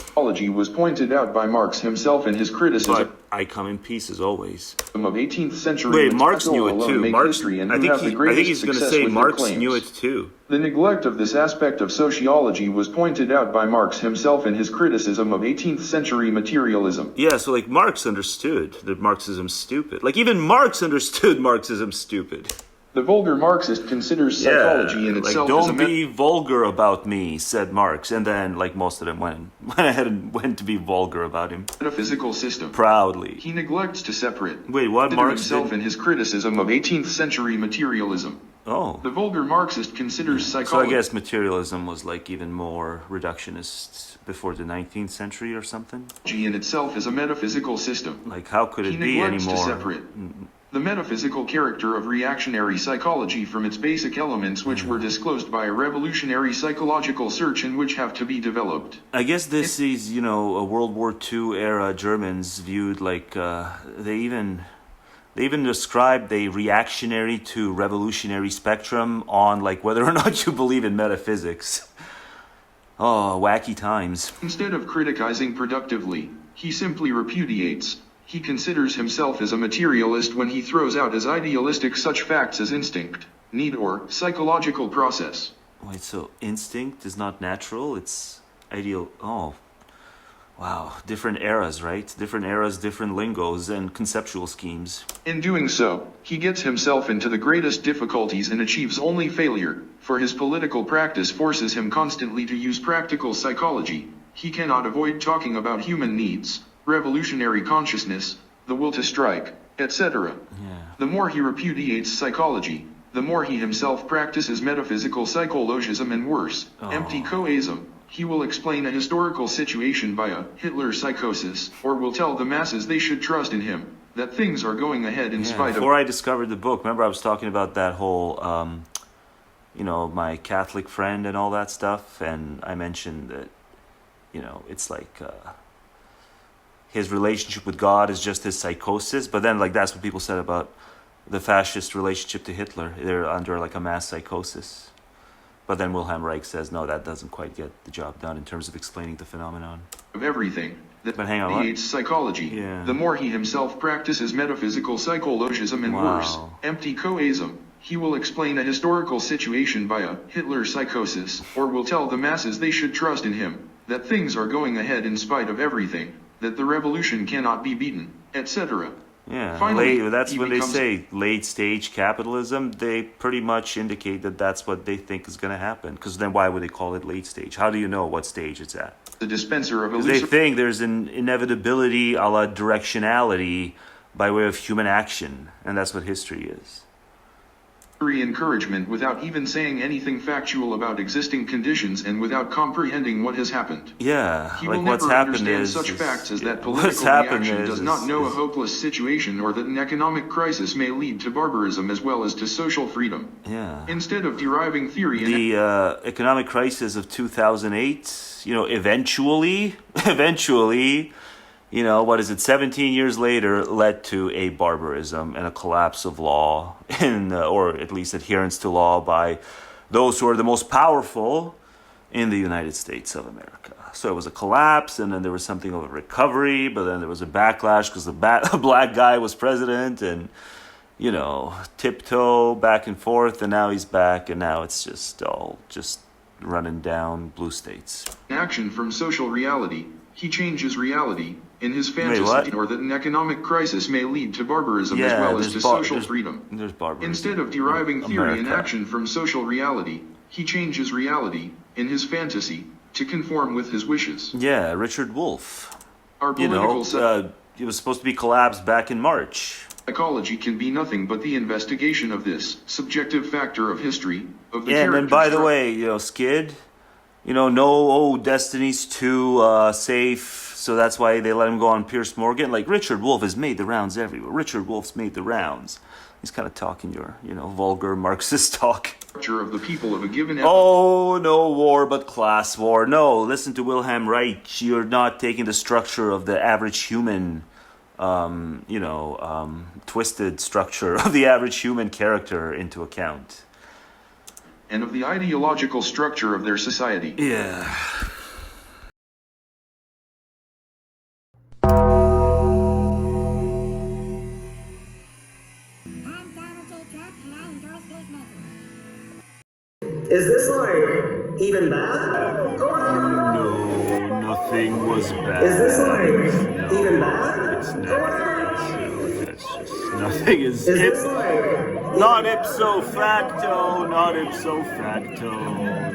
was pointed out by Marx himself in his criticism. But I come in peace as always. Of 18th century Wait, Marx knew it alone too. make Marx, history and I who think have the greatest he's going to success say with their Marx claims. knew it too. The neglect of this aspect of sociology was pointed out by Marx himself in his criticism of 18th century materialism. Yeah, so like Marx understood that Marxism's stupid. Like even Marx understood Marxism stupid. The vulgar Marxist considers psychology in itself like, as a don't be vulgar about me, said Marx. And then, like, most of them went ahead and went to be vulgar about him. metaphysical system. Proudly. He neglects to separate Wait, what Marx himself did? in his criticism of 18th century materialism. Oh. The vulgar Marxist considers So I psychology guess materialism was, like, even more reductionist before the 19th century or something? in itself as a metaphysical system. Like, how could He it be neglects anymore? to separate the metaphysical character of reactionary psychology from its basic elements, which were disclosed by a revolutionary psychological search and which have to be developed. I guess this is, you know, a World War II era Germans viewed like, they even described a reactionary to revolutionary spectrum on, like, whether or not you believe in metaphysics. Oh, wacky times. Instead of criticizing productively, he simply repudiates. He considers himself as a materialist when he throws out as idealistic such facts as instinct, need, or psychological process. Wait, so instinct is not natural? It's ideal. Oh, wow. Different eras, right? Different eras, different lingos, and conceptual schemes. In doing so, he gets himself into the greatest difficulties and achieves only failure, for his political practice forces him constantly to use practical psychology. He cannot avoid talking about human needs, revolutionary consciousness, the will to strike, etc. The more he repudiates psychology, the more he himself practices metaphysical psychologism and worse, empty coasm. He will explain a historical situation by a Hitler psychosis, or will tell the masses they should trust in him, that things are going ahead in spite of... Before I discovered the book, remember I was talking about that whole, you know, my Catholic friend and all that stuff, and I mentioned that, you know, it's like... his relationship with God is just his psychosis, but then, like, that's what people said about the fascist relationship to Hitler. They're under, like, a mass psychosis. But then Wilhelm Reich says, no, that doesn't quite get the job done in terms of explaining the phenomenon. Of everything that but hang on, creates psychology, the more he himself practices metaphysical psychologism and worse, empty coasm. He will explain a historical situation by a Hitler psychosis, or will tell the masses they should trust in him, that things are going ahead in spite of everything, that the revolution cannot be beaten, etc. Yeah, Finally, that's when they becomes... say late-stage capitalism, they pretty much indicate that that's what they think is going to happen. Because then why would they call it late stage? How do you know what stage it's at? The dispenser of They think there's an inevitability a la directionality by way of human action. And that's what history is. encouragement without even saying anything factual about existing conditions and without comprehending what has happened. Yeah, he like will what's never happened understand is... such facts as that what's political happened reaction is, does not know a hopeless situation or that an economic crisis may lead to barbarism as well as to social freedom. Yeah. Instead of deriving theory and... The economic crisis of 2008, you know, eventually, you know, what is it, 17 years later, led to a barbarism and a collapse of law, or at least adherence to law by those who are the most powerful in the United States of America. So it was a collapse, and then there was something of a recovery, but then there was a backlash because a black guy was president, and, you know, tiptoe back and forth, and now he's back, and now it's just all just running down blue states. action from social reality. He changes reality in his Wait, fantasy, what? or that an economic crisis may lead to barbarism as Yeah, well as to social there's freedom. There's barbarism. Instead of deriving theory and America. action from social reality, he changes reality in his fantasy to conform with his wishes. Yeah, Richard Wolff. Our You know, political it was supposed to be collapsed back in March. psychology can be nothing but the investigation of this subjective factor of history, of the Yeah, and then character by the way, you know, Skid, you know, no, Destiny's too safe, so that's why they let him go on Piers Morgan. Like, Richard Wolff has made the rounds everywhere. Richard Wolff's made the rounds. He's kind of talking your, you know, vulgar Marxist talk. of the people of a given epoch. Oh, no war but class war. No, listen to Wilhelm Reich. You're not taking the structure of the average human, twisted structure of the average human character into account. And of the ideological structure of their society. Yeah. nothing was bad. Is this like even bad? It's not. It's just nothing is. This like not ipso facto. Not ipso facto.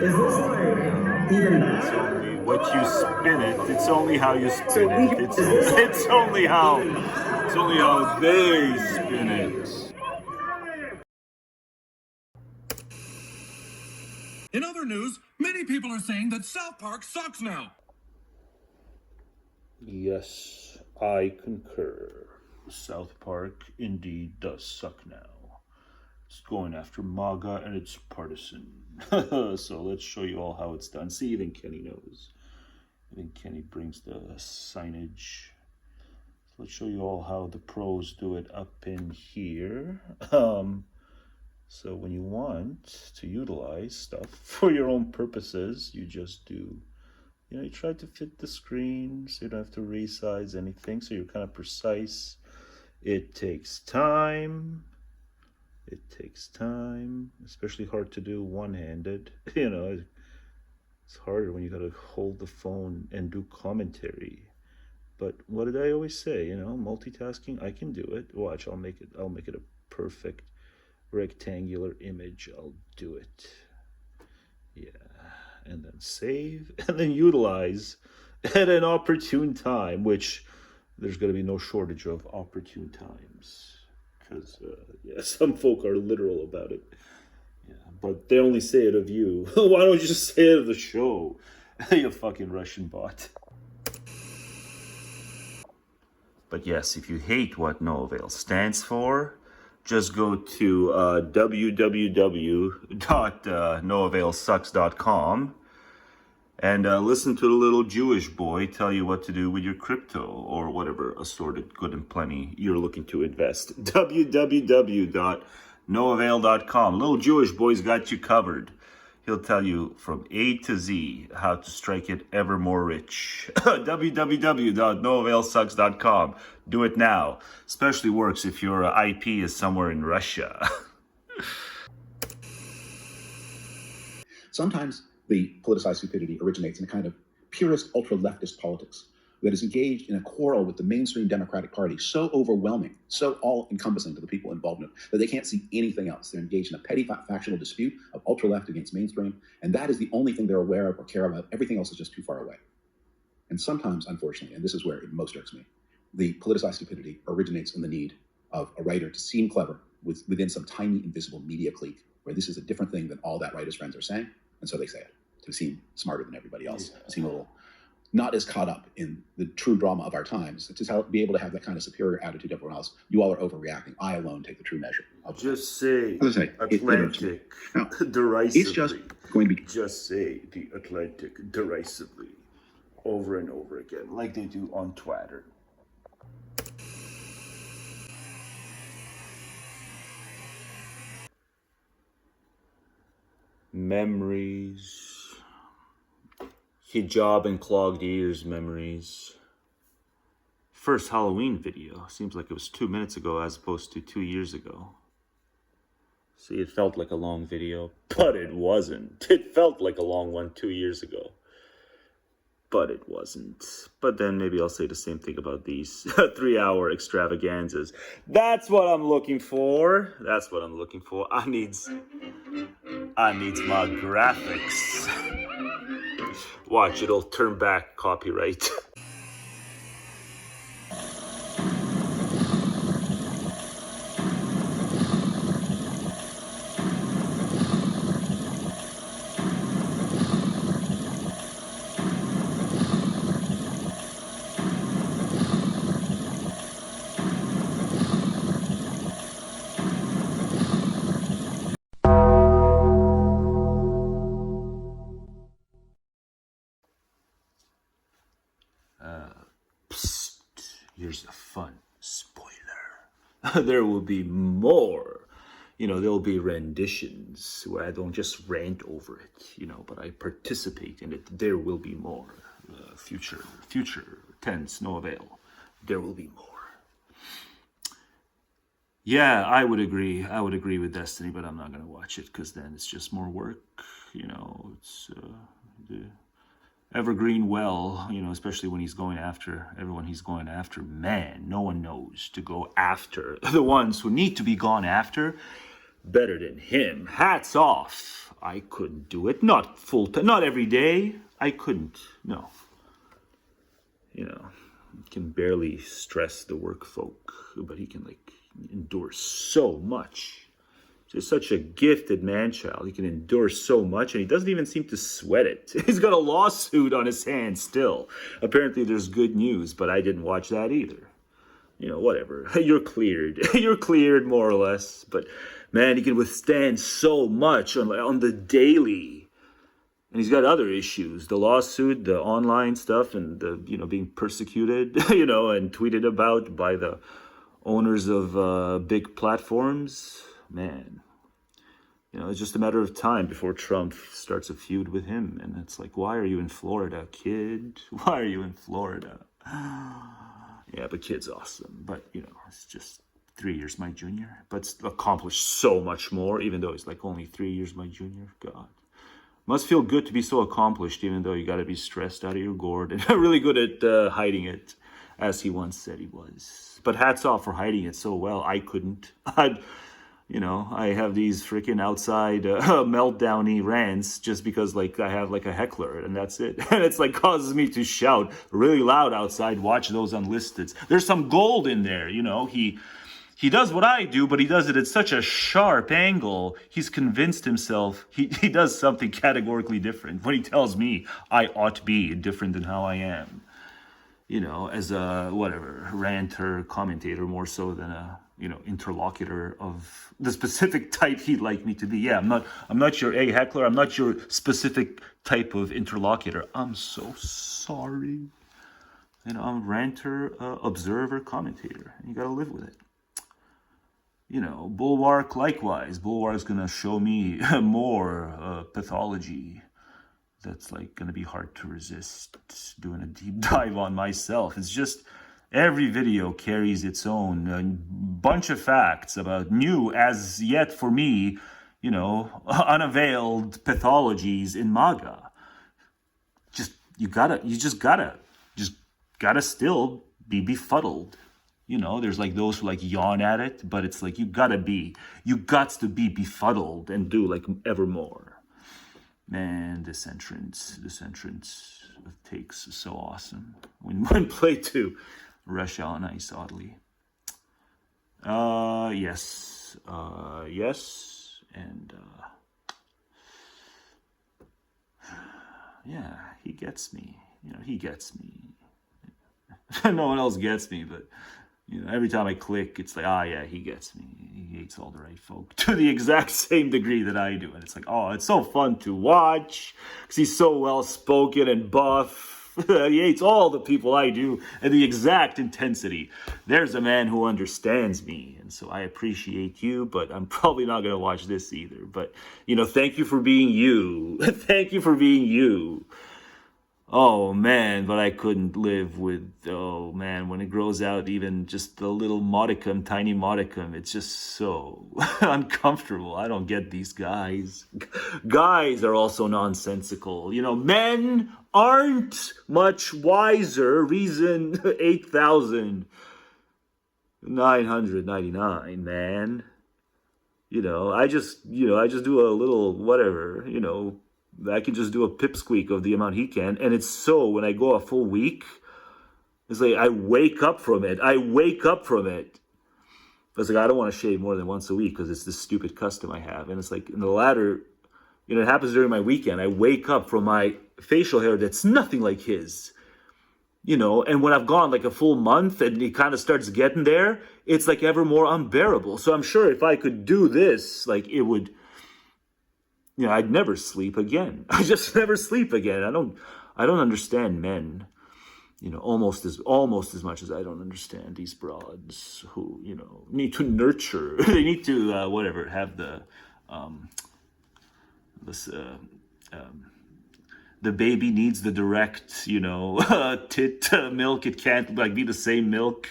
Is this like even bad? It's only what you spin it. It's only how you spin it. It's only how they spin it. In other news, many people are saying that South Park sucks now. Yes, I concur. South Park indeed does suck now. It's going after MAGA and it's partisan. So let's show you all how it's done. See, even Kenny knows. Even Kenny brings the signage. So let's show you all how the pros do it up in here. So when you want to utilize stuff for your own purposes, you just do, you try to fit the screen so you don't have to resize anything. So you're kind of precise. It takes time. It takes time, especially hard to do one-handed. It's harder when you got to hold the phone and do commentary. But what did I always say? Multitasking, I can do it. Watch, I'll make it a perfect rectangular image. I'll do it. Yeah, and then save and then utilize at an opportune time, which there's going to be no shortage of opportune times, because some folk are literal about it. Yeah, but they only say it of you. Why don't you just say it of the show? You fucking Russian bot. But yes, if you hate what No Avail stands for, just go to www.noavailsucks.com and listen to the little Jewish boy tell you what to do with your crypto or whatever assorted good and plenty you're looking to invest. www.noavail.com. Little Jewish boy's got you covered. He'll tell you from A to Z how to strike it ever more rich. www.noavailsucks.com. Do it now. Especially works if your IP is somewhere in Russia. Sometimes the politicized stupidity originates in a kind of purist ultra-leftist politics that is engaged in a quarrel with the mainstream Democratic Party so overwhelming, so all-encompassing to the people involved in it, that they can't see anything else. They're engaged in a petty factional dispute of ultra-left against mainstream, and that is the only thing they're aware of or care about. Everything else is just too far away. And sometimes, unfortunately, and this is where it most irks me, the politicized stupidity originates in the need of a writer to seem clever within some tiny invisible media clique, where this is a different thing than all that writer's friends are saying, and so they say it, to seem smarter than everybody else, to seem a little not as caught up in the true drama of our times, to be able to have that kind of superior attitude to everyone else. You all are overreacting. I alone take the true measure. Just say Atlantic derisively. It's just going to be... Just say the Atlantic derisively over and over again, like they do on Twitter. Memories. Hijab and clogged ears memories. First Halloween video. Seems like it was 2 minutes ago as opposed to 2 years ago. See, it felt like a long video, but it wasn't. It felt like a long one 2 years ago, but it wasn't. But then maybe I'll say the same thing about these 3-hour extravaganzas. That's what I'm looking for. That's what I'm looking for. I needs my graphics. Watch, it'll turn back copyright. Here's a fun spoiler. There will be more. There'll be renditions where I don't just rant over it, but I participate in it. There will be more. Future tense, no avail. There will be more. Yeah, I would agree. I would agree with Destiny, but I'm not going to watch it because then it's just more work. evergreen well, you know, especially when he's going after everyone he's going after. Man, no one knows to go after the ones who need to be gone after better than him. Hats off. I couldn't do it. Not full time, not every day. I couldn't. No. You know, he can barely stress the work folk, but he can like endure so much. He's such a gifted man-child. He can endure so much, and he doesn't even seem to sweat it. He's got a lawsuit on his hands still. Apparently there's good news, but I didn't watch that either. You know, whatever. You're cleared. You're cleared, more or less. But, man, he can withstand so much on the daily. And he's got other issues. The lawsuit, the online stuff, and the, you know, being persecuted, you know, and tweeted about by the owners of big platforms. Man, you know, it's just a matter of time before Trump starts a feud with him. And it's like, why are you in Florida, kid? Why are you in Florida? Yeah, but kid's awesome. But, you know, it's just 3 years my junior. But accomplished so much more, even though he's like only 3 years my junior. God. Must feel good to be so accomplished, even though you got to be stressed out of your gourd and really good at hiding it, as he once said he was. But hats off for hiding it so well. I couldn't. You know, I have these freaking outside meltdown-y rants just because, like, I have, like, a heckler, and that's it. And it's, like, causes me to shout really loud outside, watch those unlisteds. There's some gold in there, you know. He does what I do, but he does it at such a sharp angle. He's convinced himself he does something categorically different when he tells me I ought to be different than how I am. You know, as a, whatever, ranter, commentator, more so than a, you know, interlocutor of the specific type he'd like me to be. Yeah, I'm not your heckler. I'm not your specific type of interlocutor. I'm so sorry. You know, I'm a ranter, observer, commentator. And you got to live with it. You know, Bulwark likewise. Bulwark's going to show me more pathology that's like going to be hard to resist doing a deep dive on myself. It's just every video carries its own bunch of facts about new, as yet for me, you know, unavailed pathologies in MAGA. You just gotta still be befuddled. You know, there's like those who like yawn at it, but it's like you got to be befuddled and do like ever more. Man, this entrance of takes is so awesome. When played to Rush on Ice, oddly. Yes, and yeah, he gets me. You know, he gets me. No one else gets me, but you know, every time I click, it's like, yeah, he gets me. He hates all the right folk to the exact same degree that I do. And it's like, it's so fun to watch because he's so well-spoken and buff. He hates all the people I do and the exact intensity. There's a man who understands me. And so I appreciate you, but I'm probably not going to watch this either. But, you know, thank you for being you. Thank you for being you. Oh, man, but I couldn't live with, when it grows out even just a little modicum, tiny modicum, it's just so uncomfortable. I don't get these guys. Guys are also nonsensical. You know, men aren't much wiser. Reason 8,999, man. I just do a little whatever, I can just do a pipsqueak of the amount he can. And it's so, when I go a full week, it's like I wake up from it. It's like, I don't want to shave more than once a week because it's this stupid custom I have. And it's like in the latter, it happens during my weekend. I wake up from my facial hair that's nothing like his. And when I've gone like a full month and he kind of starts getting there, it's like ever more unbearable. So I'm sure if I could do this, like it would, I'd never sleep again. I just never sleep again. I don't understand men, almost as much as I don't understand these broads who, need to nurture. They need to, the baby needs the direct, you know, tit milk. It can't like be the same milk.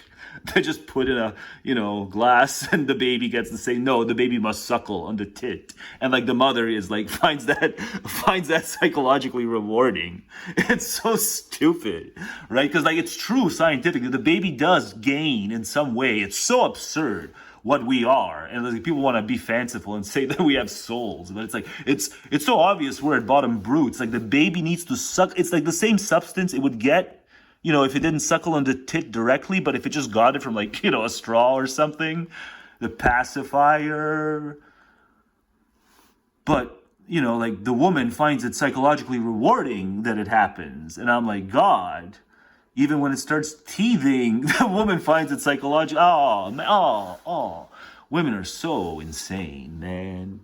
They just put in a, you know, glass and the baby gets the same. No, the baby must suckle on the tit. And like the mother is like, finds that psychologically rewarding. It's so stupid, right? Because like it's true scientifically, the baby does gain in some way. It's so absurd what we are. And like, people want to be fanciful and say that we have souls. But it's like, it's so obvious we're at bottom brutes. Like the baby needs to suck. It's like the same substance it would get, you know, if it didn't suckle on the tit directly, but if it just got it from like, you know, a straw or something, the pacifier. But, you know, like the woman finds it psychologically rewarding that it happens. And I'm like, God, even when it starts teething, the woman finds it psychologically. Women are so insane, man.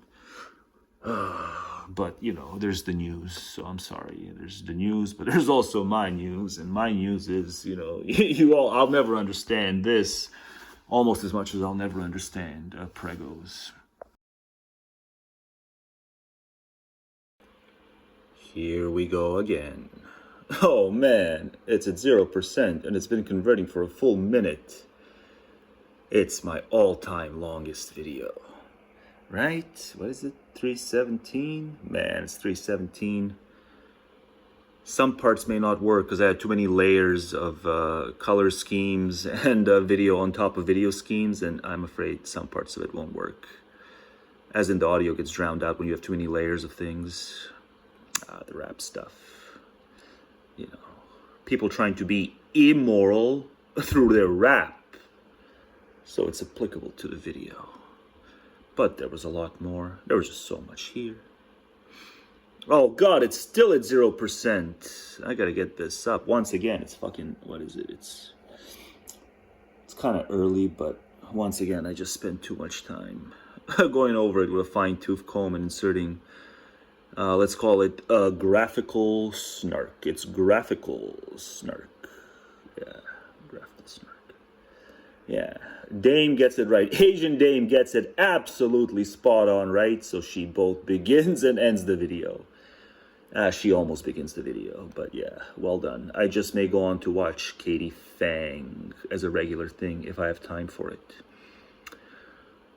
But, you know, there's the news, so I'm sorry. There's the news, but there's also my news, and my news is, you know, I'll never understand this almost as much as I'll never understand pregos. Here we go again. Oh man, it's at 0%, and it's been converting for a full minute. It's my all-time longest video. Right? What is it? 317? Man, it's 317. Some parts may not work because I had too many layers of color schemes and video on top of video schemes, and I'm afraid some parts of it won't work. As in the audio gets drowned out when you have too many layers of things. The rap stuff. You know, people trying to be immoral through their rap. So it's applicable to the video. But there was a lot more. There was just so much here. Oh God, it's still at 0%. I gotta get this up. Once again, it's fucking, what is it? It's kind of early, but once again, I just spent too much time going over it with a fine-tooth comb and inserting, let's call it a graphical snark. It's graphical snark. Yeah, graphical snark. Yeah. Dame gets it right. Asian Dame gets it absolutely spot on right. So she both begins and ends the video. She almost begins the video, but yeah, well done. I just may go on to watch Katie Fang as a regular thing if I have time for it.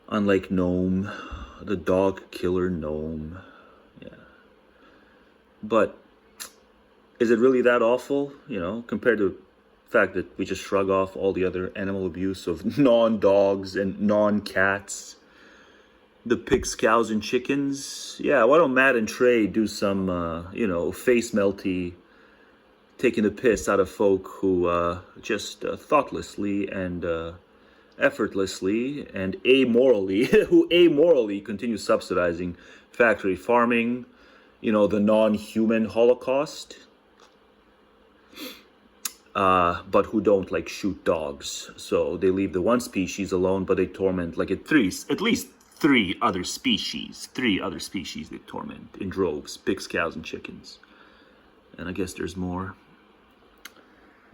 Unlike Gnome, the dog killer Gnome. Yeah. But is it really that awful, you know, compared to fact that we just shrug off all the other animal abuse of non-dogs and non-cats, the pigs, cows, and chickens? Yeah, why don't Matt and Trey do some, you know, face melty, taking the piss out of folk who just thoughtlessly and effortlessly and amorally, who amorally continue subsidizing factory farming, you know, the non-human Holocaust. But who don't like shoot dogs. So they leave the one species alone, but they torment like at least three other species they torment in droves: pigs, cows, and chickens. And I guess there's more.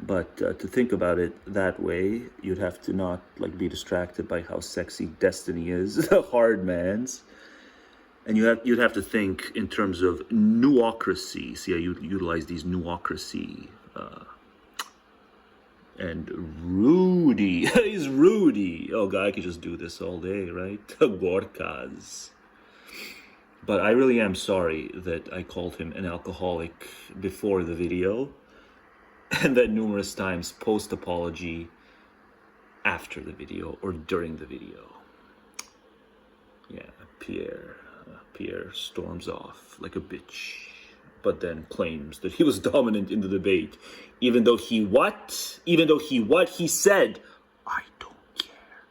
But to think about it that way, you'd have to not like be distracted by how sexy Destiny is, the hard man's. And you'd have to think in terms of nuocracy. See, I utilize these nuocracy. And Rudy, he's Rudy. Oh God, I could just do this all day, right? Gorkas. But I really am sorry that I called him an alcoholic before the video, and that numerous times post-apology after the video or during the video. Yeah, Pierre storms off like a bitch, but then claims that he was dominant in the debate, even though he what? He said, I don't care.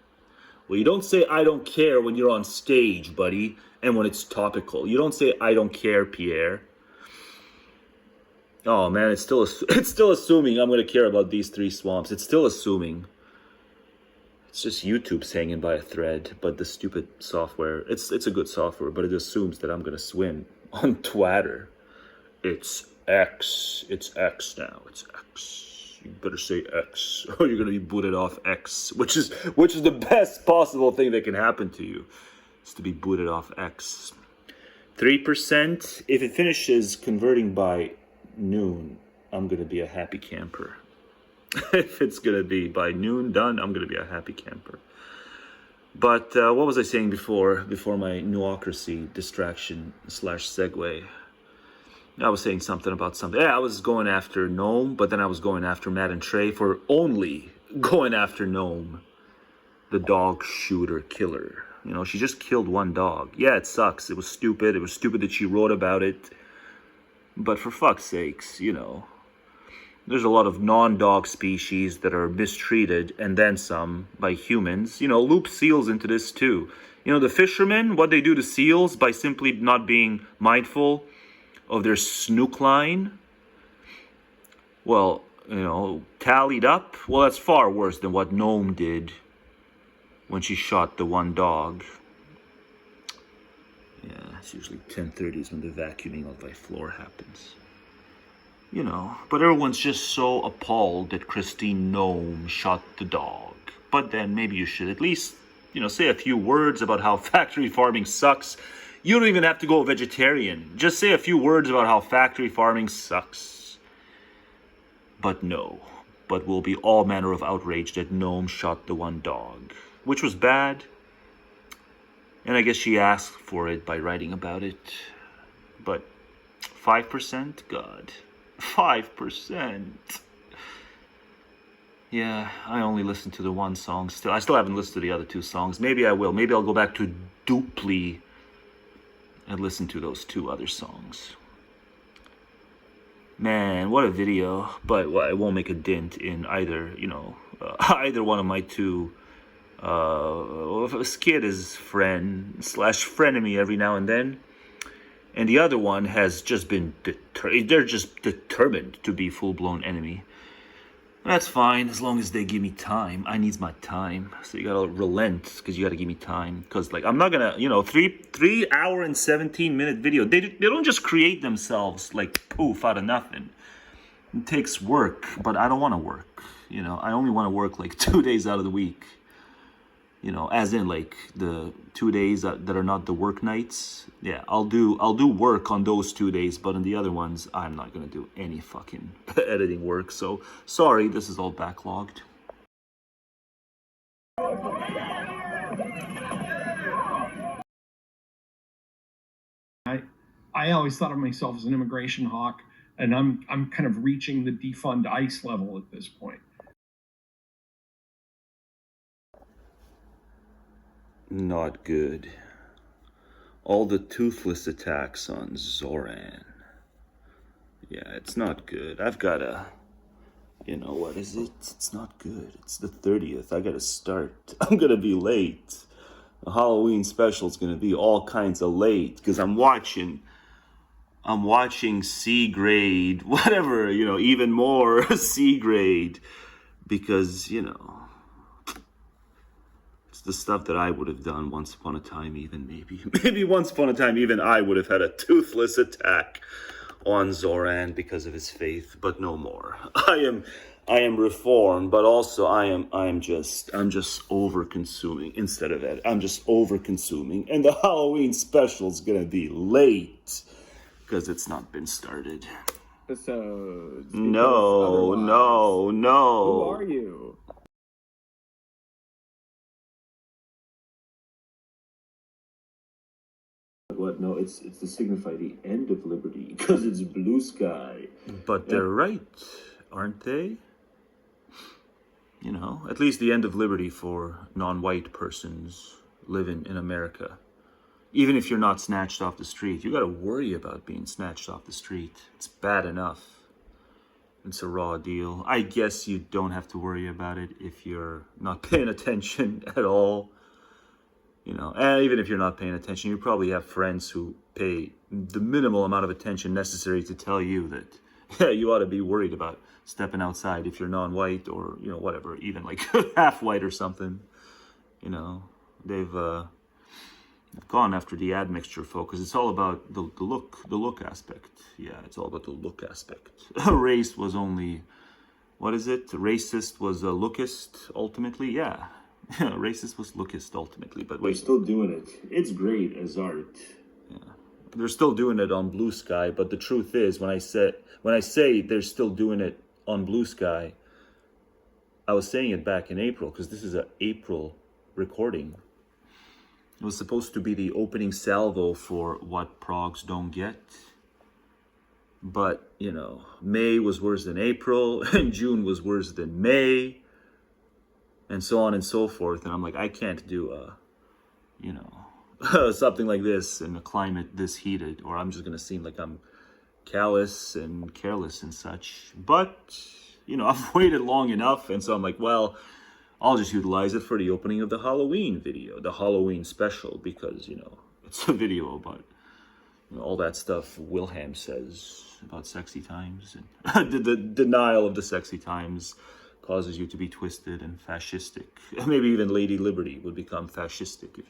Well, you don't say I don't care when you're on stage, buddy, and when it's topical. You don't say I don't care, Pierre. Oh man, it's still assuming I'm going to care about these three swamps. It's still assuming. It's just YouTube's hanging by a thread, but the stupid software, it's a good software, but it assumes that I'm going to swim on Twitter. It's X now. It's X. You better say X, or you're gonna be booted off X, which is the best possible thing that can happen to you, is to be booted off X. 3%. If it finishes converting by noon, I'm gonna be a happy camper. If it's gonna be by noon done, I'm gonna be a happy camper. But what was I saying before my newocracy distraction / segue? I was saying something about something. Yeah, I was going after Gnome, but then I was going after Matt and Trey for only going after Gnome, the dog shooter killer. You know, she just killed one dog. Yeah, it sucks. It was stupid. It was stupid that she wrote about it. But for fuck's sakes, you know, there's a lot of non-dog species that are mistreated, and then some, by humans. You know, loop seals into this too. You know, the fishermen, what they do to seals by simply not being mindful of their snook line, well, you know, tallied up, well, that's far worse than what Gnome did when she shot the one dog. Yeah, it's usually 10:30 is when the vacuuming of my floor happens. You know, but everyone's just so appalled that Christine Gnome shot the dog. But then maybe you should at least, you know, say a few words about how factory farming sucks. You don't even have to go vegetarian. Just say a few words about how factory farming sucks. But no. But we'll be all manner of outrage that Gnome shot the one dog, which was bad. And I guess she asked for it by writing about it. But 5%? God. 5%. Yeah, I only listened to the one song still. I still haven't listened to the other two songs. Maybe I will. Maybe I'll go back to Dupli and listen to those two other songs. Man, what a video. But well, it won't make a dent in either, you know, either one of my two. Skid is friend / frenemy every now and then. And the other one has just been, they're just determined to be full-blown enemy. That's fine, as long as they give me time. I need my time. So you gotta relent, because you gotta give me time. Because, like, I'm not gonna, you know, 3 hour and 17-minute video. They don't just create themselves, like, poof, out of nothing. It takes work, but I don't want to work. You know, I only want to work, like, 2 days out of the week. You know, as in, like, the 2 days that are not the work nights. Yeah, I'll do work on those 2 days, but on the other ones, I'm not gonna do any fucking editing work. So sorry, this is all backlogged. I always thought of myself as an immigration hawk, and I'm kind of reaching the defund ICE level at this point. Not good. All the toothless attacks on Zoran. Yeah, it's not good. I've gotta, you know, what is it? It's not good. It's the 30th. I gotta start. I'm gonna be late. The Halloween special's gonna be all kinds of late, because I'm watching C grade, whatever, you know, even more C grade, because, you know, the stuff that I would have done once upon a time, even maybe once upon a time, even I would have had a toothless attack on Zoran because of his faith, but no more. I am reformed, but also I'm just over consuming instead of that. I'm just over consuming, and the Halloween special's gonna be late because it's not been started. Episodes. No. Who are you? What? No, it's to signify the end of liberty, because it's blue sky. But they're right, aren't they? You know, at least the end of liberty for non-white persons living in America. Even if you're not snatched off the street, you gotta worry about being snatched off the street. It's bad enough. It's a raw deal. I guess you don't have to worry about it if you're not paying attention at all. You know, and even if you're not paying attention, you probably have friends who pay the minimal amount of attention necessary to tell you that, yeah, you ought to be worried about stepping outside if you're non-white or, you know, whatever, even like half white or something. You know, they've gone after the admixture focus. It's all about the look aspect. Yeah, it's all about the look aspect. Race was only, what is it? Racist was a lookist ultimately. Yeah. Racist was lookist ultimately, but they're still doing it. It's great as art. Yeah. They're still doing it on Blue Sky, but the truth is, when I said When I say they're still doing it on Blue Sky, I was saying it back in April, because this is an April recording. It was supposed to be the opening salvo for What Progs Don't Get. But, you know, May was worse than April, and June was worse than May, and so on and so forth. And I'm like, I can't do something like this in a climate this heated, or I'm just going to seem like I'm callous and careless and such. But, you know, I've waited long enough, and so I'm like, well, I'll just utilize it for the opening of the Halloween video, the Halloween special, because, you know, it's a video about all that stuff Wilhelm says about sexy times, and the denial of the sexy times causes you to be twisted and fascistic. Maybe even Lady Liberty would become fascistic if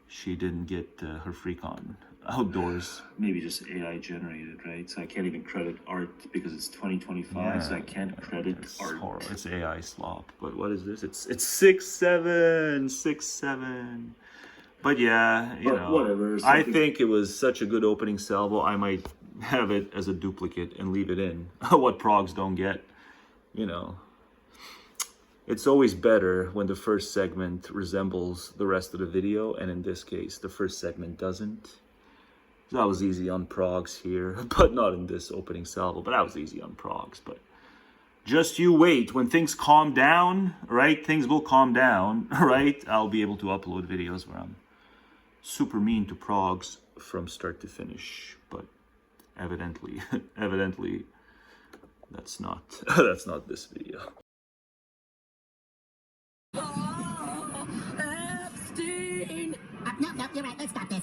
she didn't get her freak on outdoors. Maybe just AI generated, right? So I can't even credit art because it's 2025, so I can't credit art. Horrible. It's AI slop. But what is this? It's 6-7. But yeah, you know, whatever. I think it was such a good opening salvo, I might have it as a duplicate and leave it in. What Progs Don't Get, you know. It's always better when the first segment resembles the rest of the video, and in this case, the first segment doesn't. So that was easy on Progs here, but not in this opening salvo, but that was easy on Progs. But just you wait, when things calm down, right? Things will calm down, right? I'll be able to upload videos where I'm super mean to Progs from start to finish, but evidently, that's not this video. Epstein! No, you're right. Let's stop this.